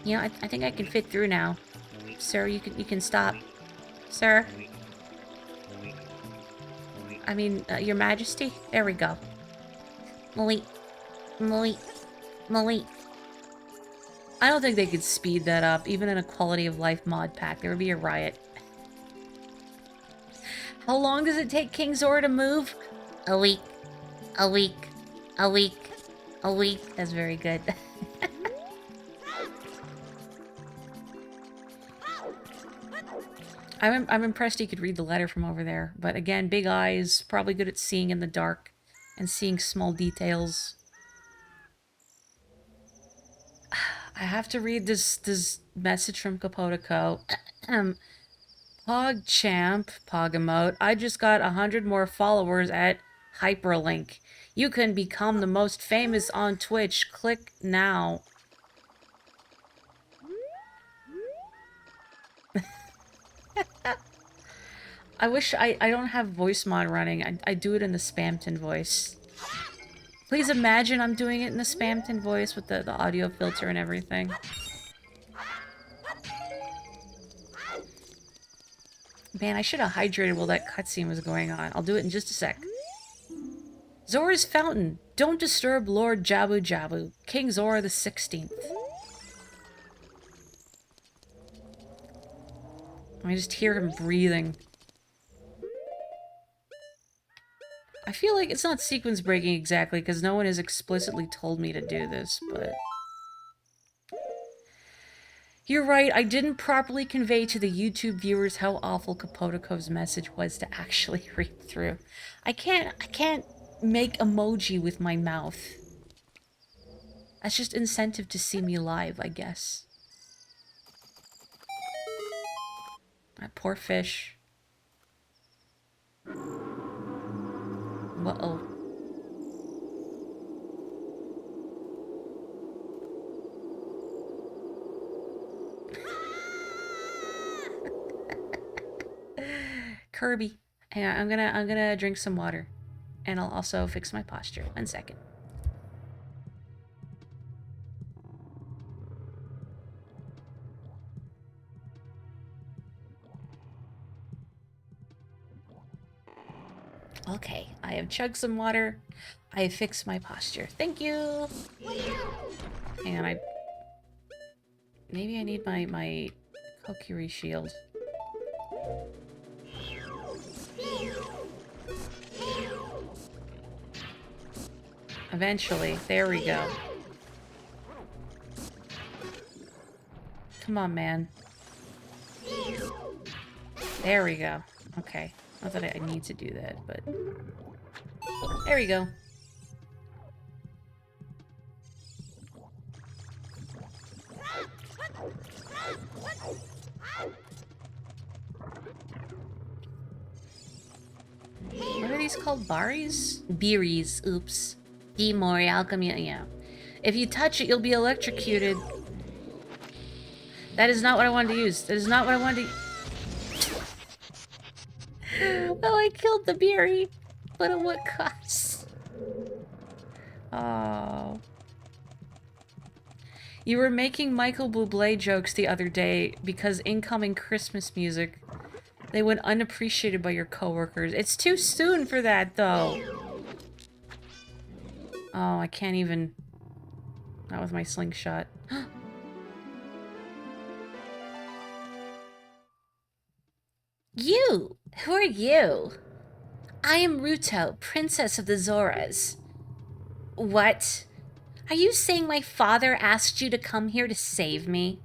You know, I think I can fit through now. Sir, you can stop. Sir? I mean, Your Majesty? There we go. Malik. Malik. Malik. I don't think they could speed that up, even in a quality of life mod pack. There would be a riot. How long does it take King Zora to move? A week. A week. A week. A week. That's very good. I'm impressed he could read the letter from over there. But again, big eyes, probably good at seeing in the dark and seeing small details. I have to read this message from Kapotiko. PogChamp, Pogamote, I just got 100 more followers at Hyperlink. You can become the most famous on Twitch. Click now. I wish I don't have voice mod running. I do it in the Spamton voice. Please imagine I'm doing it in the Spamton voice with the audio filter and everything. Man, I should have hydrated while that cutscene was going on. I'll do it in just a sec. Zora's Fountain. Don't disturb Lord Jabu Jabu. King Zora the 16th. I just hear him breathing. I feel like it's not sequence breaking exactly, because no one has explicitly told me to do this, but... You're right, I didn't properly convey to the YouTube viewers how awful Kapotiko's message was to actually read through. I can't make emoji with my mouth. That's just incentive to see me live, I guess. That poor fish. Uh-oh. Kirby. Hang on, I'm gonna drink some water. And I'll also fix my posture. 1 second. Okay, I have chugged some water. I have fixed my posture. Thank you. And maybe I need my Kokiri shield. Eventually. There we go. Come on, man. There we go. Okay. Not that I need to do that, but... There we go. What are these called? Baris? Beeries. Oops. Demori alchemy. Yeah. If you touch it, you'll be electrocuted. That is not what I wanted to use. That is not what I wanted to... Well, I killed the Beery. But at what cost? Oh. You were making Michael Bublé jokes the other day because incoming Christmas music, they went unappreciated by your coworkers. It's too soon for that, though. Oh, I can't even... Not with my slingshot. You! Who are you? I am Ruto, Princess of the Zoras. What? Are you saying my father asked you to come here to save me?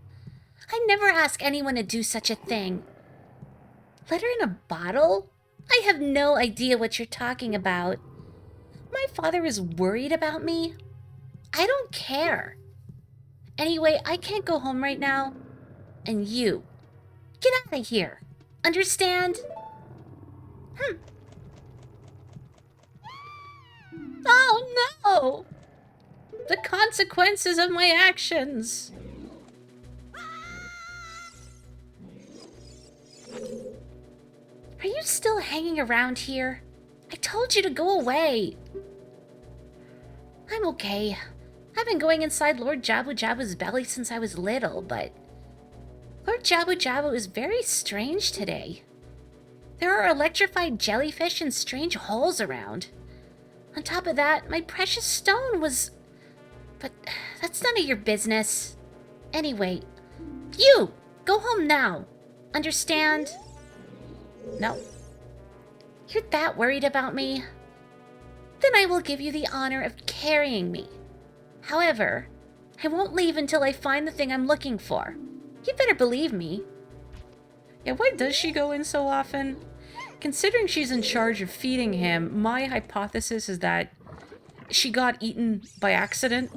I never ask anyone to do such a thing. Letter in a bottle? I have no idea what you're talking about. My father is worried about me? I don't care. Anyway, I can't go home right now. And you, get out of here. Understand? Oh no! The consequences of my actions! Are you still hanging around here? I told you to go away. I'm okay. I've been going inside Lord Jabu Jabu's belly since I was little, but... Lord Jabu Jabu is very strange today. There are electrified jellyfish and strange holes around. On top of that, my precious stone was... But that's none of your business. Anyway, you! Go home now. Understand? No. You're that worried about me? Then I will give you the honor of carrying me. However, I won't leave until I find the thing I'm looking for. You better believe me. Yeah, why does she go in so often? Considering she's in charge of feeding him, my hypothesis is that she got eaten by accident.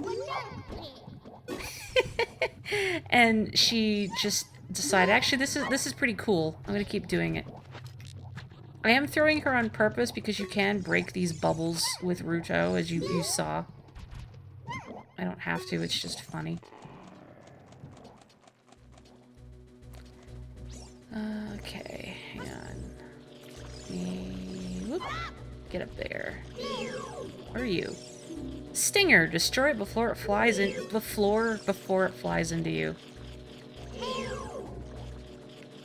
And she just decided, actually, this is pretty cool. I'm gonna keep doing it. I am throwing her on purpose because you can break these bubbles with Ruto, as you saw. I don't have to, it's just funny. Okay, hang on. Whoop. Get up there. Where are you? Stinger, destroy it before it flies into you.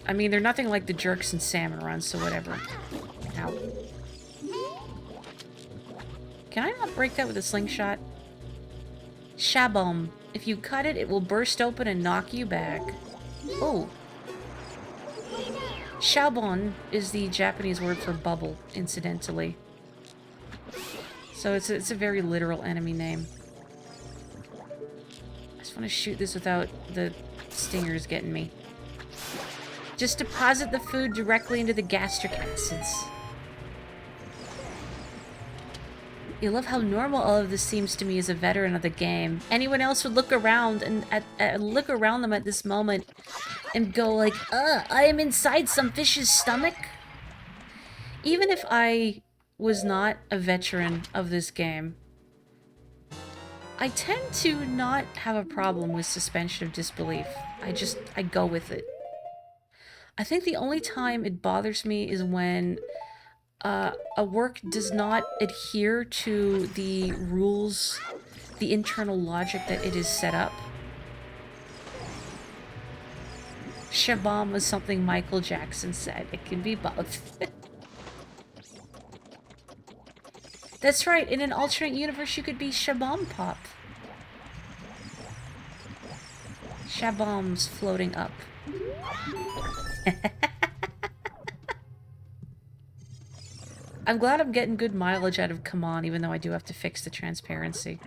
I mean, they're nothing like the jerks in Salmon Run, so whatever. Ow. Can I not break that with a slingshot? Shabom. If you cut it, it will burst open and knock you back. Oh. Shabon is the Japanese word for bubble, incidentally. So it's a very literal enemy name. I just want to shoot this without the stingers getting me. Just deposit the food directly into the gastric acids. You love how normal all of this seems to me as a veteran of the game. Anyone else would look around and look around them at this moment and go like, I am inside some fish's stomach. Even if I was not a veteran of this game, I tend to not have a problem with suspension of disbelief. I go with it. I think the only time it bothers me is when a work does not adhere to the rules, the internal logic that it is set up. Shabam was something Michael Jackson said. It can be both. That's right, in an alternate universe you could be Shabomb Pop. Shabombs floating up. I'm glad I'm getting good mileage out of Come On, even though I do have to fix the transparency.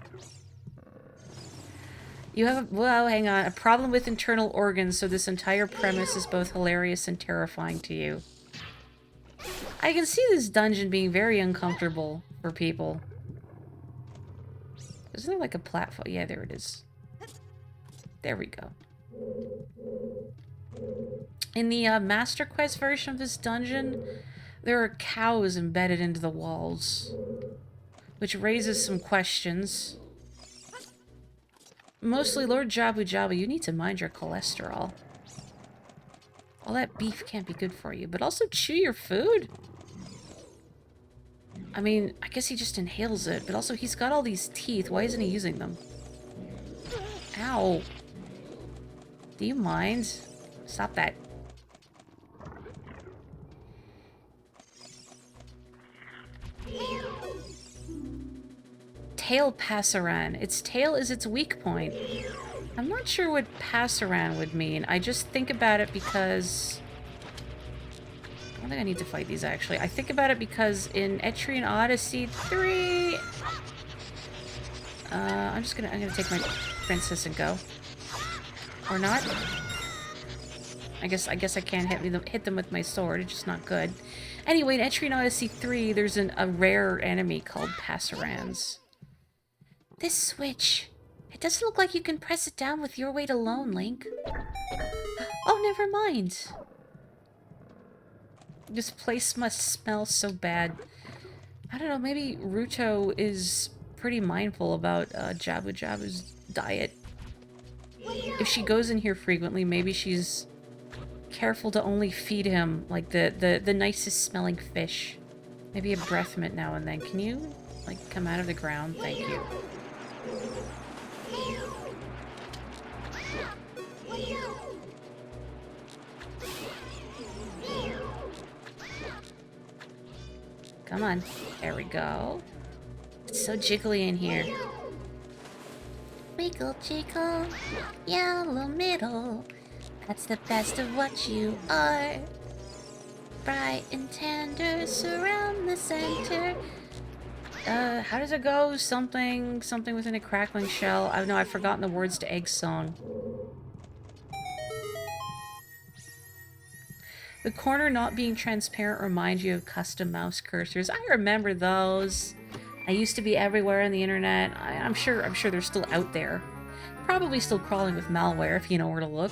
You have, well, hang on, a problem with internal organs, so this entire premise is both hilarious and terrifying to you. I can see this dungeon being very uncomfortable for people. Isn't there like a platform? Yeah, there it is. There we go. In the Master Quest version of this dungeon, there are cows embedded into the walls, which raises some questions. Mostly, Lord Jabu Jabu, you need to mind your cholesterol. All that beef can't be good for you, but also chew your food? I mean, I guess he just inhales it, but also he's got all these teeth. Why isn't he using them? Ow. Do you mind? Stop that. Tail Passaran. Its tail is its weak point. I'm not sure what Passaran would mean. I just think about it because... I don't think I need to fight these, actually. I think about it because in Etrian Odyssey 3... I'm gonna take my princess and go. Or not. I guess I can't hit them with my sword. It's just not good. Anyway, in Etrian Odyssey 3, there's a rare enemy called Passarans. This switch. It doesn't look like you can press it down with your weight alone, Link. Oh, never mind. This place must smell so bad. I don't know, maybe Ruto is pretty mindful about Jabu Jabu's diet. If she goes in here frequently, maybe she's careful to only feed him, like, the nicest smelling fish. Maybe a breath mint now and then. Can you, like, come out of the ground? Thank you. Come on. There we go. It's so jiggly in here. Wiggle jiggle, yellow middle. That's the best of what you are. Bright and tender, surround the center. How does it go? Something within a crackling shell. I know, I've forgotten the words to Egg's song. The corner not being transparent reminds you of custom mouse cursors. I remember those. I used to be everywhere on the internet. I'm sure they're still out there. Probably still crawling with malware if you know where to look.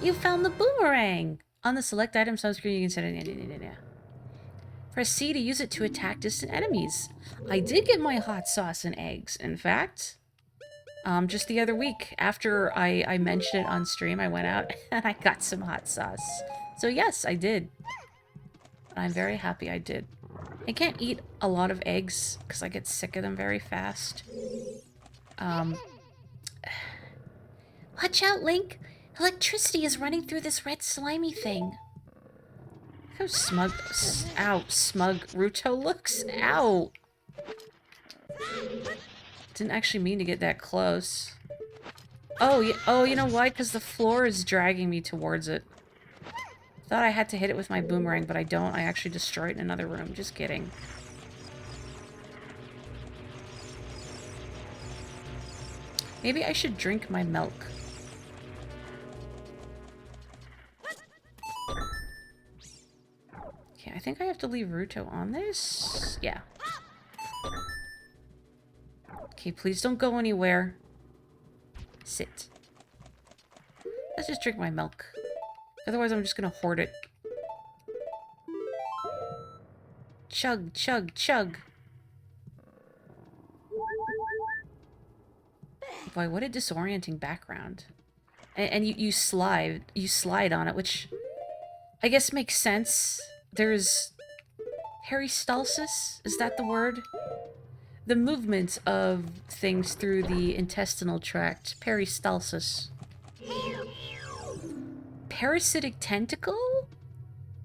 You found the boomerang! On the select item subscreen you can set it. Press C to use it to attack distant enemies. I did get my hot sauce and eggs, in fact. Just the other week, after I mentioned it on stream, I went out and I got some hot sauce. So yes, I did. I'm very happy I did. I can't eat a lot of eggs because I get sick of them very fast. Watch out, Link! Electricity is running through this red slimy thing. Look how smug... Ow, smug Ruto looks. Ow! Didn't actually mean to get that close. Oh, you know why? Because the floor is dragging me towards it. Thought I had to hit it with my boomerang, but I don't. I actually destroy it in another room. Just kidding. Maybe I should drink my milk. Okay, I think I have to leave Ruto on this. Yeah. Okay, please don't go anywhere. Sit. Let's just drink my milk. Otherwise, I'm just gonna hoard it. Chug, chug, chug. Boy, what a disorienting background. And you slide on it, which I guess makes sense. There's peristalsis, is that the word? The movement of things through the intestinal tract. Peristalsis. Parasitic tentacle?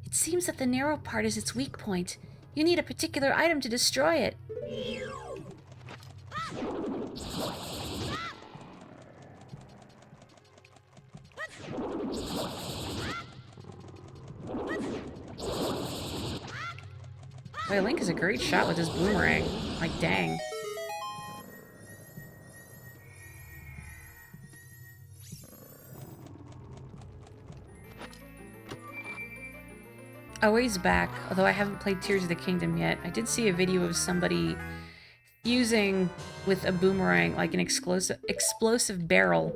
It seems that the narrow part is its weak point. You need a particular item to destroy it. Wait, Link is a great shot with his boomerang. Like, dang. A ways back, although I haven't played Tears of the Kingdom yet, I did see a video of somebody using with a boomerang, like an explosive barrel,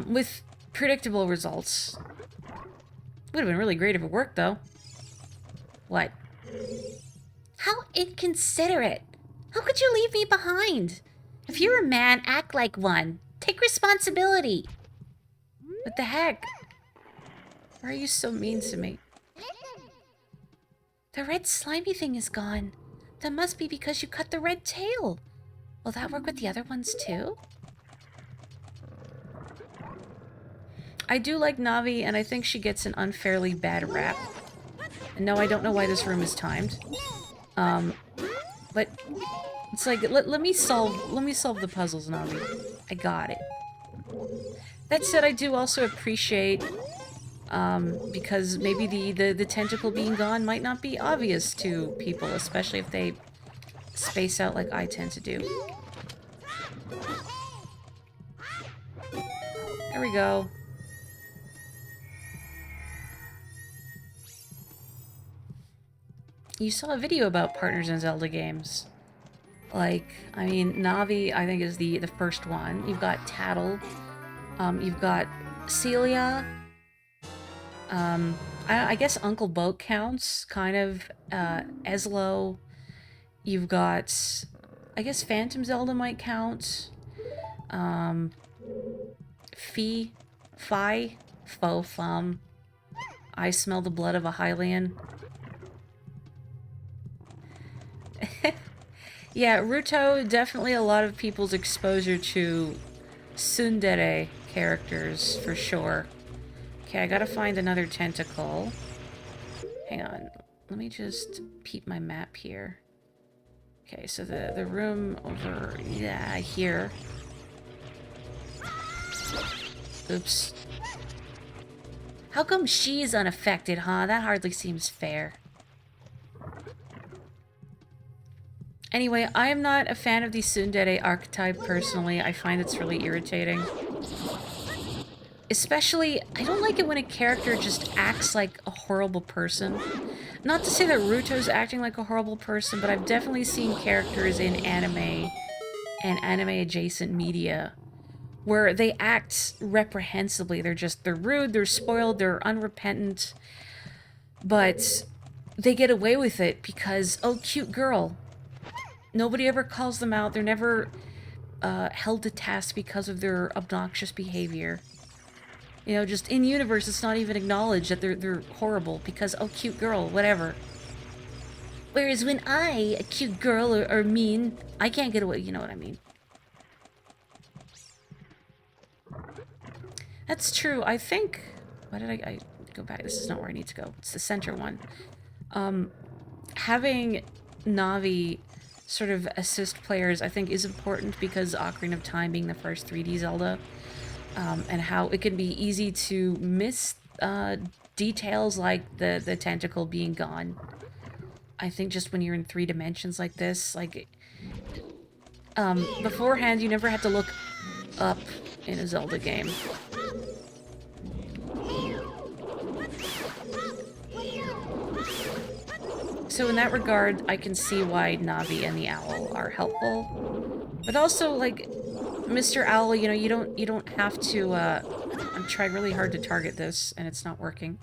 with predictable results. Would have been really great if it worked, though. What? How inconsiderate. How could you leave me behind? If you're a man, act like one. Take responsibility. What the heck? Why are you so mean to me? The red slimy thing is gone. That must be because you cut the red tail. Will that work with the other ones too? I do like Navi, and I think she gets an unfairly bad rap. And no, I don't know why this room is timed. But it's like, let me solve the puzzles, Navi. I got it. That said, I do also appreciate, because maybe the tentacle being gone might not be obvious to people, especially if they space out like I tend to do. There we go. You saw a video about partners in Zelda games. Like, I mean, Navi, I think, is the first one. You've got Tattle. You've got Celia. I guess Uncle Boat counts, kind of. Eslo. You've got, I guess Phantom Zelda might count. Fi, Fo Fum. I smell the blood of a Hylian. Yeah, Ruto, definitely a lot of people's exposure to tsundere characters, for sure. Okay, I gotta find another tentacle. Hang on. Let me just peep my map here. Okay, so the room over... yeah, here. Oops. How come she's unaffected, huh? That hardly seems fair. Anyway, I am not a fan of the tsundere archetype, personally. I find it's really irritating. Especially, I don't like it when a character just acts like a horrible person. Not to say that Ruto's acting like a horrible person, but I've definitely seen characters in anime and anime-adjacent media where they act reprehensibly. They're rude, they're spoiled, they're unrepentant, but they get away with it because, oh, cute girl. Nobody ever calls them out. They're never held to task because of their obnoxious behavior. You know, just in universe, it's not even acknowledged that they're horrible because, oh, cute girl, whatever. Whereas when I, a cute girl or mean, I can't get away. You know what I mean? That's true. I think... why did I go back? This is not where I need to go. It's the center one. Having Navi sort of assist players, I think, is important because Ocarina of Time being the first 3D Zelda, and how it can be easy to miss details like the tentacle being gone. I think just when you're in 3 dimensions like this, like, beforehand you never had to look up in a Zelda game. So in that regard, I can see why Navi and the owl are helpful. But also, like, Mr. Owl, you know, you don't have to, I'm trying really hard to target this, and it's not working.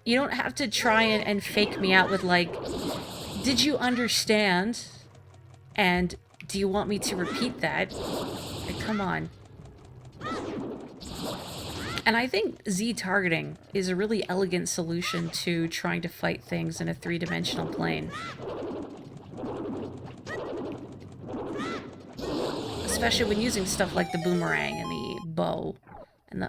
You don't have to try and fake me out with, like, did you understand? And do you want me to repeat that? Like, come on. And I think Z-targeting is a really elegant solution to trying to fight things in a 3-dimensional plane. Especially when using stuff like the boomerang and the bow and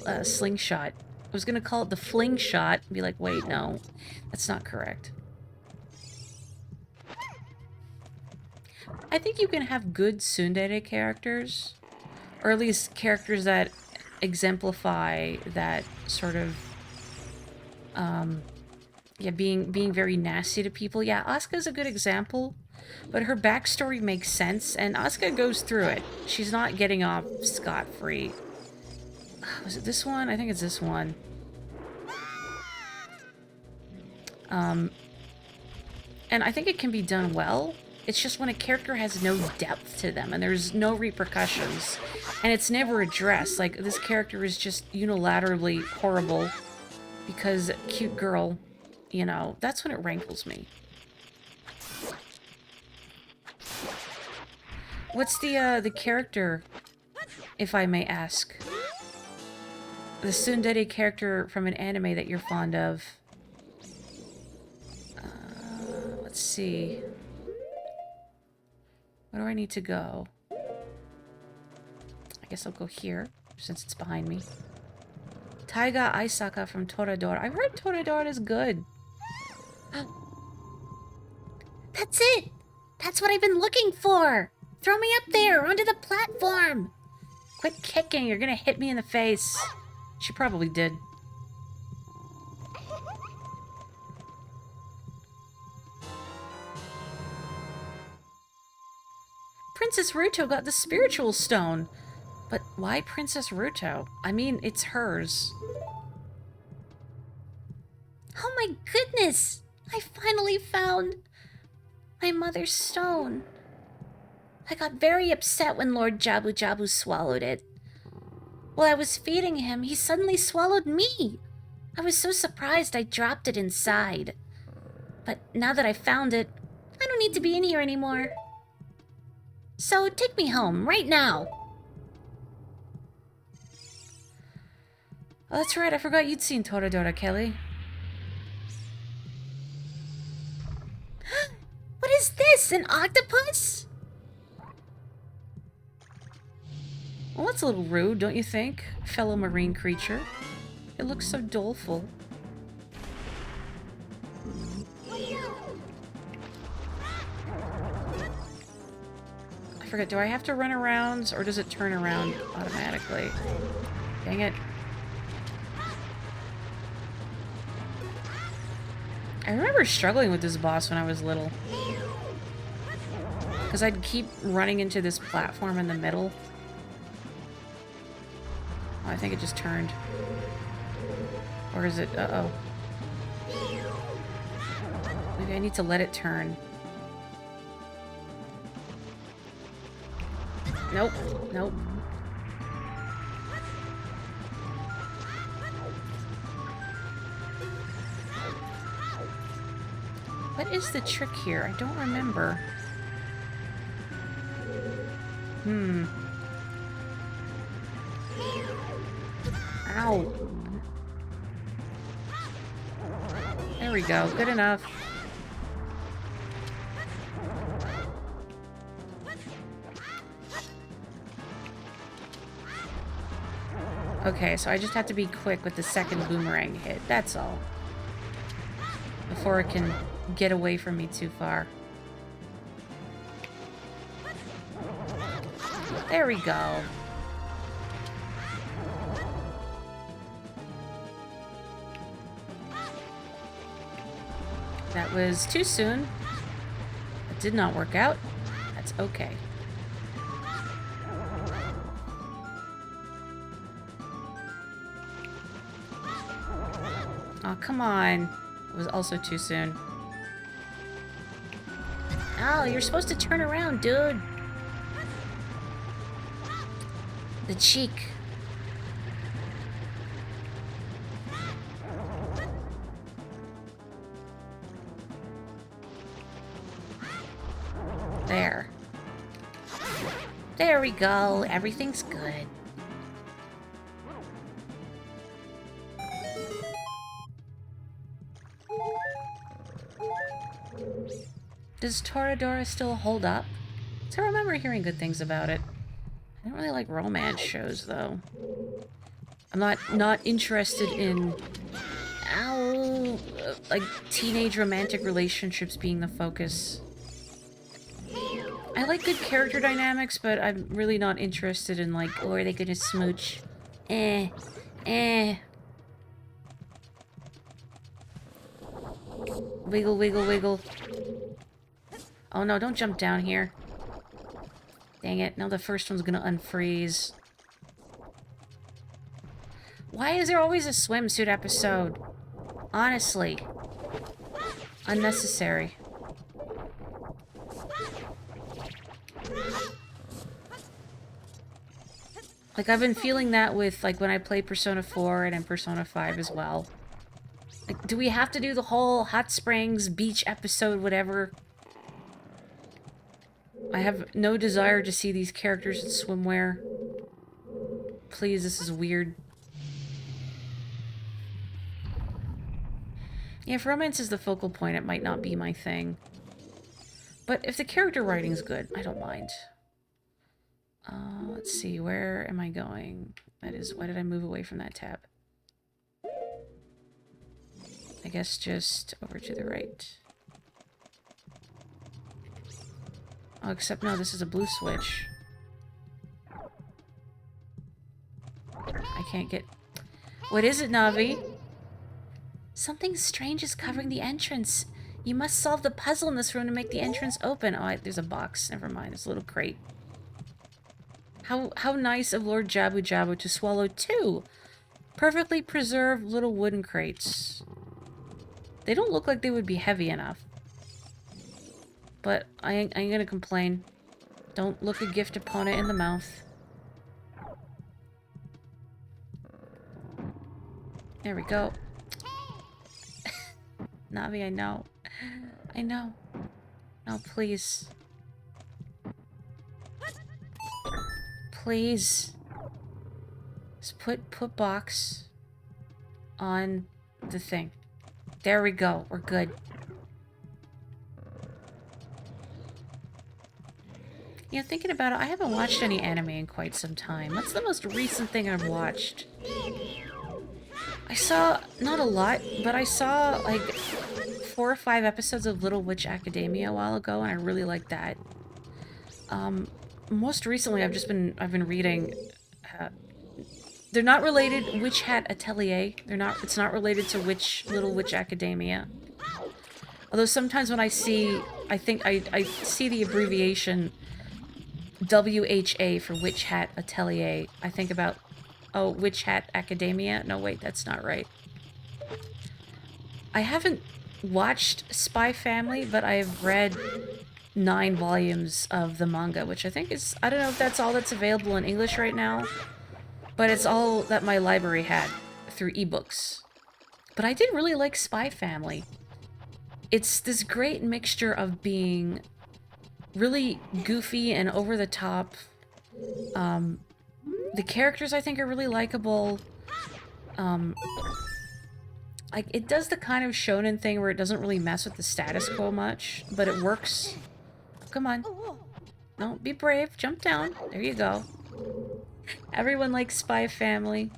the slingshot. I was gonna call it the fling shot and be like, wait, no, that's not correct. I think you can have good tsundere characters, or at least characters that exemplify that sort of, yeah, being very nasty to people. Yeah, Asuka's a good example, but her backstory makes sense, and Asuka goes through it. She's not getting off scot-free. Was it this one? I think it's this one. And I think it can be done well. It's just when a character has no depth to them and there's no repercussions and it's never addressed. Like, this character is just unilaterally horrible because cute girl, you know, that's when it rankles me. What's the character, if I may ask? The tsundere character from an anime that you're fond of? Let's see. Where do I need to go? I guess I'll go here, since it's behind me. Taiga Aisaka from Toradora. I've heard Toradora is good. That's it! That's what I've been looking for! Throw me up there, onto the platform! Quit kicking, you're gonna hit me in the face. She probably did. Princess Ruto got the spiritual stone. But why Princess Ruto? I mean, it's hers. Oh my goodness! I finally found my mother's stone. I got very upset when Lord Jabu Jabu swallowed it. While I was feeding him, he suddenly swallowed me. I was so surprised I dropped it inside. But now that I found it, I don't need to be in here anymore. So take me home, right now. Oh, that's right, I forgot you'd seen Toradora, Kelly. What is this, an octopus? Well, that's a little rude, don't you think, fellow marine creature? It looks so doleful. I forget, do I have to run around, or does it turn around automatically? Dang it. I remember struggling with this boss when I was little. Because I'd keep running into this platform in the middle. Oh, I think it just turned. Or is it? Uh-oh. Maybe I need to let it turn. Nope. Nope. What is the trick here? I don't remember. Ow. There we go. Good enough. Okay, so I just have to be quick with the second boomerang hit. That's all. Before it can get away from me too far. There we go. That was too soon. It did not work out. That's okay. Oh, come on. It was also too soon. Oh, you're supposed to turn around, dude. The cheek. There. There we go. Everything's good. Does Toradora still hold up? So I remember hearing good things about it. I don't really like romance shows, though. I'm not interested in like teenage romantic relationships being the focus. I like good character dynamics, but I'm really not interested in like, oh, are they gonna smooch? Eh. Wiggle, wiggle, wiggle. Oh no, don't jump down here. Dang it, now the first one's gonna unfreeze. Why is there always a swimsuit episode? Honestly. Unnecessary. Like, I've been feeling that with, like, when I play Persona 4 and in Persona 5 as well. Like, do we have to do the whole hot springs, beach episode, whatever? I have no desire to see these characters in swimwear. Please, this is weird. Yeah, if romance is the focal point, it might not be my thing. But if the character writing's good, I don't mind. Let's see, where am I going? That is, why did I move away from that tab? I guess just over to the right. Oh, except no, this is a blue switch. I can't get... What is it, Navi? Something strange is covering the entrance. You must solve the puzzle in this room to make the entrance open. Oh, there's a box. Never mind. It's a little crate. How nice of Lord Jabu Jabu to swallow 2 perfectly preserved little wooden crates. They don't look like they would be heavy enough. But I ain't gonna complain. Don't look a gift opponent in the mouth. There we go. Navi, I know. I know. No, please. Please. Just put box on the thing. There we go. We're good. You know, thinking about it, I haven't watched any anime in quite some time. What's the most recent thing I've watched? I saw, not a lot, but I saw like 4 or 5 episodes of Little Witch Academia a while ago, and I really liked that. Most recently, I've been reading. They're not related. Witch Hat Atelier. It's not related to Little Witch Academia. Although sometimes when I see the abbreviation WHA for Witch Hat Atelier, I think about, oh, Witch Hat Academia. No, wait, that's not right. I haven't watched Spy Family, but I've read 9 volumes of the manga, which I think is, I don't know if that's all that's available in English right now, but it's all that my library had through ebooks. But I did really like Spy Family. It's this great mixture of being really goofy and over the top. The characters, I think, are really likable. Like, it does the kind of shonen thing where it doesn't really mess with the status quo much, but it works. Come on. No, be brave. Jump down. There you go. Everyone likes Spy Family.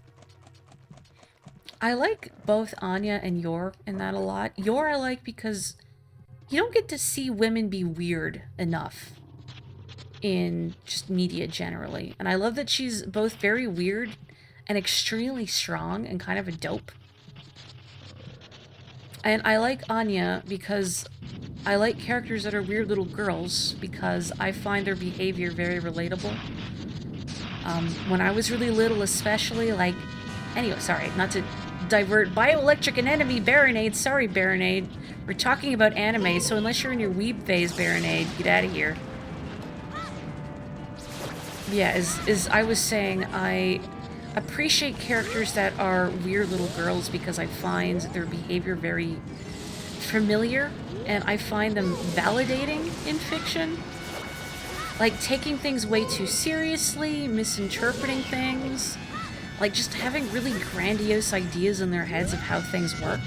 I like both Anya and Yor in that a lot. Yor I like because you don't get to see women be weird enough in just media generally. And I love that she's both very weird and extremely strong and kind of a dope. And I like Anya because I like characters that are weird little girls because I find their behavior very relatable. When I was really little especially, like... Anyway, sorry, not to divert. Bioelectric and enemy, Baronade. Sorry, Baronade. We're talking about anime, so unless you're in your weeb phase, Baronade, get out of here. Yeah, as I was saying, I appreciate characters that are weird little girls because I find their behavior very familiar, and I find them validating in fiction. Like, taking things way too seriously, misinterpreting things, like just having really grandiose ideas in their heads of how things work.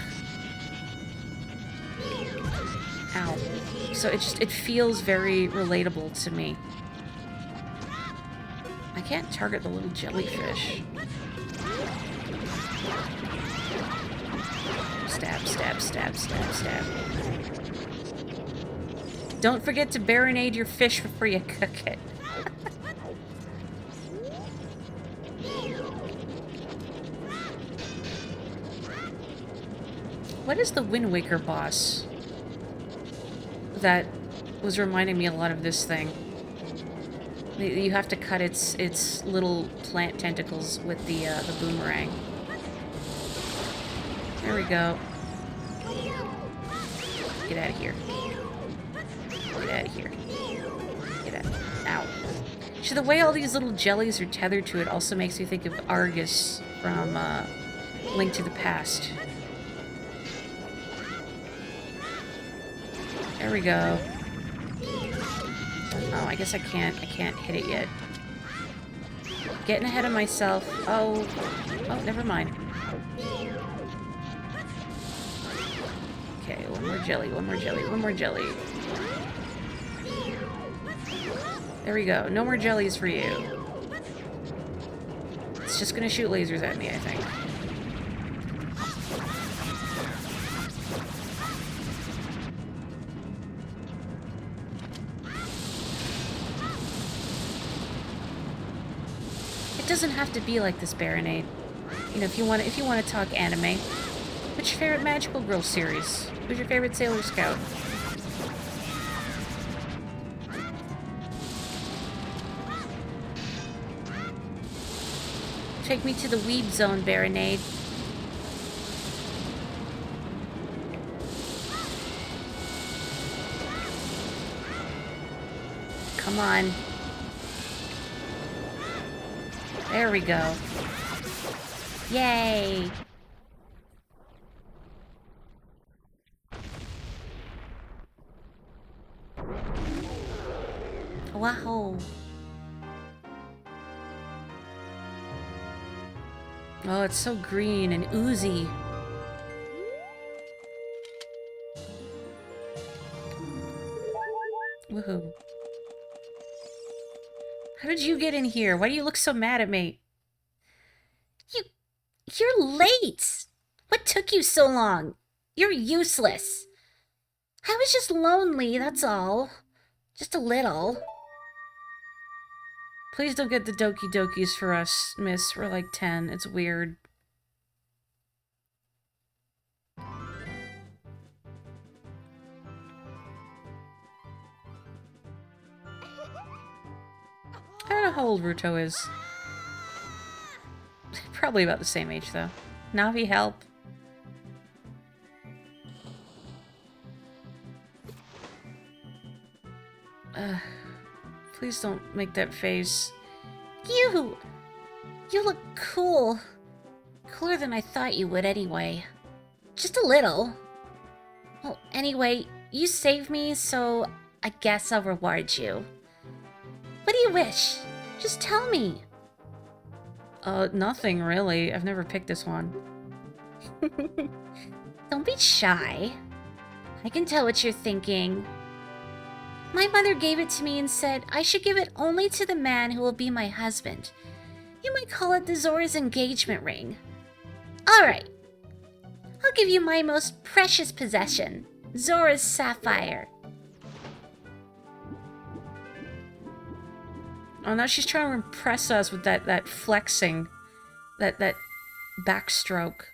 Ow. So it feels very relatable to me. I can't target the little jellyfish. Stab, stab, stab, stab, stab. Don't forget to marinate your fish before you cook it. What is the Wind Waker boss? That was reminding me a lot of this thing. You have to cut its little plant tentacles with the boomerang. There we go. Get out of here. Get out of here. Get out. Ow. So the way all these little jellies are tethered to it also makes me think of Argus from Link to the Past. There we go. Oh, I guess I can't hit it yet. Getting ahead of myself. Oh, never mind. Okay, one more jelly, one more jelly, one more jelly. There we go. No more jellies for you. It's just gonna shoot lasers at me, I think. It doesn't have to be like this, Baronade. You know, if you want to talk anime, what's your favorite Magical Girl series? Who's your favorite Sailor Scout? Take me to the weeb zone, Baronade. Come on. There we go. Yay! Wow. Oh, it's so green and oozy. Woohoo. How did you get in here? Why do you look so mad at me? You're late! What took you so long? You're useless. I was just lonely, that's all. Just a little. Please don't get the Doki Dokis for us, miss. We're like 10. It's weird. I don't know how old Ruto is. Probably about the same age, though. Navi, help. Please don't make that face. You look cool. Cooler than I thought you would anyway. Just a little. Well, anyway, you saved me, so I guess I'll reward you. What do you wish? Just tell me. Nothing really. I've never picked this one. Don't be shy. I can tell what you're thinking. My mother gave it to me and said I should give it only to the man who will be my husband. You might call it the Zora's engagement ring. Alright. I'll give you my most precious possession, Zora's sapphire. Oh, now she's trying to impress us with that flexing. That backstroke.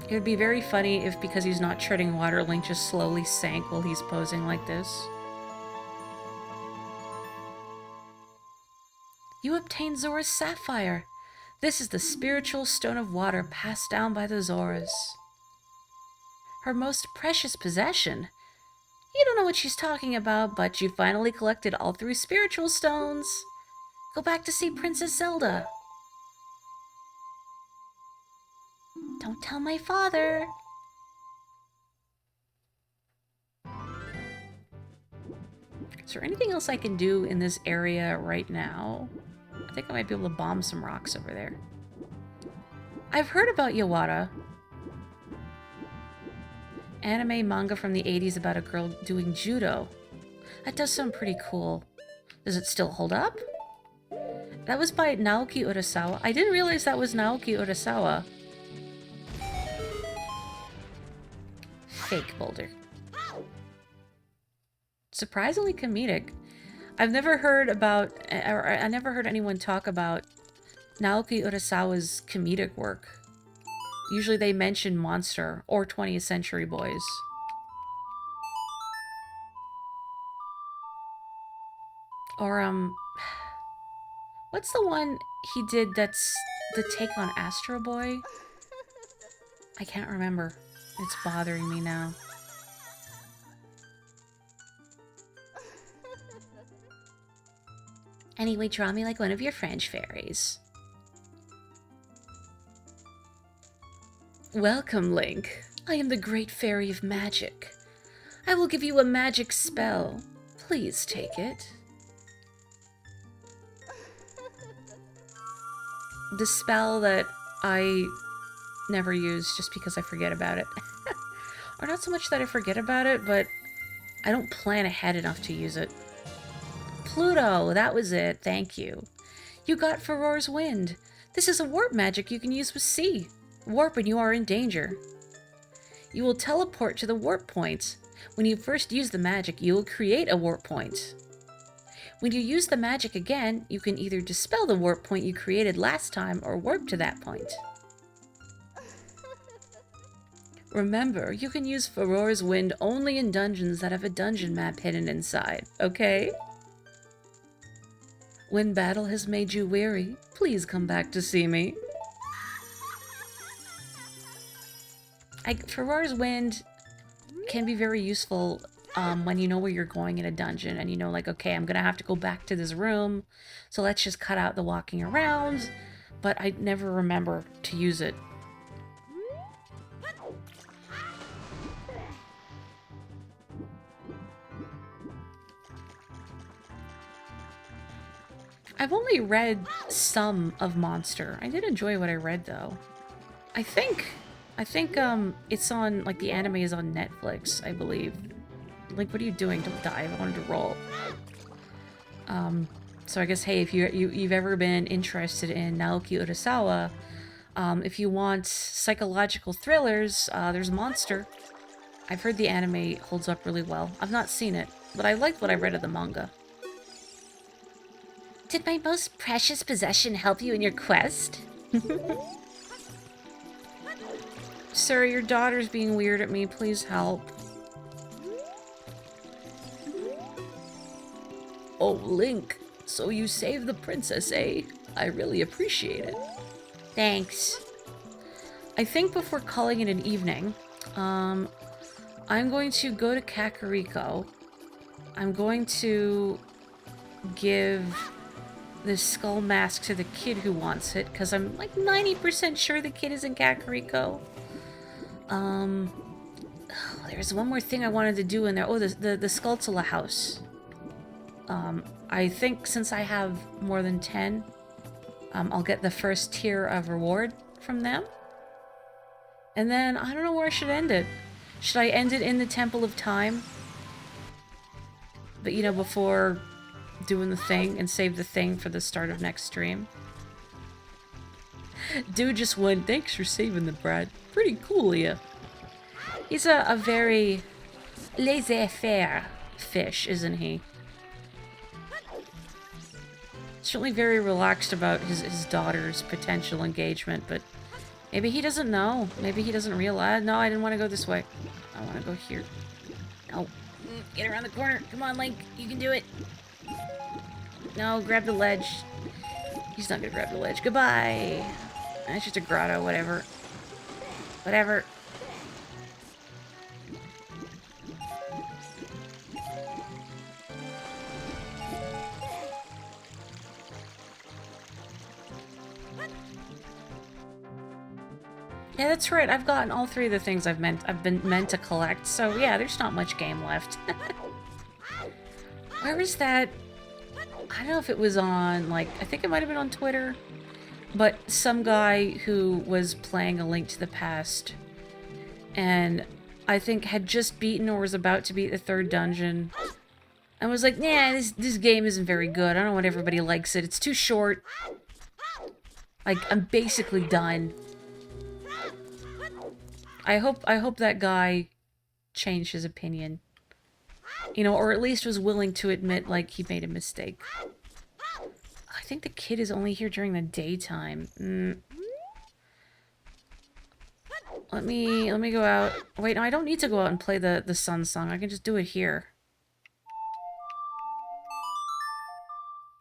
It would be very funny if, because he's not treading water, Link just slowly sank while he's posing like this. You obtained Zora's sapphire. This is the spiritual stone of water passed down by the Zoras. Her most precious possession. You don't know what she's talking about, but you finally collected all 3 spiritual stones. Go back to see Princess Zelda. Don't tell my father. Is there anything else I can do in this area right now? I think I might be able to bomb some rocks over there. I've heard about Yawata. Anime manga from the 80s about a girl doing judo. That does sound pretty cool. Does it still hold up? That was by Naoki Urasawa. I didn't realize that was Naoki Urasawa. Fake boulder. Surprisingly comedic. I've never heard about, or I never heard anyone talk about Naoki Urasawa's comedic work. Usually they mention Monster or 20th Century Boys. Or, what's the one he did that's the take on Astro Boy? I can't remember. It's bothering me now. Anyway, draw me like one of your French fairies. Welcome, Link. I am the Great Fairy of Magic. I will give you a magic spell. Please take it. The spell that I never use just because I forget about it. Or not so much that I forget about it, but I don't plan ahead enough to use it. Pluto, that was it. Thank you. You got Furor's Wind. This is a warp magic you can use with C. Warp and you are in danger. You will teleport to the warp point. When you first use the magic, you will create a warp point. When you use the magic again, you can either dispel the warp point you created last time or warp to that point. Remember, you can use Furor's Wind only in dungeons that have a dungeon map hidden inside, okay? When battle has made you weary, please come back to see me. Furor's Wind can be very useful when you know where you're going in a dungeon and you know, like, okay, I'm gonna have to go back to this room, so let's just cut out the walking around, but I never remember to use it. I've only read some of Monster. I did enjoy what I read, though. I think it's on, like, the anime is on Netflix, I believe. Like, what are you doing? Don't dive. I wanted to roll. So I guess, hey, if you've ever been interested in Naoki Urasawa, if you want psychological thrillers, there's Monster. I've heard the anime holds up really well. I've not seen it, but I liked what I read of the manga. Did my most precious possession help you in your quest? Sir, your daughter's being weird at me. Please help. Oh, Link. So you saved the princess, eh? I really appreciate it. Thanks. I think before calling it an evening, I'm going to go to Kakariko. I'm going to give this skull mask to the kid who wants it, because I'm like 90% sure the kid is in Kakariko. There's one more thing I wanted to do in there. Oh, the Skulltula house. I think since I have more than 10, I'll get the first tier of reward from them. And then, I don't know where I should end it. Should I end it in the Temple of Time? But, you know, before doing the thing and save the thing for the start of next stream. Dude just went, thanks for saving the brat. Pretty cool, yeah. He's a very laissez-faire fish, isn't he? Certainly very relaxed about his daughter's potential engagement, but maybe he doesn't know. Maybe he doesn't realize. No, I didn't want to go this way. I want to go here. No. Get around the corner. Come on, Link. You can do it. No, grab the ledge. He's not gonna grab the ledge. Goodbye. It's just a grotto, whatever. Whatever. Yeah, that's right. I've gotten all 3 of the things I've been meant to collect. So yeah, there's not much game left. Where was that? I don't know if it was on, like, I think it might have been on Twitter, but some guy who was playing A Link to the Past, and I think had just beaten or was about to beat the 3rd dungeon, I was like, nah, this game isn't very good. I don't know what everybody likes it. It's too short. Like, I'm basically done. I hope that guy changed his opinion. You know, or at least was willing to admit, like, he made a mistake. I think the kid is only here during the daytime. Let me go out. Wait, no, I don't need to go out and play the sun song. I can just do it here.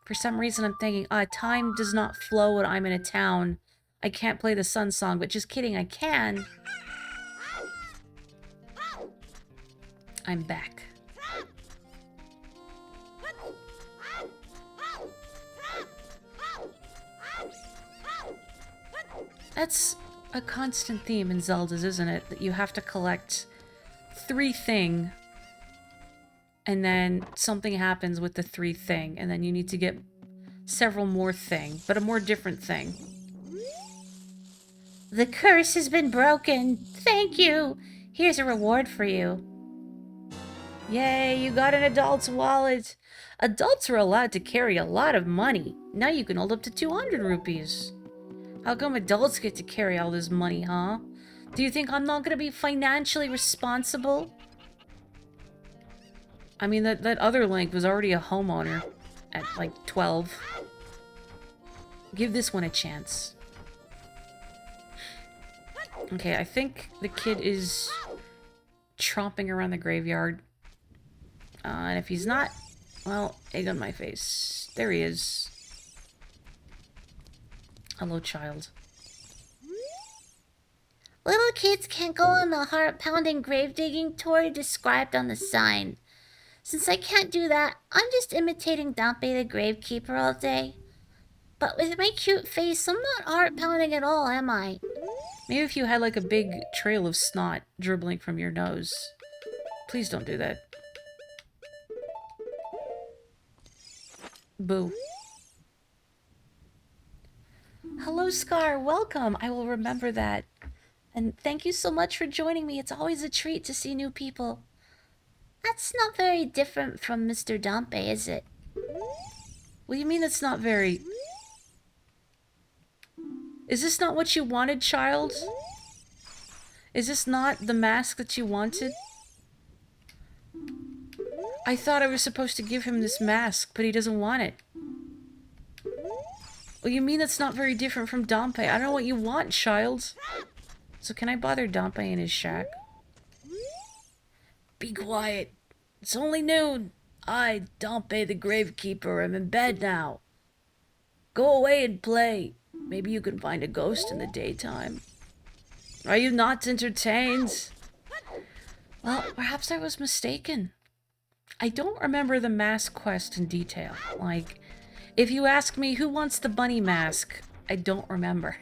For some reason, I'm thinking, time does not flow when I'm in a town. I can't play the sun song, but just kidding, I can. I'm back. That's a constant theme in Zeldas, isn't it? That you have to collect 3 thing, and then something happens with the 3 thing, and then you need to get several more thing, but a more different thing. The curse has been broken. Thank you. Here's a reward for you. Yay, you got an adult's wallet. Adults are allowed to carry a lot of money. Now you can hold up to 200 rupees. How come adults get to carry all this money, huh? Do you think I'm not gonna be financially responsible? I mean, that other Link was already a homeowner at, like, 12. Give this one a chance. Okay, I think the kid is tromping around the graveyard. And if he's not, well, egg on my face. There he is. Hello, child. Little kids can't go on the heart-pounding grave-digging tour described on the sign. Since I can't do that, I'm just imitating Dampé the Gravekeeper all day. But with my cute face, I'm not heart-pounding at all, am I? Maybe if you had, like, a big trail of snot dribbling from your nose. Please don't do that. Boo. Hello, Scar. Welcome. I will remember that. And thank you so much for joining me. It's always a treat to see new people. That's not very different from Mr. Dampé, is it? What do you mean it's not very... Is this not what you wanted, child? Is this not the mask that you wanted? I thought I was supposed to give him this mask, but he doesn't want it. Well, you mean it's not very different from Dampé? I don't know what you want, child. So can I bother Dampé in his shack? Be quiet. It's only noon. I, Dampé the Gravekeeper, am in bed now. Go away and play. Maybe you can find a ghost in the daytime. Are you not entertained? Well, perhaps I was mistaken. I don't remember the mask quest in detail. Like, if you ask me who wants the bunny mask, I don't remember.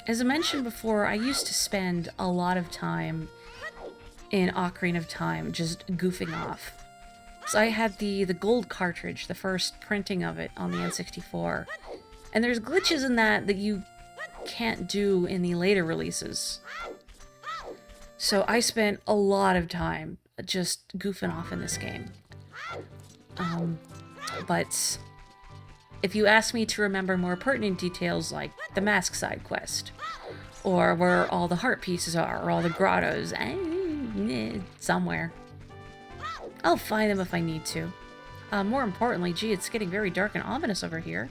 As I mentioned before, I used to spend a lot of time in Ocarina of Time just goofing off. So I had the gold cartridge, the first printing of it on the N64. And there's glitches in that you can't do in the later releases. So I spent a lot of time just goofing off in this game. But if you ask me to remember more pertinent details like the mask side quest, or where all the heart pieces are, or all the grottos, somewhere, I'll find them if I need to. More importantly, gee, it's getting very dark and ominous over here.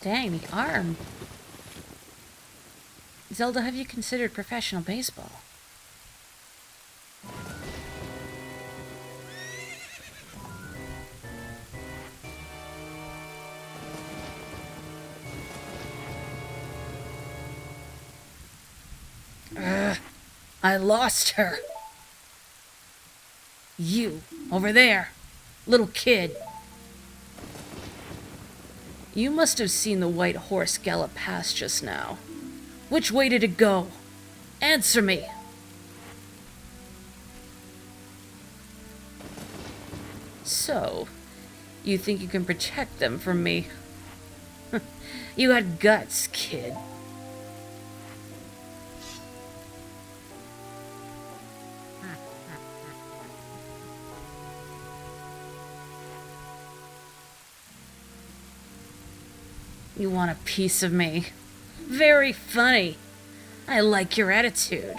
Dang, the arm. Zelda, have you considered professional baseball? I lost her. You, over there, little kid. You must have seen the white horse gallop past just now. Which way did it go? Answer me. So, you think you can protect them from me? You got guts, kid. You want a piece of me? Very funny. I like your attitude.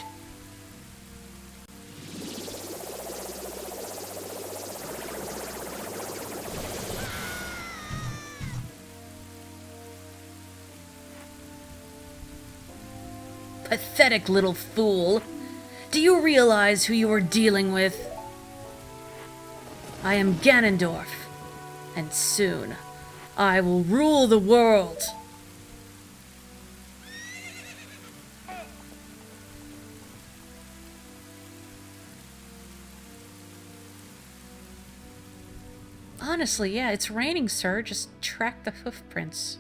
Pathetic little fool. Do you realize who you are dealing with? I am Ganondorf, and soon I will rule the world. Honestly, yeah, it's raining, sir. Just track the hoof prints.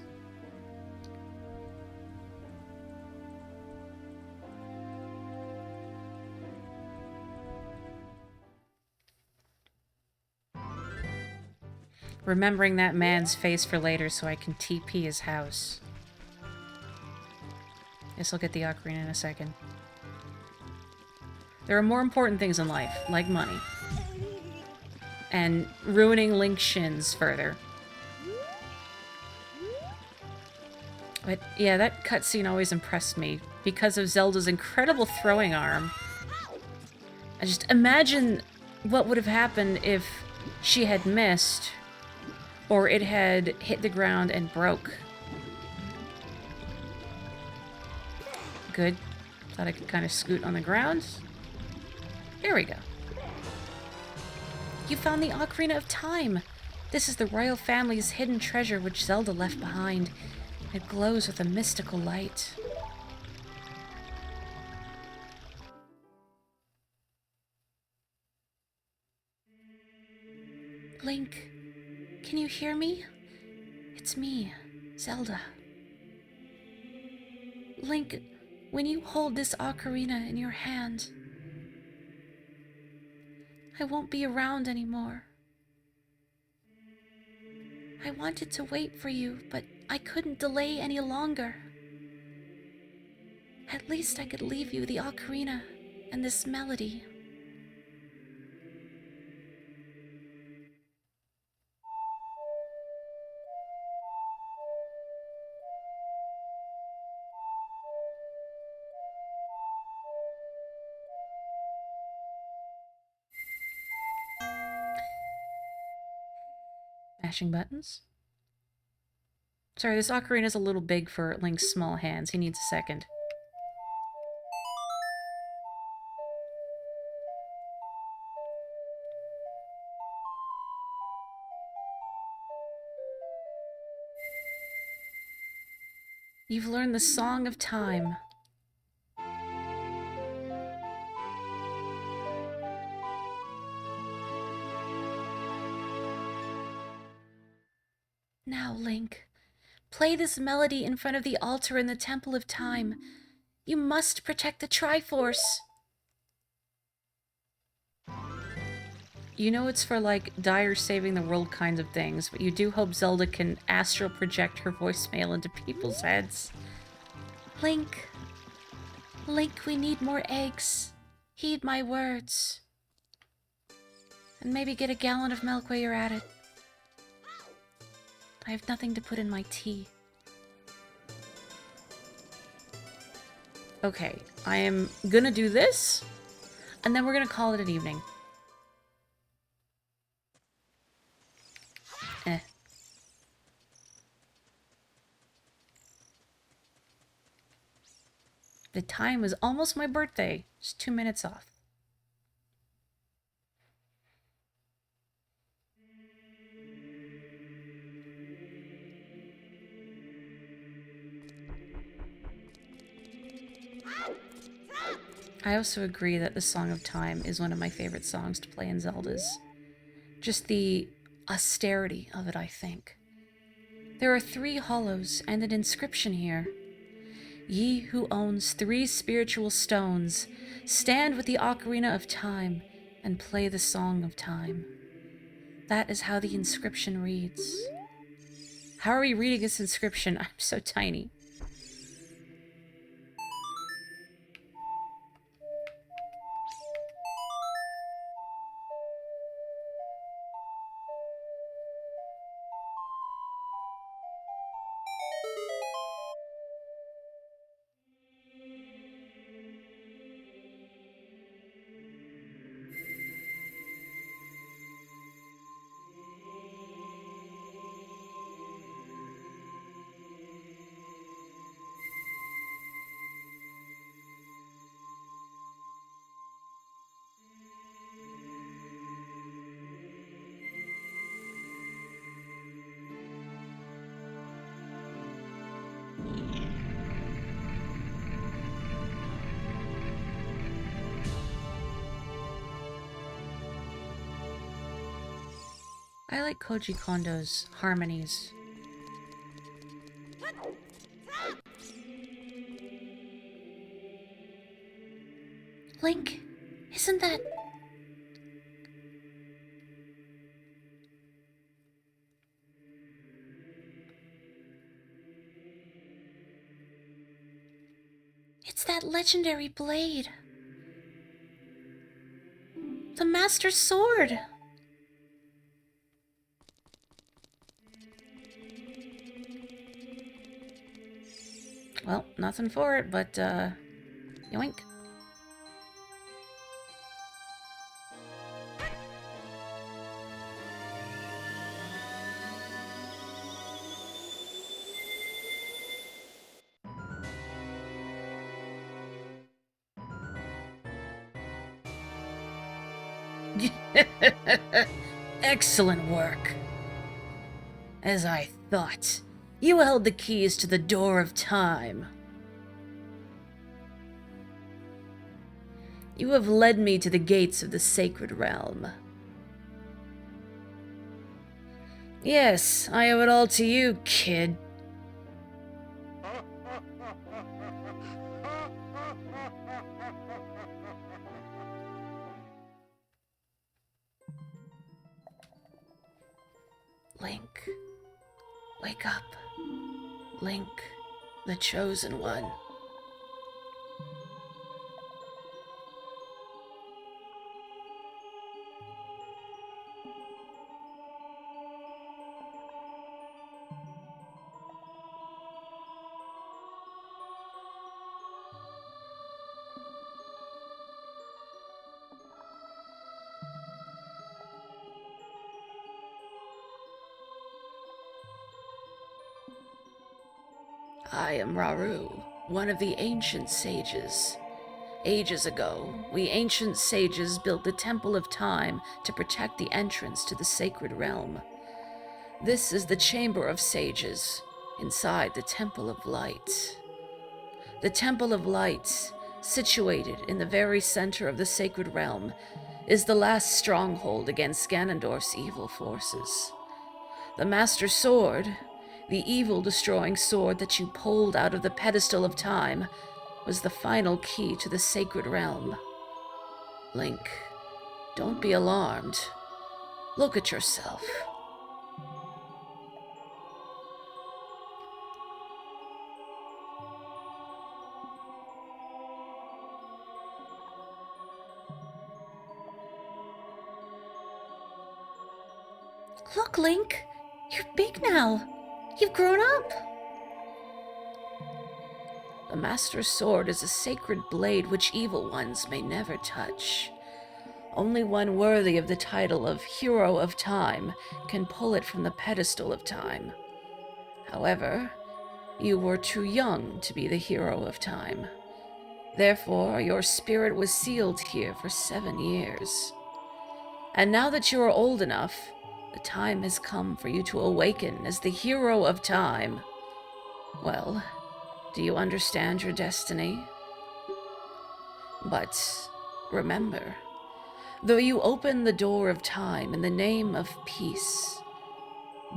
Remembering that man's face for later so I can TP his house. Guess I'll get the ocarina in a second. There are more important things in life, like money. And ruining Link's shins further. But yeah, that cutscene always impressed me because of Zelda's incredible throwing arm. I just imagine what would have happened if she had missed or it had hit the ground and broke. Good. Thought I could kind of scoot on the ground. There we go. You found the Ocarina of Time. This is the royal family's hidden treasure which Zelda left behind. It glows with a mystical light. Link, can you hear me? It's me, Zelda. Link, when you hold this ocarina in your hand, I won't be around anymore. I wanted to wait for you, but I couldn't delay any longer. At least I could leave you the ocarina and this melody. Mashing buttons? Sorry, this ocarina is a little big for Link's small hands. He needs a second. You've learned the Song of Time. Now, Link, play this melody in front of the altar in the Temple of Time. You must protect the Triforce. You know it's for, like, dire saving the world kinds of things, but you do hope Zelda can astral project her voicemail into people's heads. Link, we need more eggs. Heed my words. And maybe get a gallon of milk while you're at it. I have nothing to put in my tea. Okay, I am gonna do this, and then we're gonna call it an evening. The time is almost my birthday. Just 2 minutes off. I also agree that the Song of Time is one of my favorite songs to play in Zeldas. Just the austerity of it, I think. There are 3 hollows and an inscription here. Ye who owns 3 spiritual stones, stand with the Ocarina of Time and play the Song of Time. That is how the inscription reads. How are we reading this inscription? I'm so tiny. I like Koji Kondo's harmonies. Link, isn't that... It's that legendary blade. The Master Sword. Well, nothing for it, but, yoink. Excellent work. As I thought, you held the keys to the door of time. You have led me to the gates of the sacred realm. Yes, I owe it all to you, kid. Link, wake up. Link, the chosen one. I am Rauru, one of the ancient sages. Ages ago, we ancient sages built the Temple of Time to protect the entrance to the sacred realm. This is the Chamber of Sages, inside the Temple of Light. The Temple of Light, situated in the very center of the sacred realm, is the last stronghold against Ganondorf's evil forces. The Master Sword, the evil-destroying sword that you pulled out of the pedestal of time, was the final key to the sacred realm. Link, don't be alarmed. Look at yourself. Look, Link, you're big now. You've grown up. The Master's Sword is a sacred blade which evil ones may never touch. Only one worthy of the title of Hero of Time can pull it from the pedestal of time. However, you were too young to be the Hero of Time. Therefore, your spirit was sealed here for 7 years. And now that you are old enough, the time has come for you to awaken as the Hero of Time. Well, do you understand your destiny? But remember, though you open the door of time in the name of peace,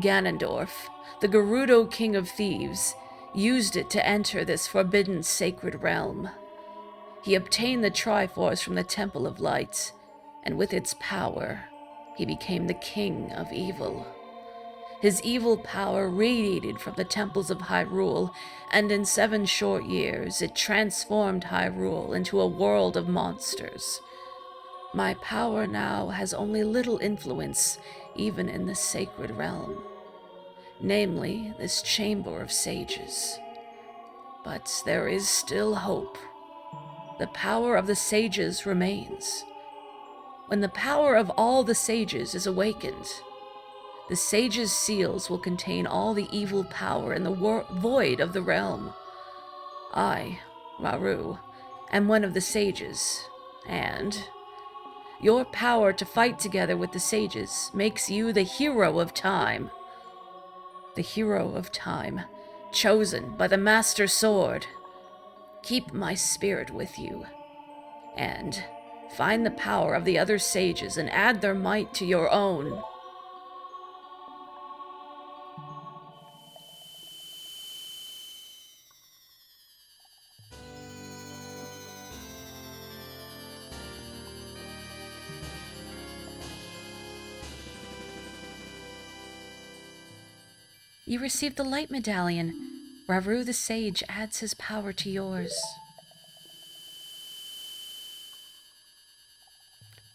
Ganondorf, the Gerudo King of Thieves, used it to enter this forbidden sacred realm. He obtained the Triforce from the Temple of Light, and with its power, he became the King of Evil. His evil power radiated from the temples of Hyrule, and in 7 short years, it transformed Hyrule into a world of monsters. My power now has only little influence, even in the sacred realm. Namely, this Chamber of Sages. But there is still hope. The power of the sages remains. When the power of all the sages is awakened, the sages' seals will contain all the evil power in the void of the realm. I, Rauru, am one of the sages, and your power to fight together with the sages makes you the hero of time. The hero of time, chosen by the Master Sword. Keep my spirit with you, and find the power of the other sages and add their might to your own. You received the Light Medallion. Rauru the Sage adds his power to yours.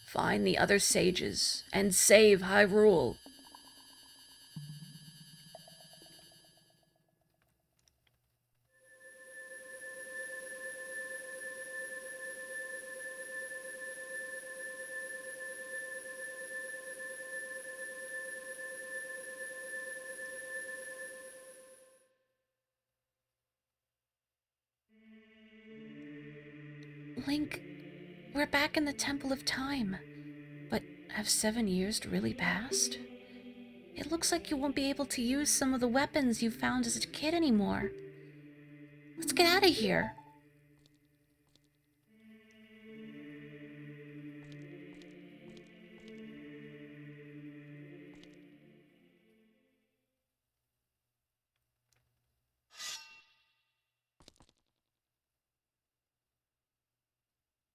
Find the other sages and save Hyrule. Link, we're back in the Temple of Time. But have 7 years really passed? It looks like you won't be able to use some of the weapons you found as a kid anymore. Let's get out of here.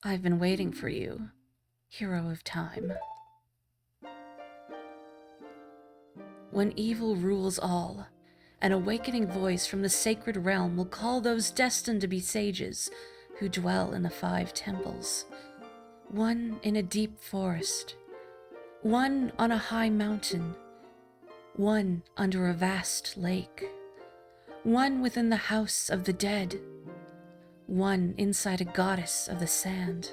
I've been waiting for you, hero of time. When evil rules all, an awakening voice from the sacred realm will call those destined to be sages who dwell in the 5 temples. One in a deep forest, one on a high mountain, one under a vast lake, one within the house of the dead, one inside a goddess of the sand.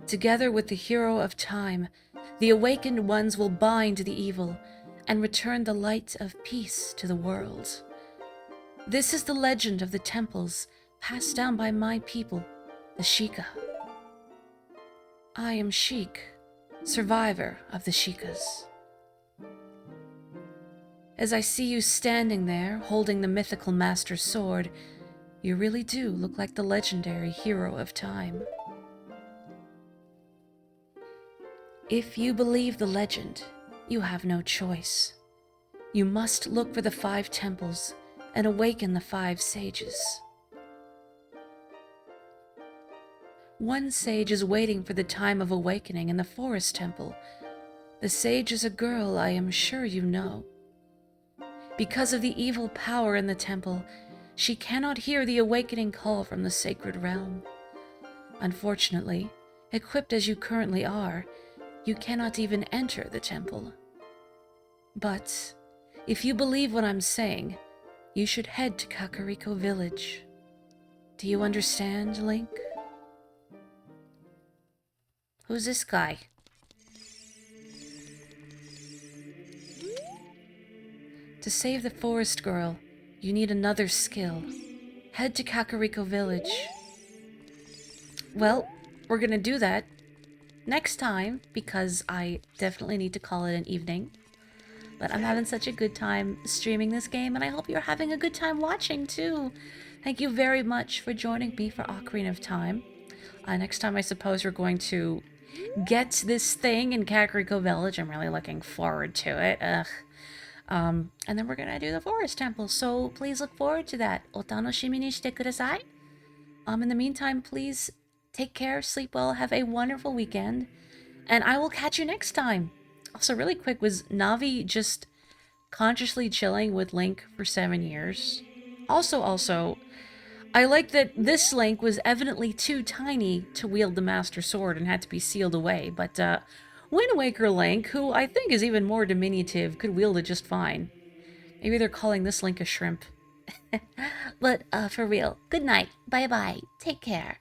Together with the hero of time, the awakened ones will bind the evil and return the light of peace to the world. This is the legend of the temples passed down by my people, the Sheikah. I am Sheik, survivor of the Sheikahs. As I see you standing there, holding the mythical Master Sword, you really do look like the legendary hero of time. If you believe the legend, you have no choice. You must look for the 5 temples and awaken the 5 sages. One sage is waiting for the time of awakening in the forest temple. The sage is a girl I am sure you know. Because of the evil power in the temple, she cannot hear the awakening call from the sacred realm. Unfortunately, equipped as you currently are, you cannot even enter the temple. But if you believe what I'm saying, you should head to Kakariko Village. Do you understand, Link? Who's this guy? To save the forest girl, you need another skill. Head to Kakariko Village. Well, we're gonna do that next time, because I definitely need to call it an evening. But I'm having such a good time streaming this game, and I hope you're having a good time watching too. Thank you very much for joining me for Ocarina of Time. Next time, I suppose we're going to get this thing in Kakariko Village. I'm really looking forward to it. Ugh. And then we're gonna do the Forest Temple, so please look forward to that. Otanoshimi ni shite kudasai. In the meantime, please take care, sleep well, have a wonderful weekend, and I will catch you next time. Also, really quick, was Navi just consciously chilling with Link for 7 years? Also, I like that this Link was evidently too tiny to wield the Master Sword and had to be sealed away, but Wind Waker Link, who I think is even more diminutive, could wield it just fine. Maybe they're calling this Link a shrimp. But for real, good night, bye-bye, take care.